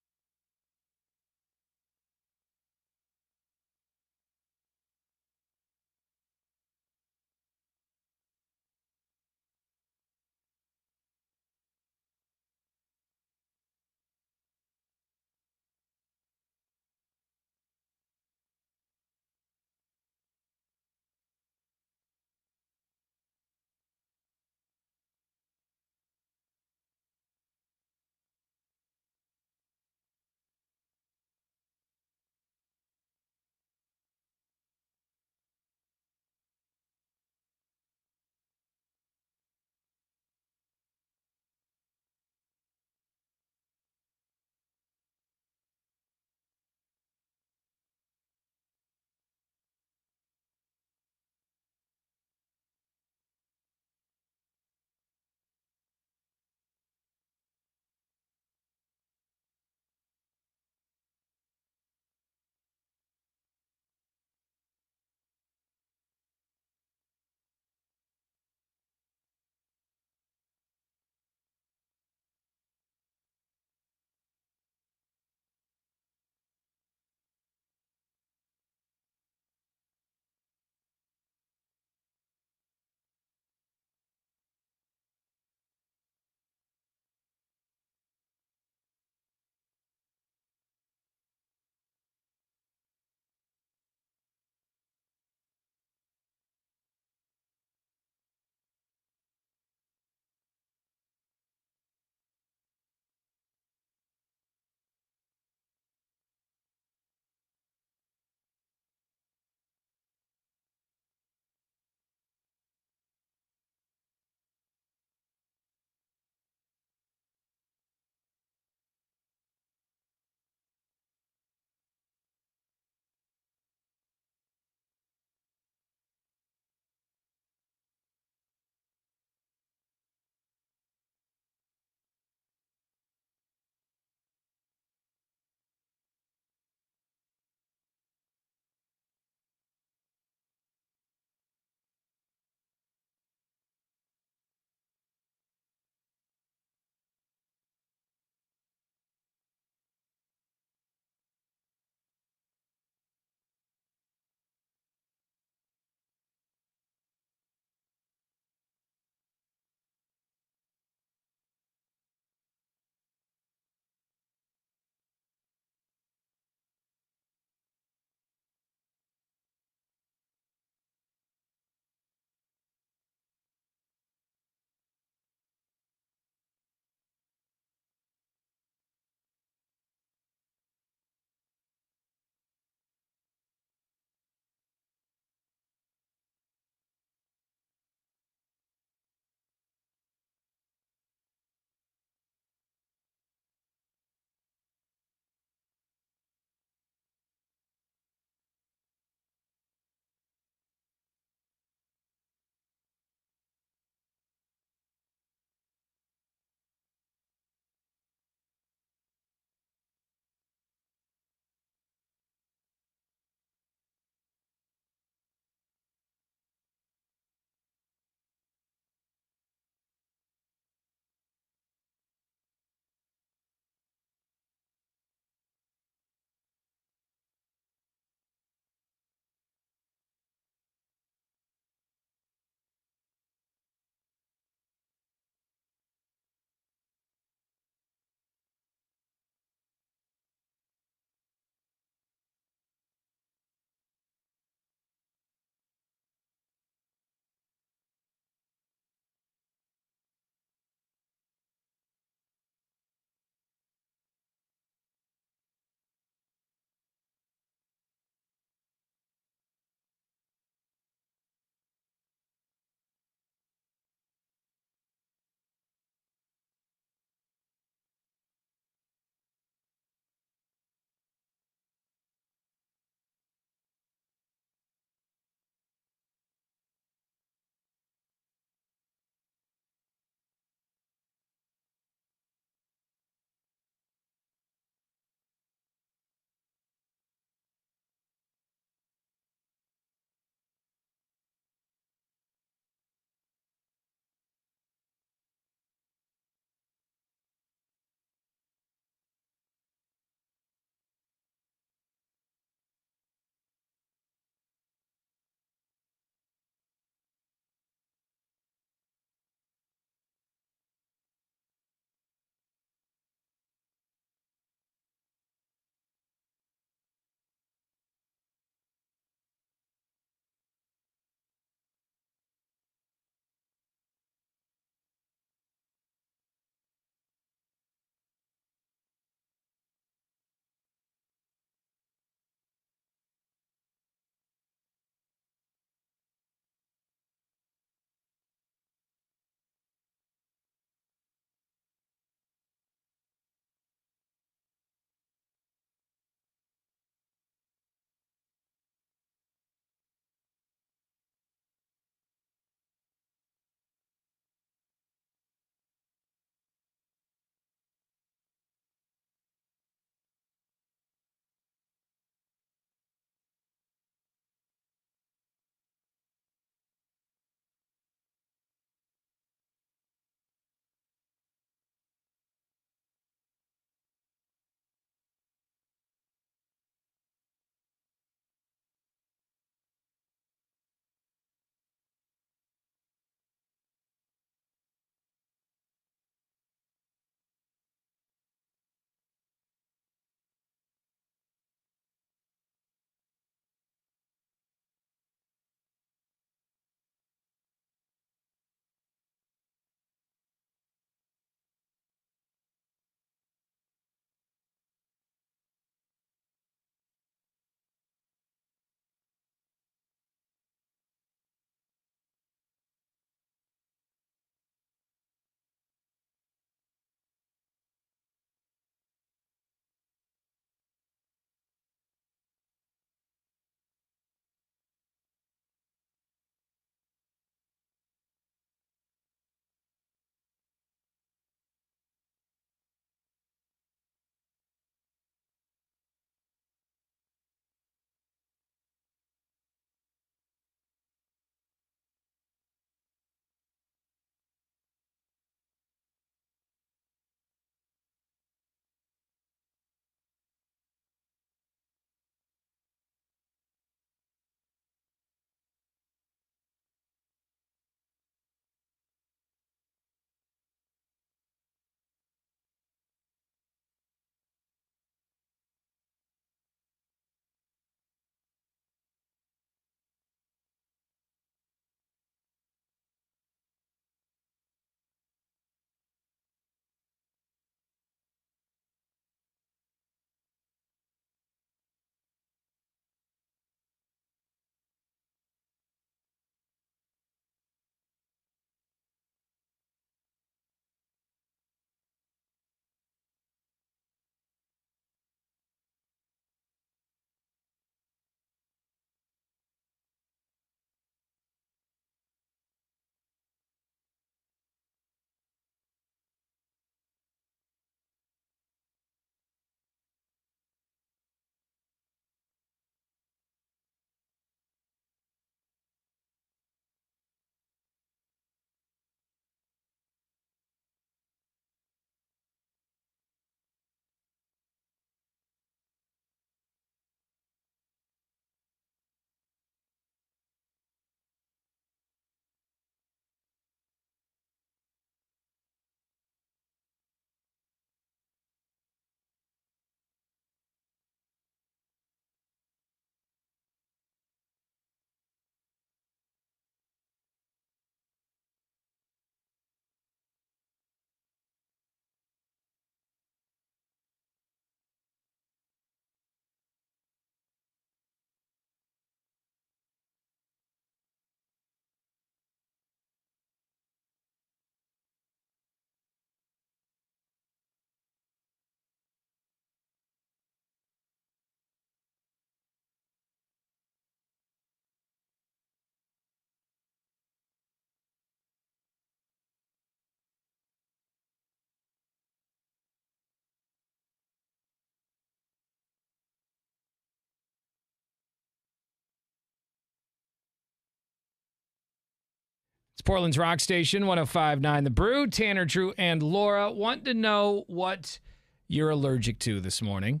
It's Portland's Rock Station, 105.9 The Brew. Tanner, Drew, and Laura want to know what you're allergic to this morning.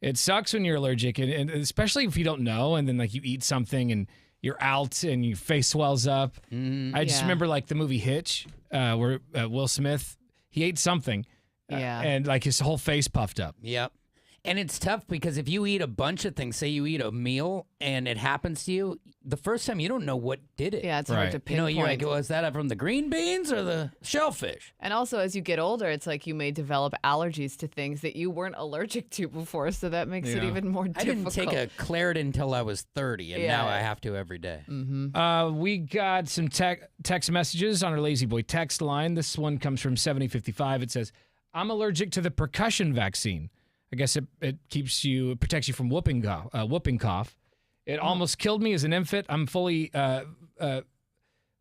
It sucks when you're allergic, and especially if you don't know, and then like you eat something and you're out and your face swells up. I just remember like the movie Hitch, where Will Smith, he ate something, and like his whole face puffed up. Yep. And it's tough because if you eat a bunch of things, say you eat a meal and it happens to you, the first time you don't know what did it. Yeah, it's hard to pinpoint. You're like, was that from the green beans or the shellfish? And also, as you get older, it's like you may develop allergies to things that you weren't allergic to before, so that makes it even more difficult. I didn't take a Claritin until I was 30, and now I have to every day. We got some text messages on our Lazy Boy text line. This one comes from 7055. It says, I'm allergic to the percussion vaccine. I guess it protects you from whooping cough. It almost killed me as an infant. I'm fully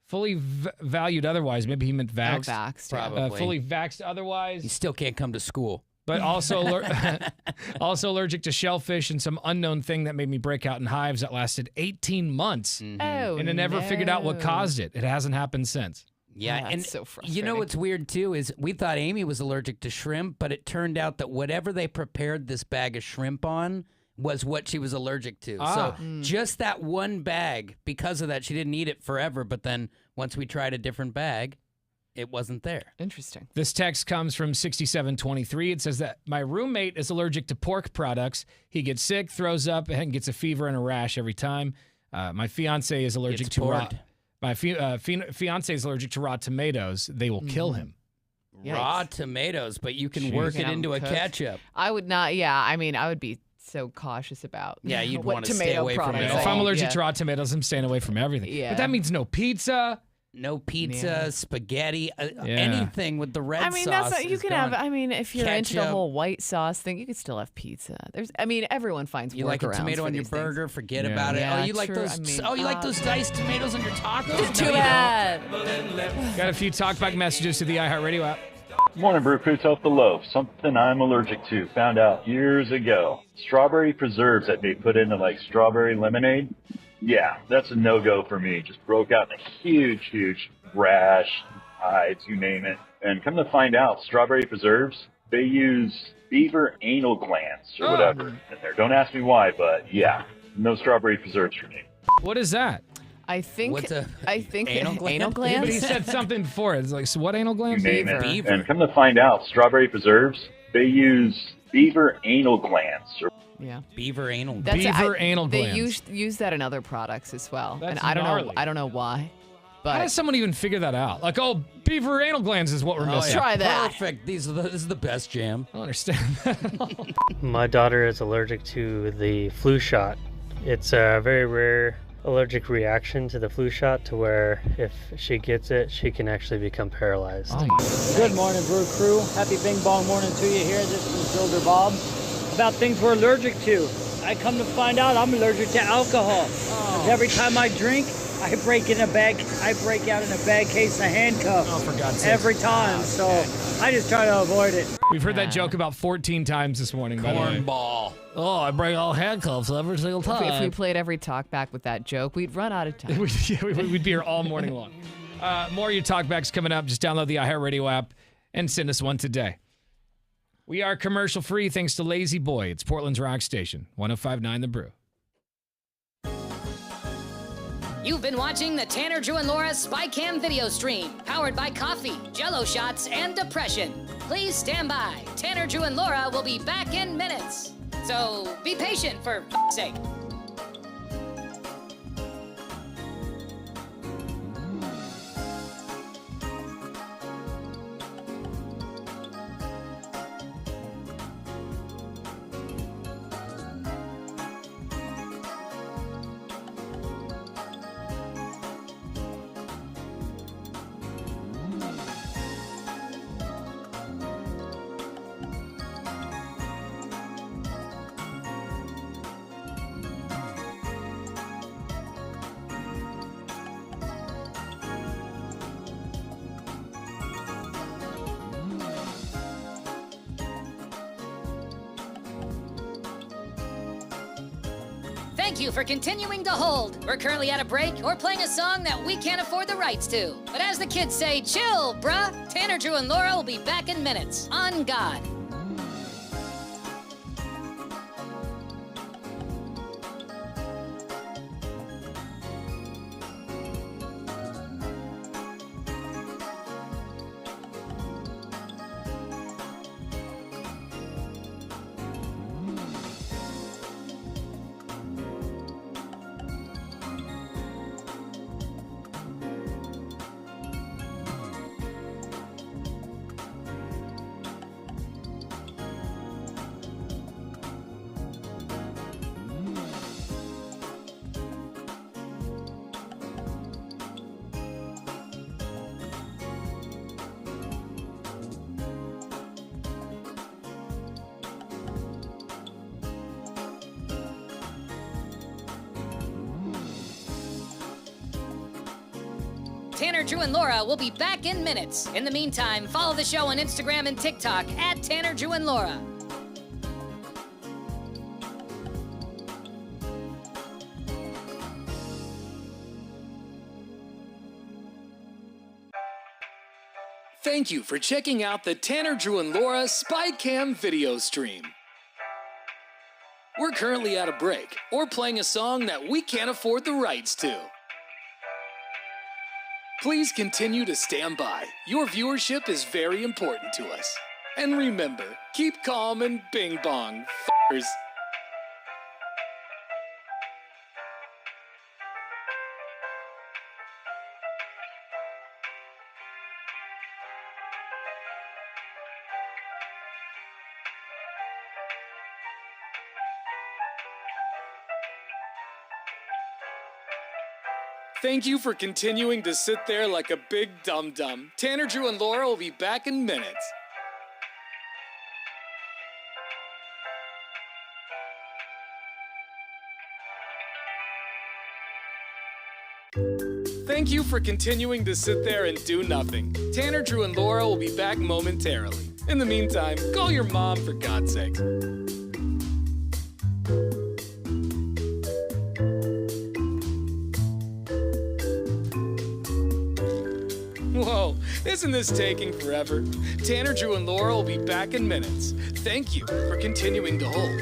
valued otherwise. Maybe he meant vaxxed. Vaxxed, probably. Fully vaxxed otherwise. You still can't come to school. But also, also allergic to shellfish and some unknown thing that made me break out in hives that lasted 18 months. Oh, and I never figured out what caused it. It hasn't happened since. Yeah, and so frustrating. you know what's weird too is we thought Amy was allergic to shrimp, but it turned out that whatever they prepared this bag of shrimp on was what she was allergic to. So just that one bag, because of that, she didn't eat it forever. But then once we tried a different bag, it wasn't there. Interesting. This text comes from 6723. It says that my roommate is allergic to pork products. He gets sick, throws up, and gets a fever and a rash every time. My fiance is allergic to raw. My fiance is allergic to raw tomatoes. They will kill him. Raw tomatoes, but you can work it into a ketchup. I would not. Yeah, I mean, I would be so cautious about. Yeah, you'd what want to tomato stay away from products it. If I'm allergic to raw tomatoes, I'm staying away from everything. Yeah. But that means no pizza. No pizza, spaghetti, anything with the red sauce. I mean, that's not, you can have. I mean, if you're into the Ketchup. whole white sauce thing, you could still have pizza. everyone finds. You like a workarounds tomato for on your these things. burger? Forget about it. Yeah, Oh, you like true. those? I mean, you like those diced tomatoes on your tacos? Too bad. Got a few talkback messages to the iHeartRadio app. Morning, Brew Crew. Toast the loaf. Something I'm allergic to. Found out years ago. Strawberry preserves that they put into like strawberry lemonade. Yeah, that's a no-go for me. Just broke out in a huge rash, hives, you name it. And come to find out, strawberry preserves, they use beaver anal glands or whatever in there. Don't ask me why, but yeah, no strawberry preserves for me. What is that? I think anal gland? anal glands. But he said something before. It's like, so what anal glands? You name it. And come to find out, strawberry preserves, they use beaver anal glands. Yeah. Beaver anal That's beaver anal They glands. use that in other products as well. That's and I don't gnarly. know. I don't know why. But How does someone even figure that out? Like, oh, beaver anal glands is what we're missing. Try that. Perfect. This is the best jam. I don't understand. My daughter is allergic to the flu shot. It's a very rare allergic reaction to the flu shot to where if she gets it, she can actually become paralyzed. Good morning, Brew Crew. Happy Bing Bong morning to you here. This is Builder Bob. About things we're allergic to. I come to find out I'm allergic to alcohol. 'Cause every time I drink, I break out in a bad case of handcuffs. Oh, for God's sake. Every time. So I just try to avoid it. We've heard that joke about 14 times this morning, by the way. Cornball. Oh, I break all handcuffs every single time. If we played every talk back with that joke, we'd run out of time. We'd be here all morning long. More of your talkbacks coming up. Just download the iHeartRadio app and send us one today. We are commercial free thanks to Lazy Boy. It's Portland's Rock Station, 105.9 The Brew. You've been watching the Tanner, Drew, and Laura SpyCam video stream, powered by coffee, Jell-O shots, and depression. Please stand by. Tanner, Drew, and Laura will be back in minutes. So be patient, for f***'s sake. Thank you for continuing to hold. We're currently at a break or playing a song that we can't afford the rights to. But as the kids say, chill, bruh. Tanner, Drew, and Laura will be back in minutes. On God. Tanner, Drew, and Laura will be back in minutes. In the meantime, follow the show on Instagram and TikTok at Tanner, Drew, and Laura. Thank you for checking out the Tanner, Drew, and Laura SpyCam video stream. We're currently at a break or playing a song that we can't afford the rights to. Please continue to stand by. Your viewership is very important to us. And remember, keep calm and bing bong, f***ers. Thank you for continuing to sit there like a big dum-dum. Tanner, Drew, and Laura will be back in minutes. Thank you for continuing to sit there and do nothing. Tanner, Drew, and Laura will be back momentarily. In the meantime, call your mom for God's sake. Whoa, isn't this taking forever? Tanner, Drew, and Laura will be back in minutes. Thank you for continuing to hold.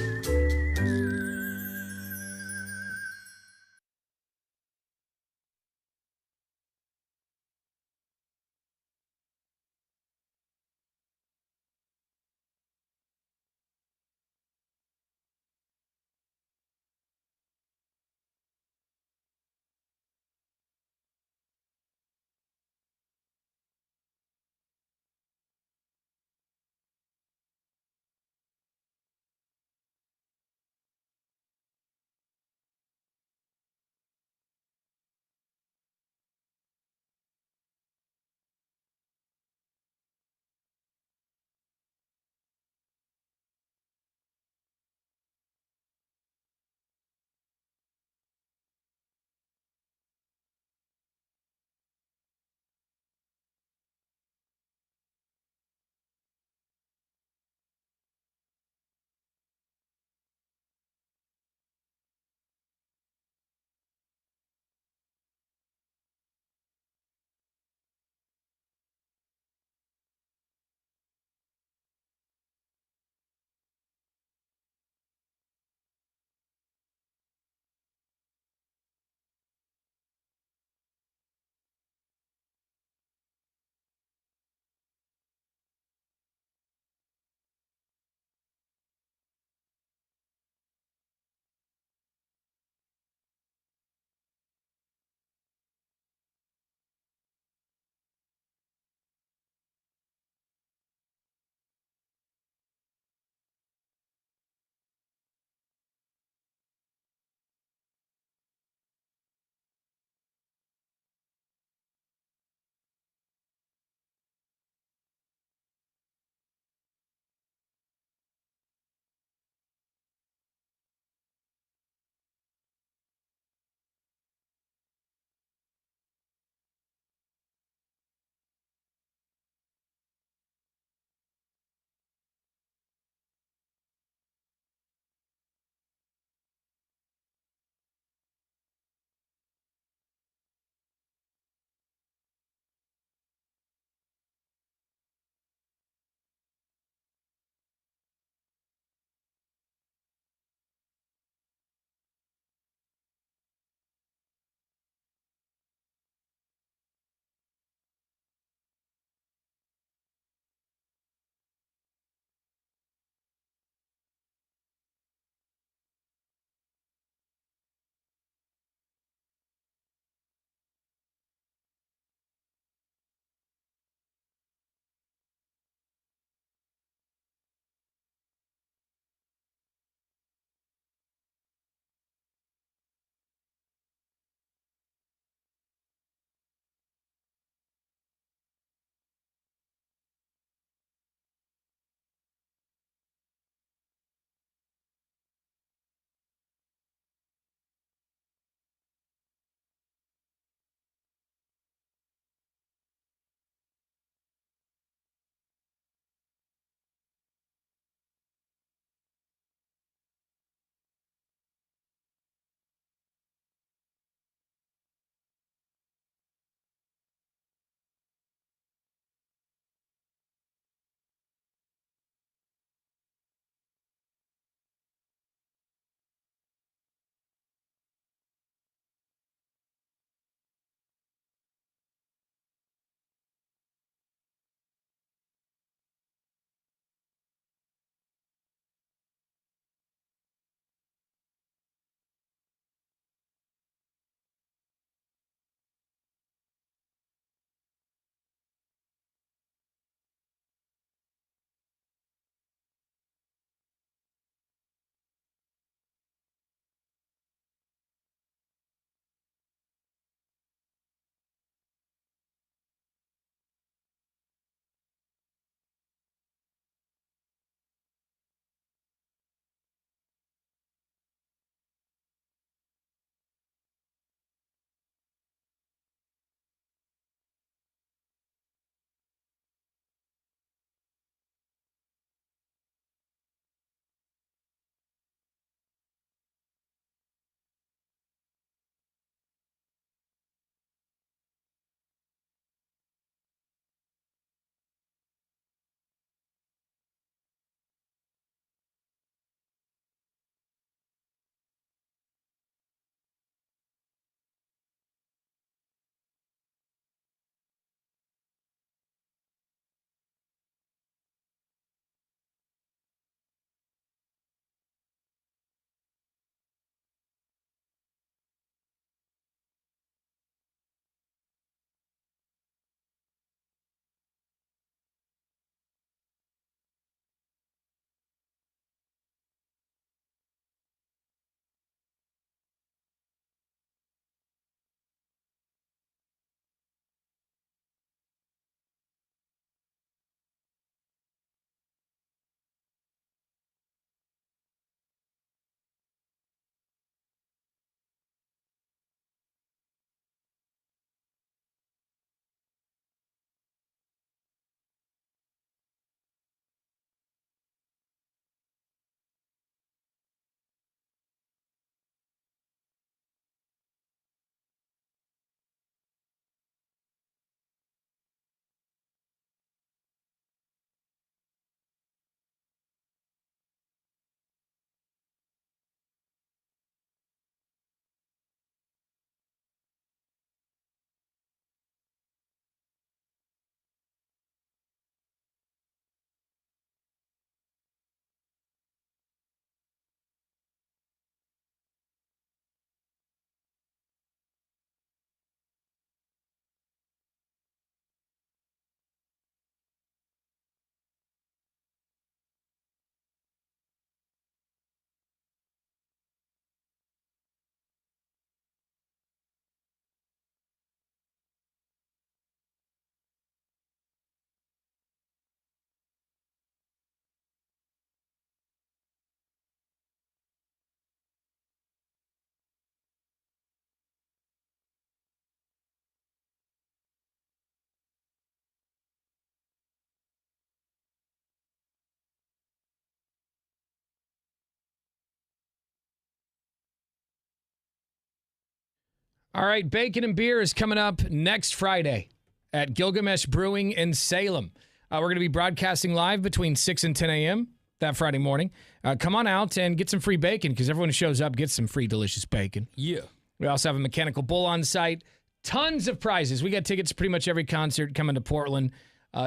All right, Bacon and Beer is coming up next Friday at Gilgamesh Brewing in Salem. We're going to be broadcasting live between 6 and 10 a.m. that Friday morning. Come on out and get some free bacon because everyone who shows up gets some free delicious bacon. Yeah. We also have a mechanical bull on site. Tons of prizes. We got tickets to pretty much every concert coming to Portland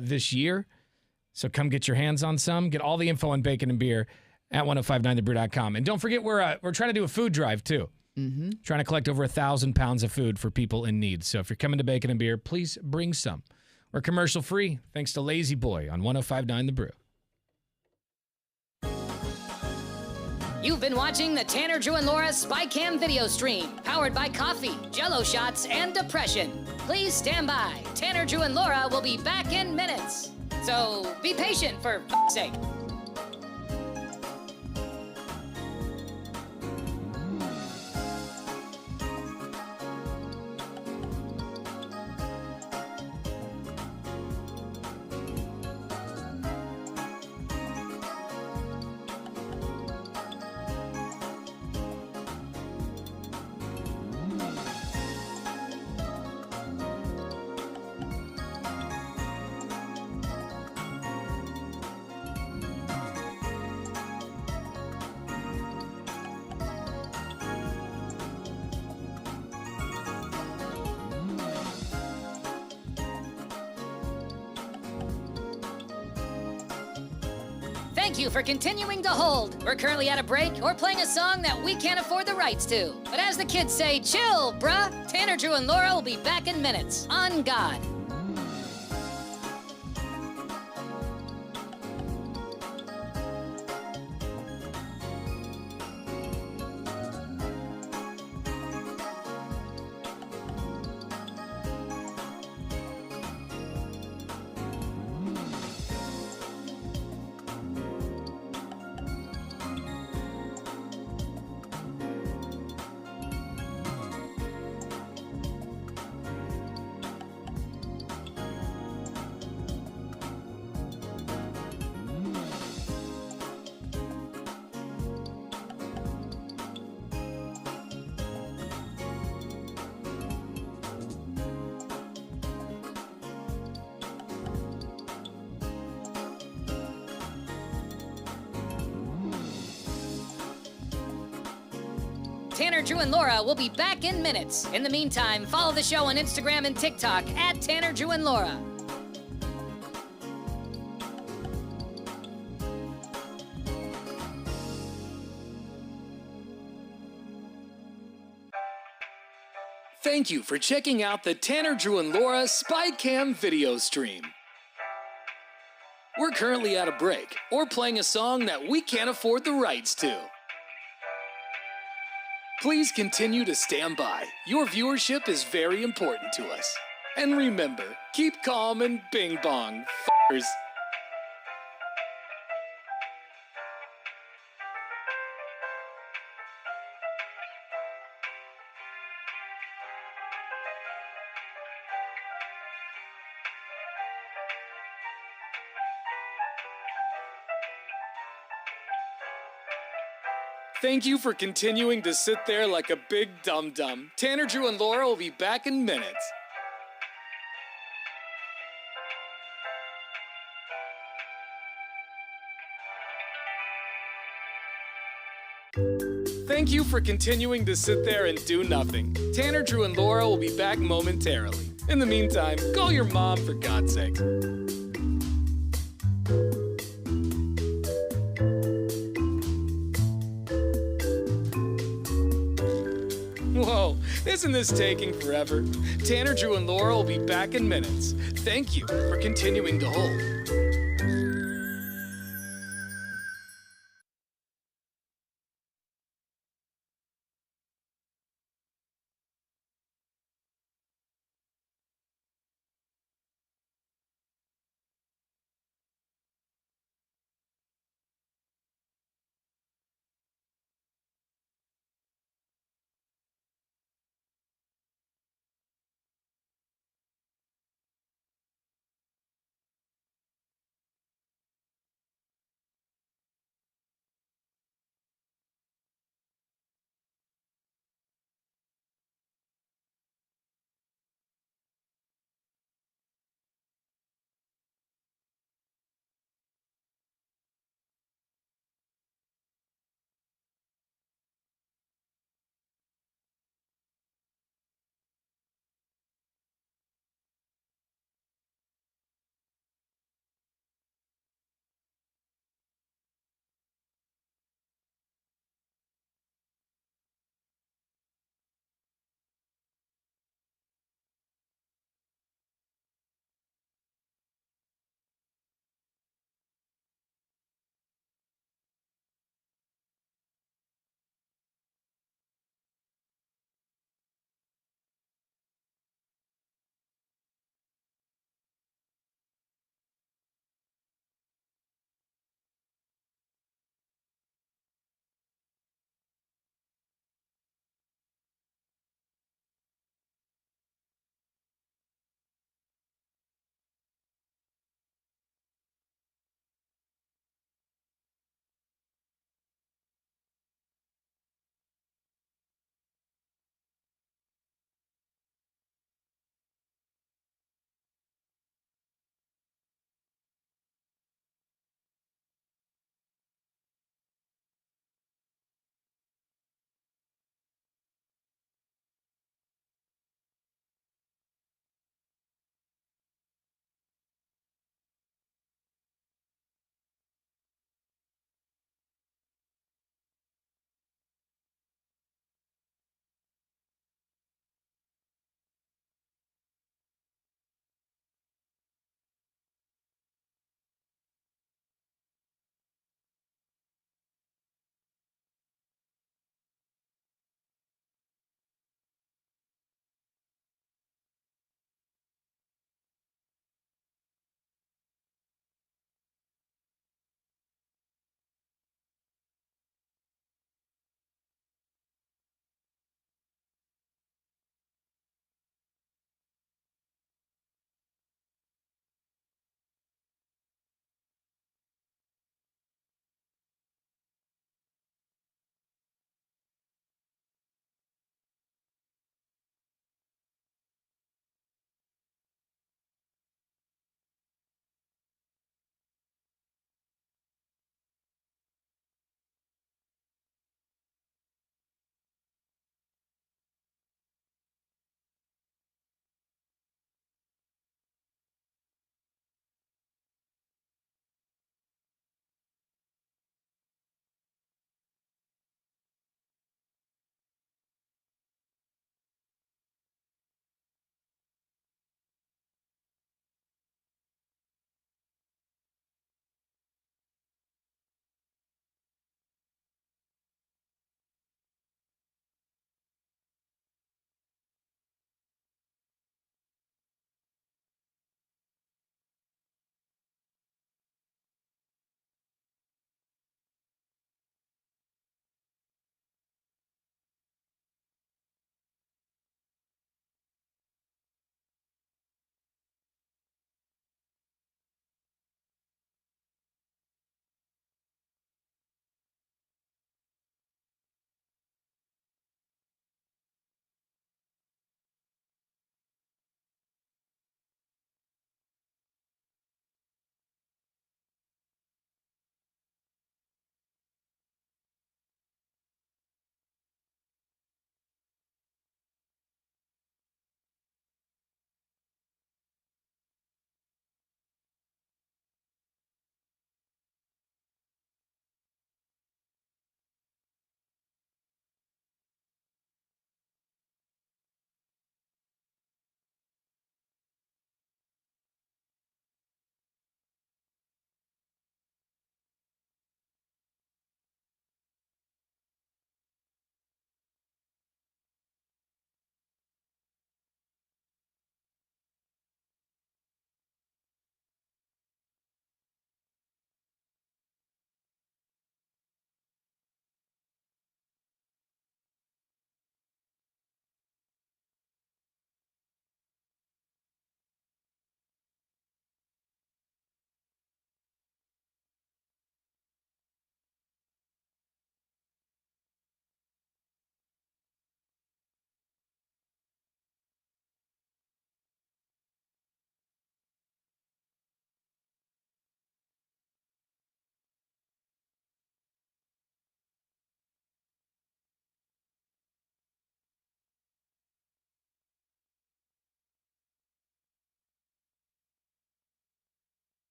this year. So come get your hands on some. Get all the info on Bacon and Beer at 1059thebrew.com. And don't forget, we're trying to do a food drive, too. Mm-hmm. Trying to collect over 1,000 pounds of food for people in need. So if you're coming to Bacon and Beer, please bring some. We're commercial free, thanks to Lazy Boy on 1059 The Brew. You've been watching the Tanner, Drew, and Laura SpyCam video stream, powered by coffee, Jello shots, and depression. Please stand by. Tanner, Drew, and Laura will be back in minutes. So be patient, for f***'s sake. Thank you for continuing to hold. We're currently at a break or playing a song that we can't afford the rights to. But as the kids say, chill, bruh. Tanner, Drew, and Laura will be back in minutes. On God. Tanner, Drew, and Laura will be back in minutes. In the meantime, follow the show on Instagram and TikTok at Tanner, Drew, and Laura. Thank you for checking out the Tanner, Drew, and Laura SpyCam video stream. We're currently at a break or playing a song that we can't afford the rights to. Please continue to stand by. Your viewership is very important to us. And remember, keep calm and bing bong, f***ers. Thank you for continuing to sit there like a big dum-dum. Tanner, Drew, and Laura will be back in minutes. Thank you for continuing to sit there and do nothing. Tanner, Drew, and Laura will be back momentarily. In the meantime, call your mom for God's sake. Whoa, isn't this taking forever? Tanner, Drew, and Laura will be back in minutes. Thank you for continuing to hold.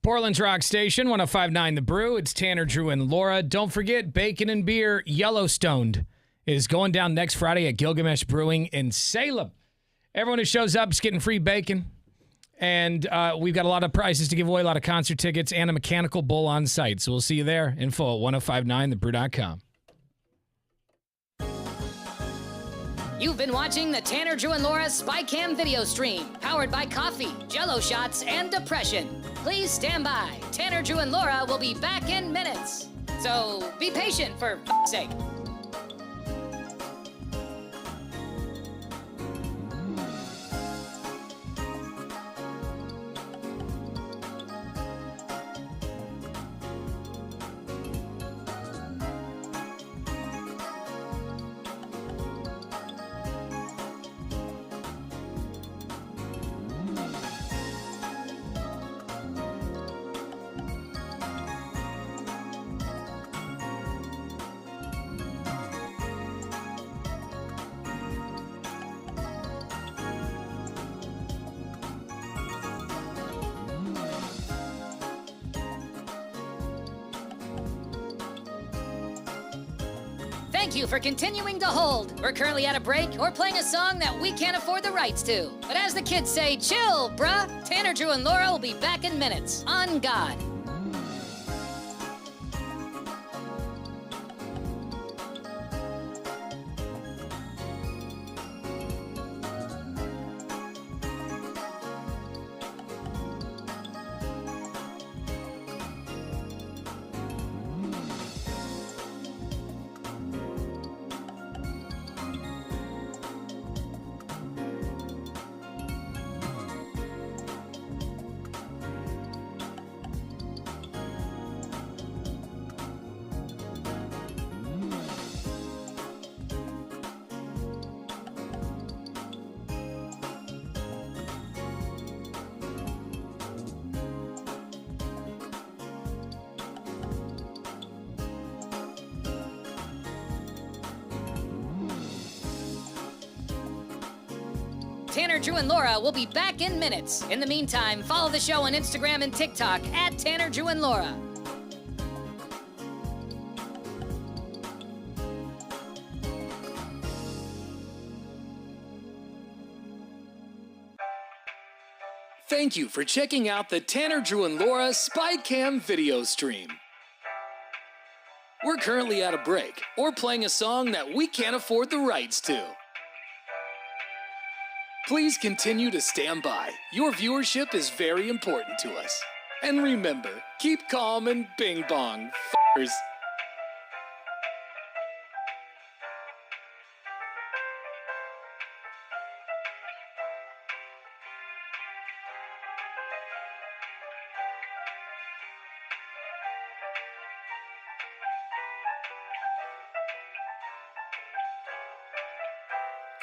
Portland's Rock Station, 105.9 The Brew. It's Tanner, Drew, and Laura. Don't forget, Bacon and Beer Yellowstoned is going down next Friday at Gilgamesh Brewing in Salem. Everyone who shows up is getting free bacon. And we've got a lot of prizes to give away, a lot of concert tickets, and a mechanical bull on site. So we'll see you there. Info at 1059thebrew.com. You've been watching the Tanner, Drew, and Laura SpyCam video stream, powered by coffee, Jell-O shots, and depression. Please stand by. Tanner, Drew, and Laura will be back in minutes. So be patient, for f***'s sake. Thank you for continuing to hold. We're currently at a break or playing a song that we can't afford the rights to. But as the kids say, chill, bruh. Tanner, Drew, and Laura will be back in minutes. On God. Tanner, Drew, and Laura will be back in minutes. In the meantime, follow the show on Instagram and TikTok at Tanner, Drew, and Laura. Thank you for checking out the Tanner, Drew, and Laura SpyCam video stream. We're currently at a break or playing a song that we can't afford the rights to. Please continue to stand by. Your viewership is very important to us. And remember, keep calm and bing bong, f***ers.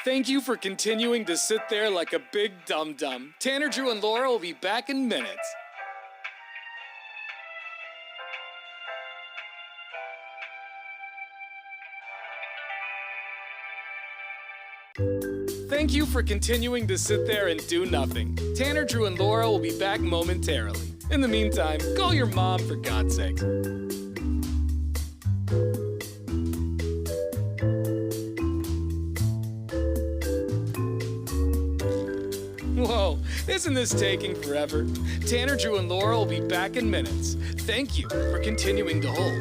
Thank you for continuing to sit there like a big dum-dum. Tanner, Drew, and Laura will be back in minutes. Thank you for continuing to sit there and do nothing. Tanner, Drew, and Laura will be back momentarily. In the meantime, call your mom for God's sake. Whoa, isn't this taking forever? Tanner, Drew, and Laura will be back in minutes. Thank you for continuing to hold.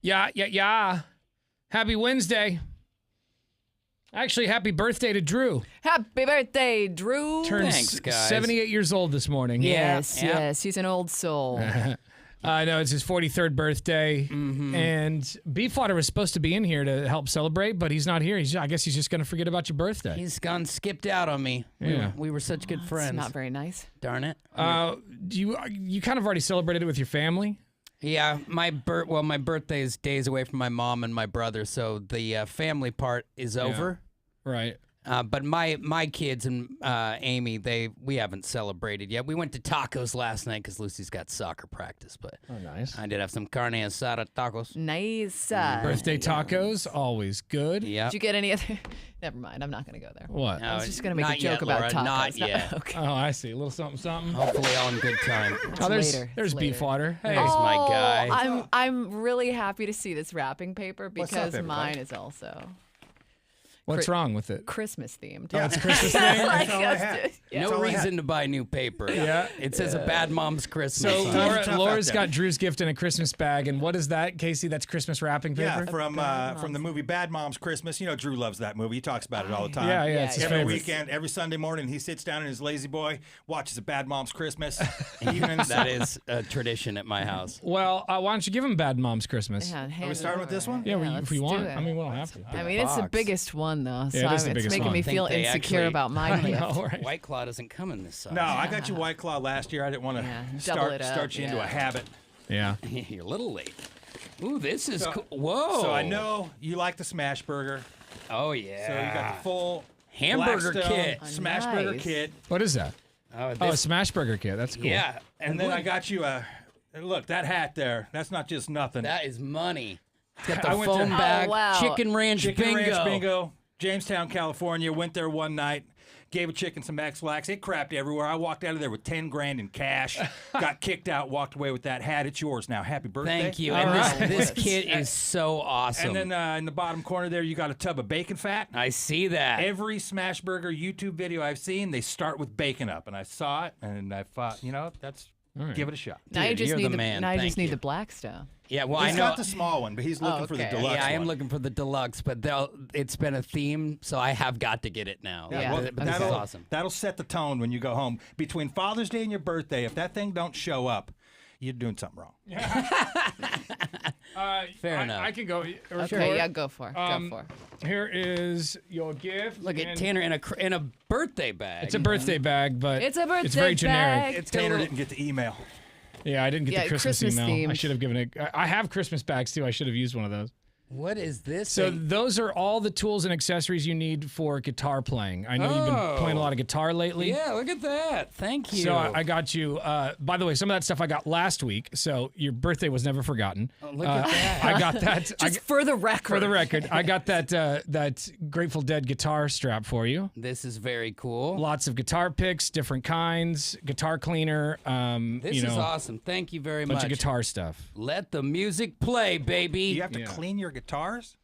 Yeah. Happy Wednesday. Actually, happy birthday to Drew. Happy birthday, Drew. Turns Thanks, guys. 78 years old this morning. Yes, yes. He's an old soul. I know it's his 43rd birthday, and Beefwater was supposed to be in here to help celebrate, but he's not here. I guess he's just going to forget about your birthday. He's gone skipped out on me. Yeah. We were such good friends. Not very nice. Darn it. You kind of already celebrated it with your family? Yeah, my birthday is days away from my mom and my brother, so the family part is over. Right. But my kids and Amy, we haven't celebrated yet. We went to tacos last night because Lucy's got soccer practice. But nice. I did have some carne asada tacos. Nice. Birthday tacos, always good. Yeah. Did you get any other? Never mind. I'm not going to go there. What? I was just going to make Not a joke yet, about Laura, tacos. not yet. Okay. Oh, I see. A little something, something. Hopefully all in good time. Oh, there's later. there's It's later. Beefwater. Hey. There's my guy. I'm really happy to see this wrapping paper What's up, because everybody? mine is also What's wrong with it? Christmas themed. Oh, it's Christmas themed? Like, That's all I had. yeah. No reason to buy new paper. Yeah. It says a bad mom's Christmas. So on it. Laura's got Drew's gift in a Christmas bag, and what is that, Casey? That's Christmas wrapping paper? Yeah, from the movie Bad Moms Christmas. You know, Drew loves that movie. He talks about it all the time. Yeah, it's his every favorite. weekend, every Sunday morning, he sits down in his lazy boy, watches a Bad Moms Christmas. Evenings. That is a tradition at my house. Well, why don't you give him Bad Mom's Christmas? Yeah, Are we starting with this one? Yeah, let's if we do want. it. I mean, we don't have to. I mean, it's the biggest one though, so it is the it's biggest making one. me I feel They insecure actually- about my gift. know, right? White Claw doesn't come in this size. No, I got you White Claw last year. I didn't want to double it up, start you into a habit. Yeah. You're a little late. Ooh, this is cool. Whoa. So I know you like the Smash Burger. Oh, yeah. So you got the full Hamburger Blackstone kit. Smash Nice. Burger kit. What is that? Oh, Oh, a Smash Burger kit. That's cool. Yeah. And then I got you look, that hat there. That's not just nothing. That is money. It's got the I went to- foam bag, Oh, wow. Chicken Ranch Bingo. Jamestown, California. Went there one night. Gave a chicken some X-Lax. It crapped everywhere. I walked out of there with 10 grand in cash. Got kicked out. Walked away with that hat. It's yours now. Happy birthday. Thank you. All And right. this kit is so awesome. And then in the bottom corner there, you got a tub of bacon fat. I see that. Every Smash Burger YouTube video I've seen, they start with bacon up, and I saw it, and I thought, give it a shot. Now you Dude, just you're need the man. Now you Thank just need you. the Blackstone. Yeah, well, He's I know. got the small one, but he's looking for the okay. deluxe Yeah, I am one. looking for the deluxe, but it's been a theme, so I have got to get it now. Yeah. Well, But this is awesome. That'll set the tone when you go home. Between Father's Day and your birthday, if that thing don't show up, you're doing something wrong. Fair enough. I can go. Okay, yeah, go for it. Um, Go for it. Here is your gift. Look at and Tanner in a birthday bag. It's a birthday bag, but It's a birthday it's very generic. bag. Tanner didn't get the email. Yeah, I didn't get Yeah, the Christmas Christmas email. I themed. should have given it. I have Christmas bags too. I should have used one of those. What is this? So thing? those are all the tools and accessories you need for guitar playing. I know you've been playing a lot of guitar lately. Yeah, look at that. Thank you. So I got you. By the way, some of that stuff I got last week. So your birthday was never forgotten. Oh, look at that. I got that. Just for the record. For the record, I got that that Grateful Dead guitar strap for you. This is very cool. Lots of guitar picks, different kinds, guitar cleaner. This is awesome. Thank you very bunch much. of guitar stuff. Let the music play, baby. You have to clean your guitars?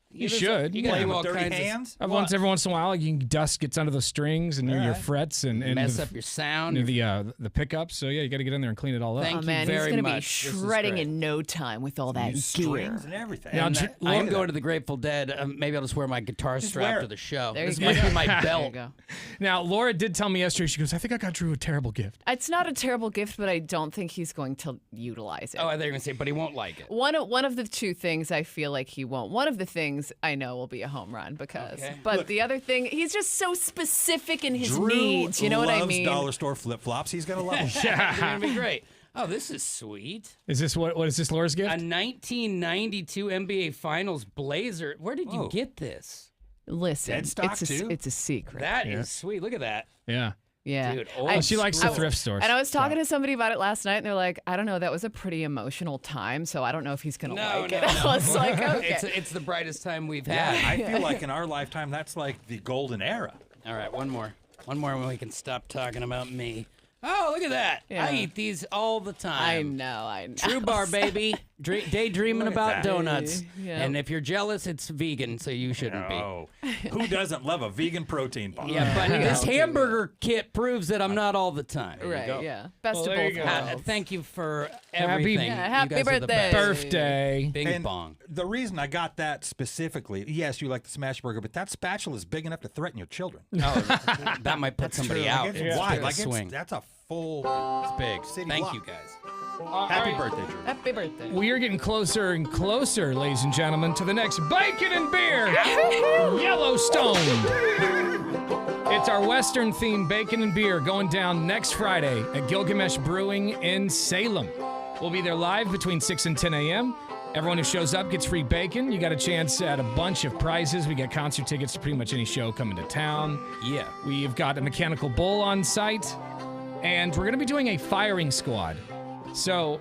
You should. You gotta do all with dirty kinds hands? Every once in a while, you can dust gets under the strings and your frets and mess the, up your sound. The pickups. So yeah, you got to get in there and clean it all up. Thank Oh you man, very he's gonna be much. This is shredding great. in no time with all that gear. Strings and everything. Now, And I am going to the Grateful Dead. Maybe I'll just wear my guitar strap wear to it. the show. There This you go. might be my There you belt. go. Now, Laura did tell me yesterday. She goes, "I think I got Drew a terrible gift." It's not a terrible gift, but I don't think he's going to utilize it. Oh, they're going to say, but he won't like it. One of the two things I feel like he won't. One of the things I know will be a home run because. But Look, the other thing, he's just so specific in his Drew needs. You know what I loves mean? dollar store flip-flops. He's going to love them. It's going to be great. Oh, this is sweet. Is this what is this Laura's gift? A 1992 NBA Finals blazer. Where did you get this? Listen, Dead stock, it's a too? it's a secret. That is sweet. Look at that. Yeah. Yeah. Dude, Oh, she likes the I- thrift stores. And I was talking to somebody about it last night, and they're like, I don't know, that was a pretty emotional time, so I don't know if he's going to like it. I was like, okay. It's the brightest time we've Yeah, had. I feel like in our lifetime, that's like the golden era. All right, one more. One more when we can stop talking about me. Oh, look at that. Yeah. I eat these all the time. I know. True Bar, baby. daydreaming about donuts. Yeah. And if you're jealous, it's vegan, so you shouldn't Oh, who doesn't love a vegan protein bar? be. Yeah, but this hamburger kit proves that I'm not all the time. Right, yeah. Best of there both you go. worlds. Thank you for everything. happy You guys are the best. Birthday. Bing And bong. the reason I got that specifically, yes, you like the smash burger, but that spatula is big enough to threaten your children. Oh, that might put somebody true. out. Like, it's It's wide. a Like swing. that's a full. It's big. City Thank block. you, guys. Happy birthday, Drew. Happy birthday. We are getting closer and closer, ladies and gentlemen, to the next Bacon and Beer Yellowstone. It's our Western-themed Bacon and Beer going down next Friday at Gilgamesh Brewing in Salem. We'll be there live between 6 and 10 a.m. Everyone who shows up gets free bacon. You got a chance at a bunch of prizes. We got concert tickets to pretty much any show coming to town. Yeah. We've got a mechanical bull on site. And we're going to be doing a firing squad. So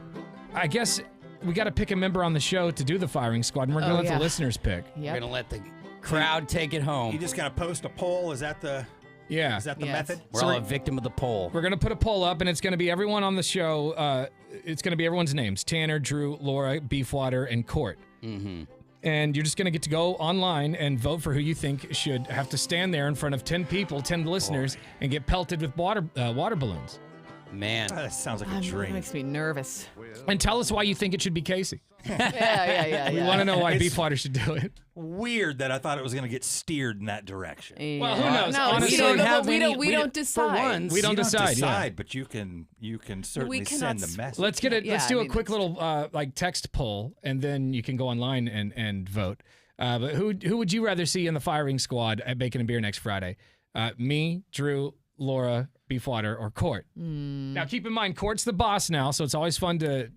I guess we got to pick a member on the show to do the firing squad. And we're going to let the listeners pick. We're going to let the crowd take it home. You just got to post a poll. Is that the Yeah. Is that the method? We're all a victim of the poll. We're going to put a poll up, and it's going to be everyone on the show. It's going to be everyone's names. Tanner, Drew, Laura, Beefwater, and Court. Mm-hmm. And you're just going to get to go online and vote for who you think should have to stand there in front of 10 people, 10 listeners, and get pelted with water balloons. Man. That sounds like a That dream. makes me nervous. And tell us why you think it should be Casey. Yeah. We want to know why It's Beefwater should do it. Weird that I thought it was going to get steered in that direction. Well, who knows? No, Honestly, we don't decide. We don't decide. Yeah. But you can certainly cannot send the message. Let's get it. Yeah, Let's do I a mean, quick little text poll, and then you can go online and vote. But who would you rather see in the firing squad at Bacon and Beer next Friday? Me, Drew, Laura, Beefwater, or Court? Now keep in mind, Court's the boss now, so it's always fun to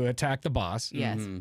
attack the boss. Yes. Mm-hmm.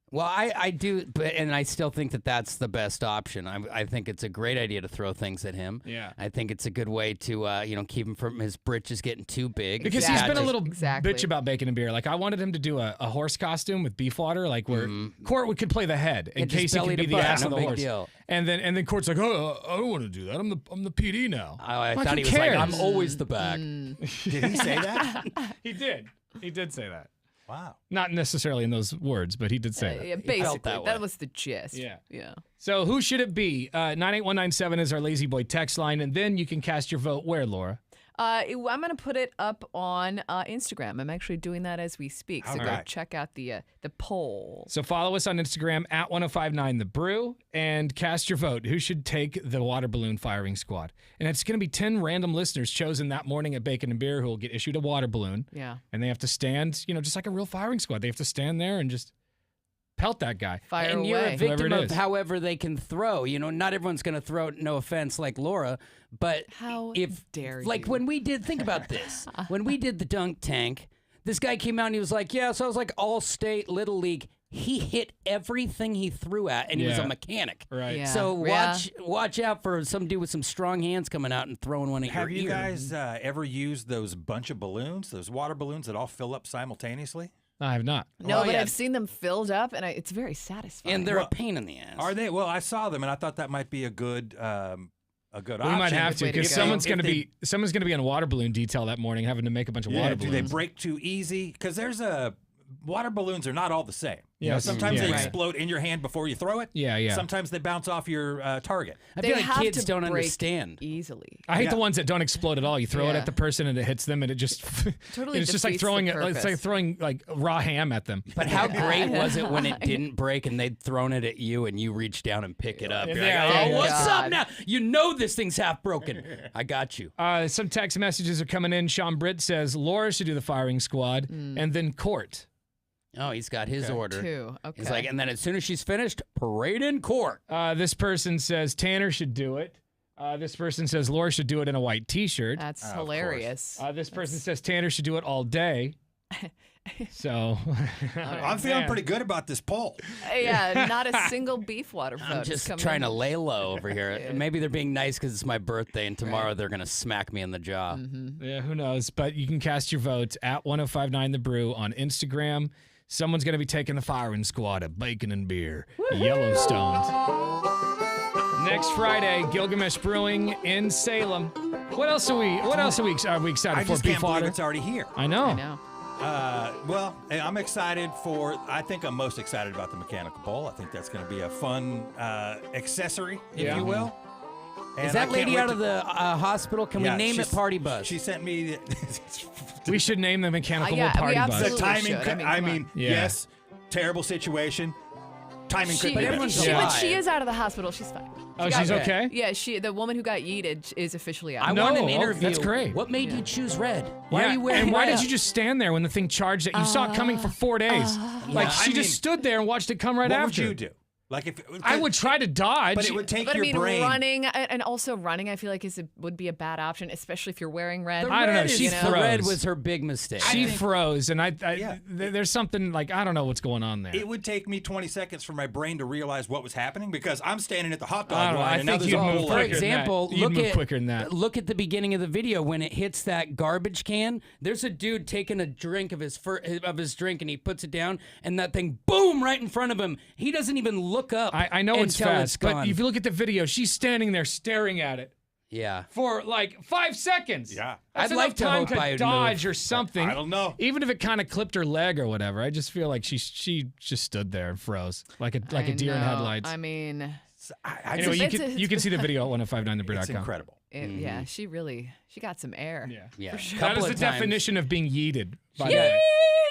Well, I do, and I still think that that's the best option. I think it's a great idea to throw things at him. Yeah. I think it's a good way to keep him from his britches getting too big. Because he's been a little bitch about Bacon and Beer. Like, I wanted him to do a horse costume with Beefwater, like where Court could play the head in case he could be the ass of the horse. Deal. And then Court's like, oh, I don't want to do that. I'm the PD now. I Like, thought who he was like, cares? I'm always the back. Did he say that? He did. He did say that. Wow. Not necessarily in those words, but he did say that. Yeah, basically, that was the gist. Yeah. So who should it be? 98197 is our Lazy Boy text line, and then you can cast your vote where, Laura? I'm going to put it up on Instagram. I'm actually doing that as we speak. So All go right. check out the poll. So follow us on Instagram at 1059thebrew and cast your vote. Who should take the water balloon firing squad? And it's going to be 10 random listeners chosen that morning at Bacon and Beer who will get issued a water balloon. Yeah. And they have to stand, just like a real firing squad. They have to stand there and just pelt that guy. Fire and away. you're a victim Whoever it of is. however they can throw. Not everyone's going to throw, no offense, like Laura, but How dare like you? when we did, think about this. When we did the dunk tank, this guy came out and he was like, yeah, so I was like all-state Little League. He hit everything he threw at, and he was a Yeah. mechanic. Right. Yeah. So watch out for some dude with some strong hands coming out and throwing one at Have your you ear. guys ever used those bunch of balloons, those water balloons that all fill up simultaneously? I have not. No, Oh, but yeah. I've seen them filled up, and it's very satisfying. And they're a pain in the ass. Are they? Well, I saw them, and I thought that might be a good option. We might have to way to because go. someone's If going to they- be on a water balloon detail that morning, having to make a bunch of water Do balloons. they break too easy? Because water balloons are not all the same. Yes. Sometimes they Yeah. explode in your hand before you throw it. Yeah. Sometimes they bounce off your target. I They feel like have kids to don't break understand. easily. I hate Yeah. the ones that don't explode at all. You throw it Yeah. at the person and it hits them, and it just Totally it's just like defeats throwing the it's like purpose. throwing like raw ham at them. But how great was it when it didn't break and they'd thrown it at you and you reach down and pick it up? You're Yeah, like, yeah, oh, yeah. what's God. up now? You know this thing's half broken. I got you. Some text messages are coming in. Sean Britt says Laura should do the firing squad, and then Court. Oh, he's got his order. Two. Okay. He's like, and then as soon as she's finished, parade in court. This person says Tanner should do it. This person says Laura should do it in a white T-shirt. That's hilarious. This person says Tanner should do it all day. So I'm feeling pretty good about this poll. Yeah, not a single beef water vote. I'm is just coming trying to in. lay low over here. Maybe they're being nice because it's my birthday, and tomorrow they're going to smack me in the jaw. yeah, who knows? But you can cast your votes at 1059thebrew on Instagram. Someone's going to be taking the firing squad at Bacon and Beer, Yellowstone. Next Friday, Gilgamesh Brewing in Salem. What else are we excited I for, just can't believe Beefwater? it's already here. I know. I know. Well, I'm excited I think I'm most excited about the mechanical bull. I think that's going to be a fun accessory, if you will. Is that lady out of the hospital? Can we name it Party Bus? She sent me. We should name the mechanical yeah, bull Party we Bus. absolutely The timing. should. I mean, yes, terrible situation. Timing could be better. But she is out of the hospital. She's fine. Oh, she's okay? Yeah, the woman who got yeeted is officially out. I want an interview. That's great. What made you choose red? Why are you wearing And why red? did you just stand there when the thing charged it? You saw it coming for 4 days. She just stood there and watched it come right what after. What would you do? Like if I would try to dodge, but it would take But your I mean, brain. running and also running, I feel like would be a bad option, especially if you're wearing red. I don't know. The red was her big mistake. She froze, and there's something like I don't know what's going on there. It would take me 20 seconds for my brain to realize what was happening because I'm standing at the hot I dog don't know. line. I and now think there's you'd a move bull quicker like than it. example, You'd move quicker than that. Look at the beginning of the video when it hits that garbage can. There's a dude taking a drink of his drink and he puts it down, and that thing, boom, right in front of him. He doesn't even look up. I know it's until fast, but gone. if you look at the video, she's standing there staring at it. Yeah. For like 5 seconds. Yeah. That's I'd enough like to time hope I'd dodge move. or something. I don't know. Even if it kind of clipped her leg or whatever, I just feel like she just stood there and froze like a deer in headlights. I mean, anyway, you can see the video at 1059thebeer.com. It's incredible. yeah, she got some air. Yeah. For sure. That is the definition of being yeeted. By the Yeet! way.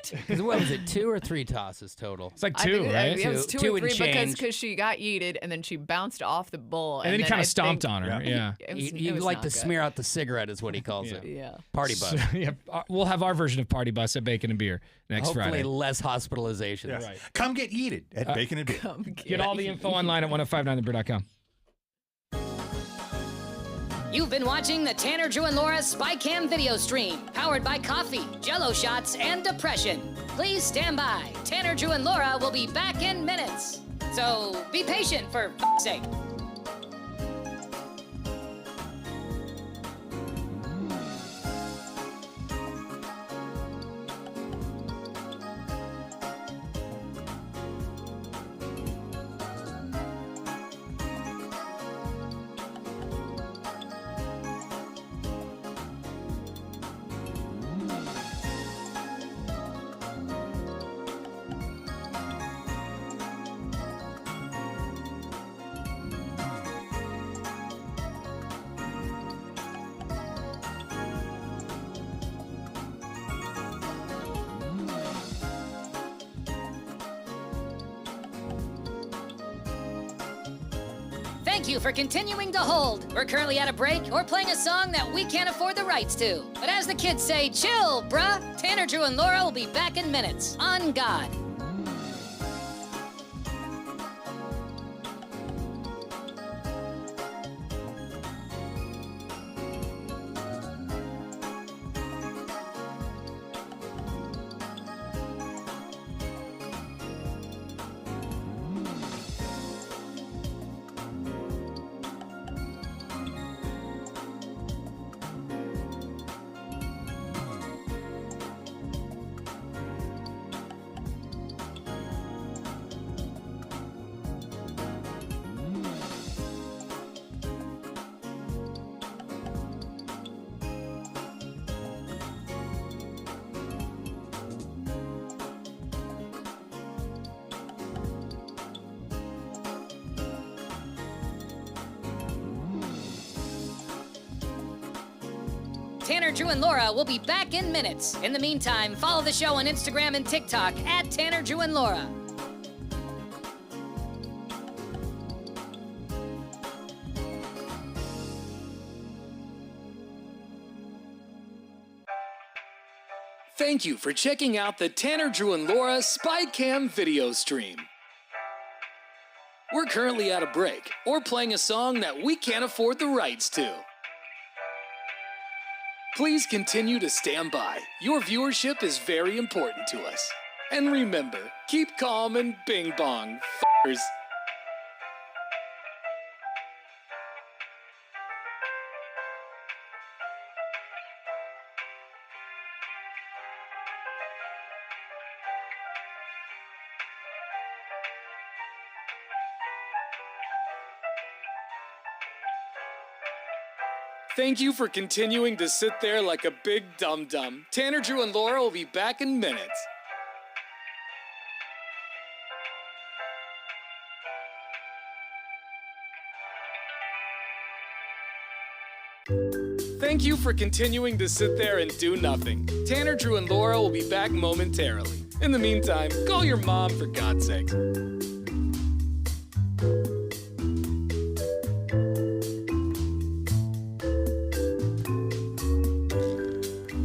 Because what was it, 2 or 3 tosses total? It's like I 2, think right? It was 2 Two or and 3 change. because she got yeeted and then she bounced off the bull. And then he I kind of stomped think- on her. Yeah. He was like not to good. smear out the cigarette is what he calls it. Yeah. Party bus. So, yeah, we'll have our version of Party Bus at Bacon and Beer next Hopefully Friday. less hospitalizations. Yes. Come get yeeted at Bacon and Beer. Get all the info online at 1059thebeer.com. You've been watching the Tanner, Drew, and Laura SpyCam video stream, powered by coffee, Jell-O shots, and depression. Please stand by. Tanner, Drew, and Laura will be back in minutes. So be patient for f***'s sake. Thank you for continuing to hold. We're currently at a break or playing a song that we can't afford the rights to. But as the kids say, chill, bruh. Tanner, Drew, and Laura will be back in minutes. On God. Tanner, Drew, and Laura will be back in minutes. In the meantime, follow the show on Instagram and TikTok at Tanner, Drew, and Laura. Thank you for checking out the Tanner, Drew, and Laura SpyCam video stream. We're currently at a break or playing a song that we can't afford the rights to. Please continue to stand by. Your viewership is very important to us. And remember, keep calm and bing bong, f***ers. Thank you for continuing to sit there like a big dum-dum. Tanner, Drew, and Laura will be back in minutes. Thank you for continuing to sit there and do nothing. Tanner, Drew, and Laura will be back momentarily. In the meantime, call your mom for God's sake.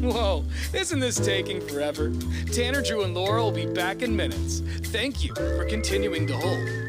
Whoa, isn't this taking forever? Tanner, Drew, and Laura will be back in minutes. Thank you for continuing to hold.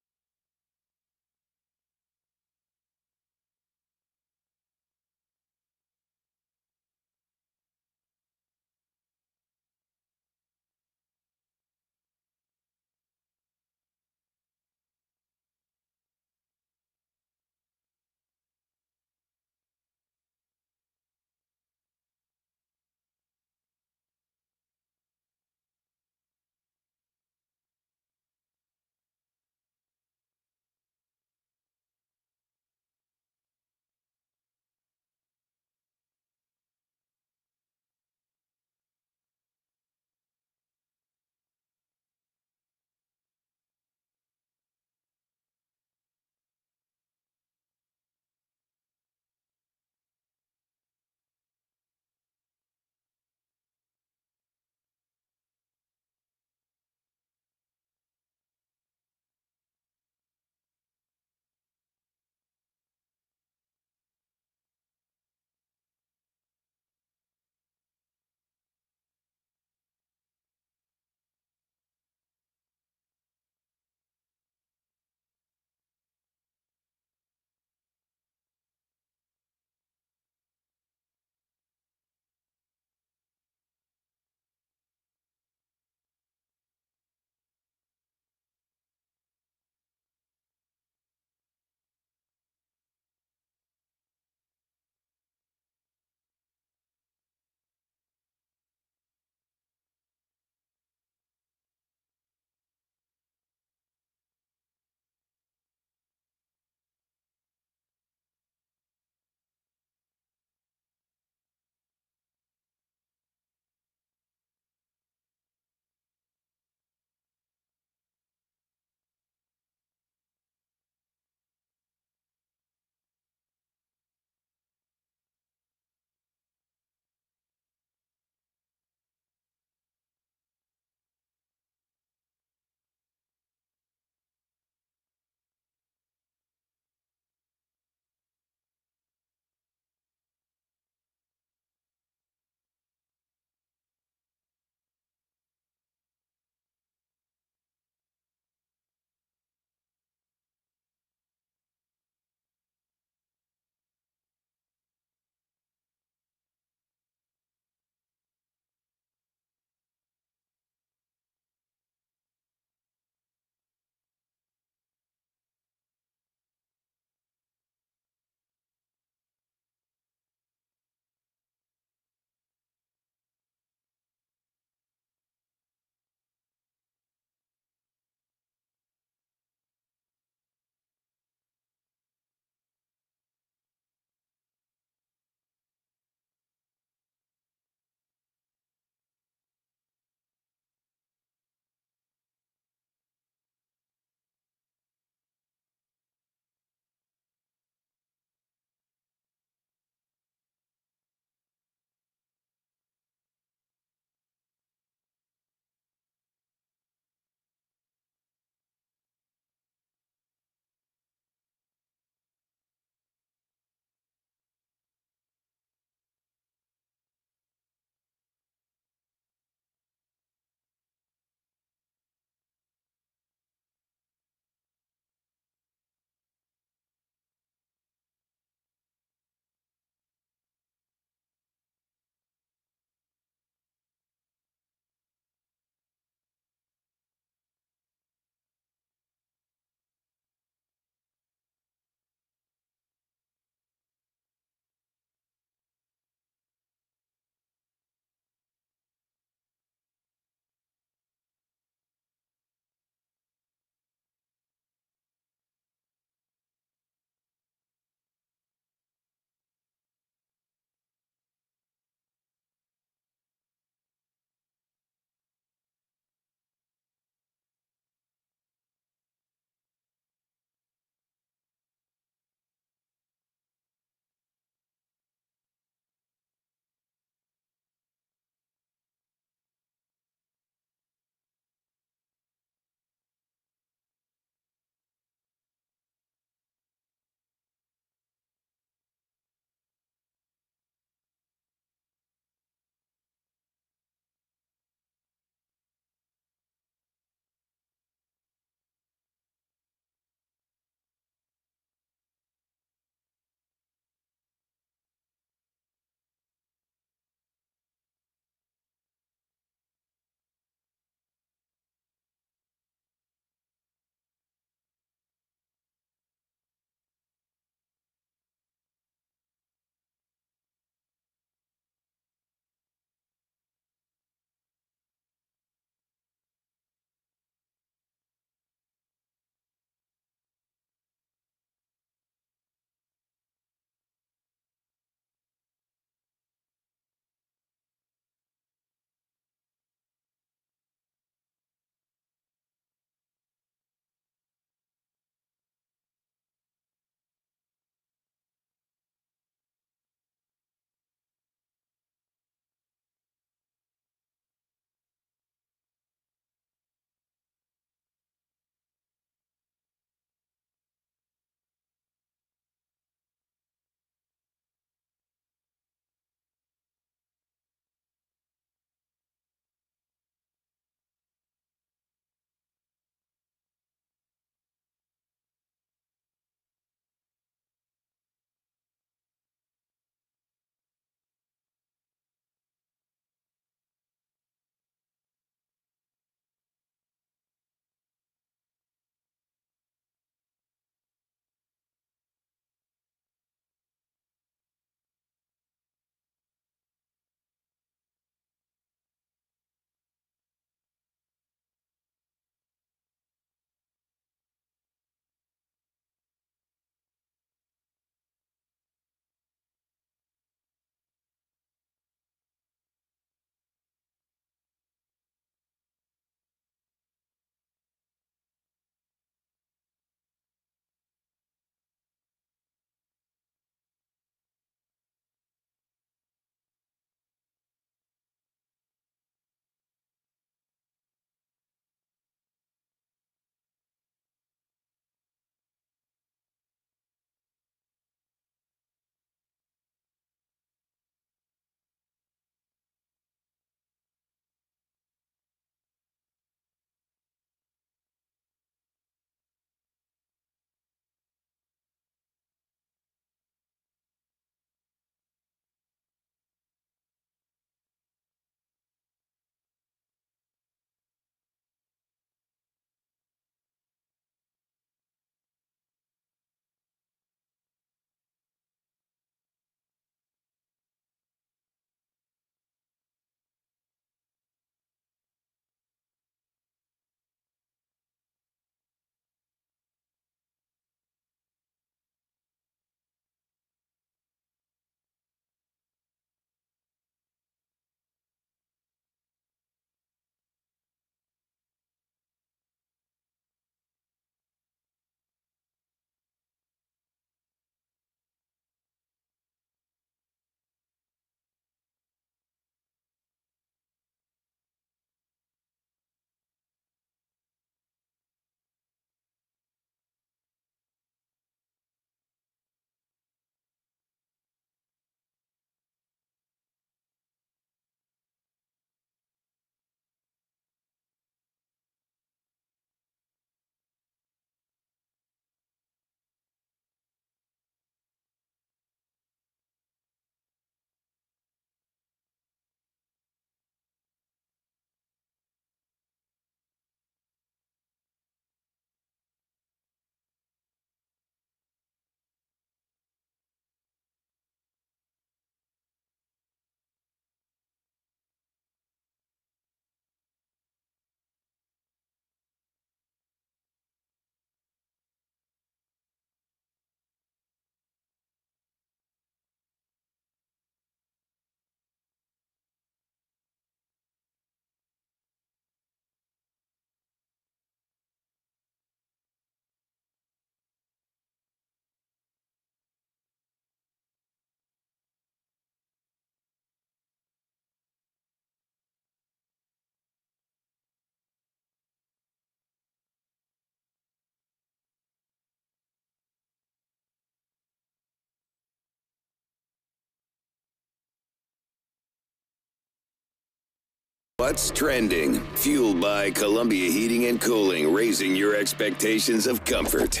What's trending? Fueled by Columbia Heating and Cooling, raising your expectations of comfort.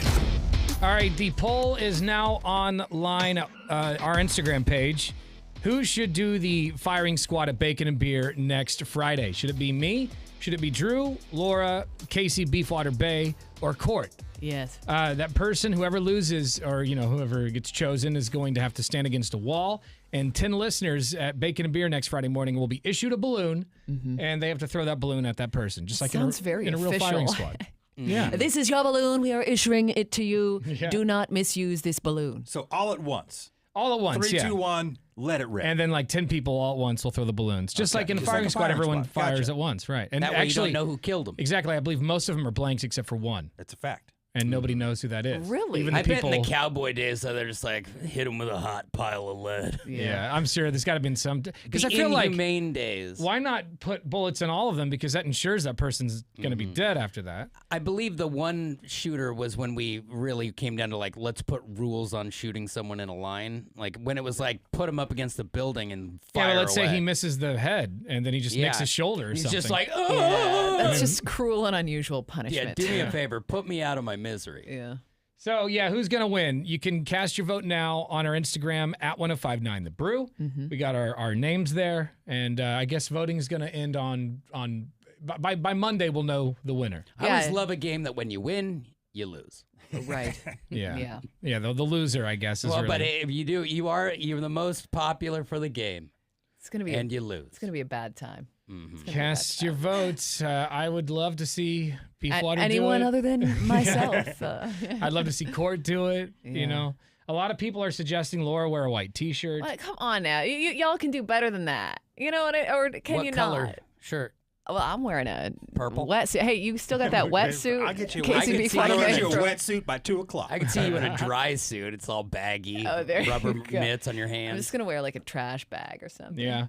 All right, the poll is now online, our Instagram page. Who should do the firing squad at Bacon and Beer next Friday? Should it be me? Should it be Drew, Laura, Casey, Beefwater Bay, or Court? Yes. That person, whoever loses or, whoever gets chosen is going to have to stand against a wall. And 10 listeners at Bacon and Beer next Friday morning will be issued a balloon, and they have to throw that balloon at that person, just like in a real firing squad. Yeah. This is your balloon. We are issuing it to you. Yeah. Do not misuse this balloon. So all at once. All at once, 3, yeah. 2, 1, let it rip. And then like 10 people all at once will throw the balloons. Just Okay. like in a Just firing like a squad, firing everyone squad. fires Gotcha. at once, right? And That way actually, you don't know who killed them. Exactly. I believe most of them are blanks except for one. That's a fact. And nobody knows who that is. Really? Even the I people, bet in the cowboy days, so they're just like, hit him with a hot pile of lead. Yeah, I'm sure there's got to be some. Because The I feel like inhumane days. why not put bullets in all of them? Because that ensures that person's going to be dead after that. I believe the one shooter was when we really came down to like, let's put rules on shooting someone in a line. Like when it was like, put him up against the building and fire Yeah, but let's say away. he misses the head and then he just nicks his shoulder or He's something. just like, Yeah, oh. that's just cruel and unusual Yeah, punishment. do me a favor. Put me out of my misery. Yeah. So, yeah, who's going to win? You can cast your vote now on our Instagram at 1059 The Brew. We got our names there. And I guess voting is going to end by Monday, we'll know the winner. I always love a game that when you win, you lose. Right. Yeah. Yeah, the loser, I guess, is Well, really... but if you do, you're the most popular for the game. It's gonna be and you lose. It's gonna be a bad time. Cast your votes. I would love to see Beefwater do it. Anyone other than myself. I'd love to see Court do it. You Yeah. know, a lot of people are suggesting Laura wear a white T-shirt. Like, come on now, y'all can do better than that. You know what? Or can What you color not? shirt? Well, I'm wearing a Purple wetsuit. Hey, you still got that wetsuit? I'll get you, Casey Beefwater I'll get you a Bay? wetsuit by 2 o'clock. I can see you in a dry suit. It's all baggy. Oh, there Rubber you go. mitts on your I'm hands. just gonna wear like a trash bag or something. Yeah.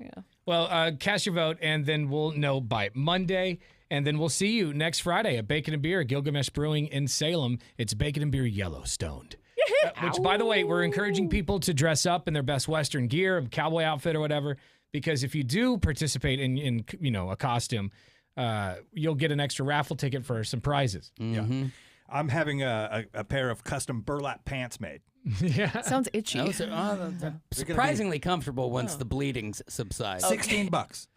Well, cast your vote, and then we'll know by Monday. And then we'll see you next Friday at Bacon and Beer, Gilgamesh Brewing in Salem. It's Bacon and Beer Yellowstoned. Which, by the way, we're encouraging people to dress up in their best Western gear, a cowboy outfit or whatever, because if you do participate in a costume, you'll get an extra raffle ticket for some prizes. Yeah. I'm having a pair of custom burlap pants made. Yeah. Sounds itchy. Those are surprisingly comfortable once the bleeding subsides. $16.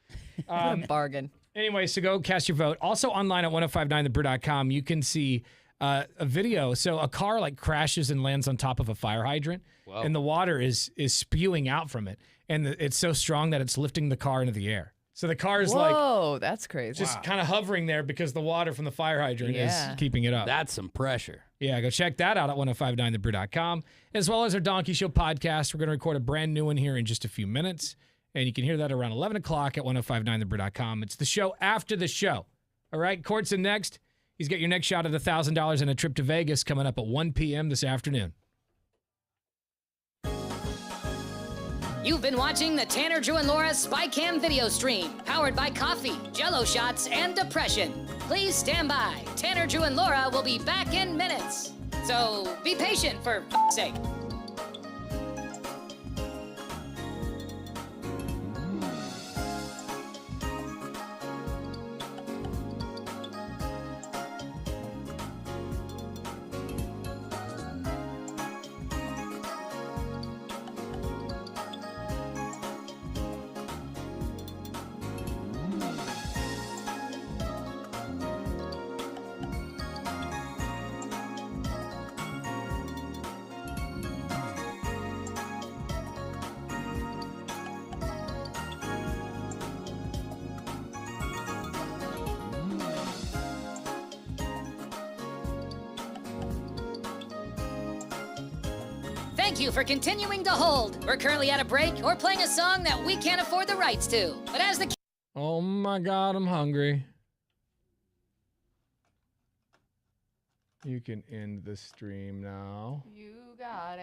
What a bargain. Anyway, so go cast your vote. Also online at 1059thebrew.com, you can see a video. So a car like crashes and lands on top of a fire hydrant, and the water is spewing out from it, and it's so strong that it's lifting the car into the air. So the car is Whoa, that's crazy. just kind of hovering there because the water from the fire hydrant is keeping it up. That's some pressure. Yeah, go check that out at 1059thebrew.com, as well as our Donkey Show podcast. We're going to record a brand new one here in just a few minutes, and you can hear that around 11 o'clock at 1059thebrew.com. It's the show after the show. All right, Court's in next. He's got your next shot at $1,000 and a trip to Vegas coming up at 1 p.m. this afternoon. You've been watching the Tanner, Drew, and Laura SpyCam video stream, powered by coffee, Jello shots, and depression. Please stand by. Tanner, Drew, and Laura will be back in minutes. So be patient, for f***'s sake. Thank you for continuing to hold. We're currently at a break or playing a song that we can't afford the rights to. But as the Oh my God, I'm hungry. You can end the stream now. You got it.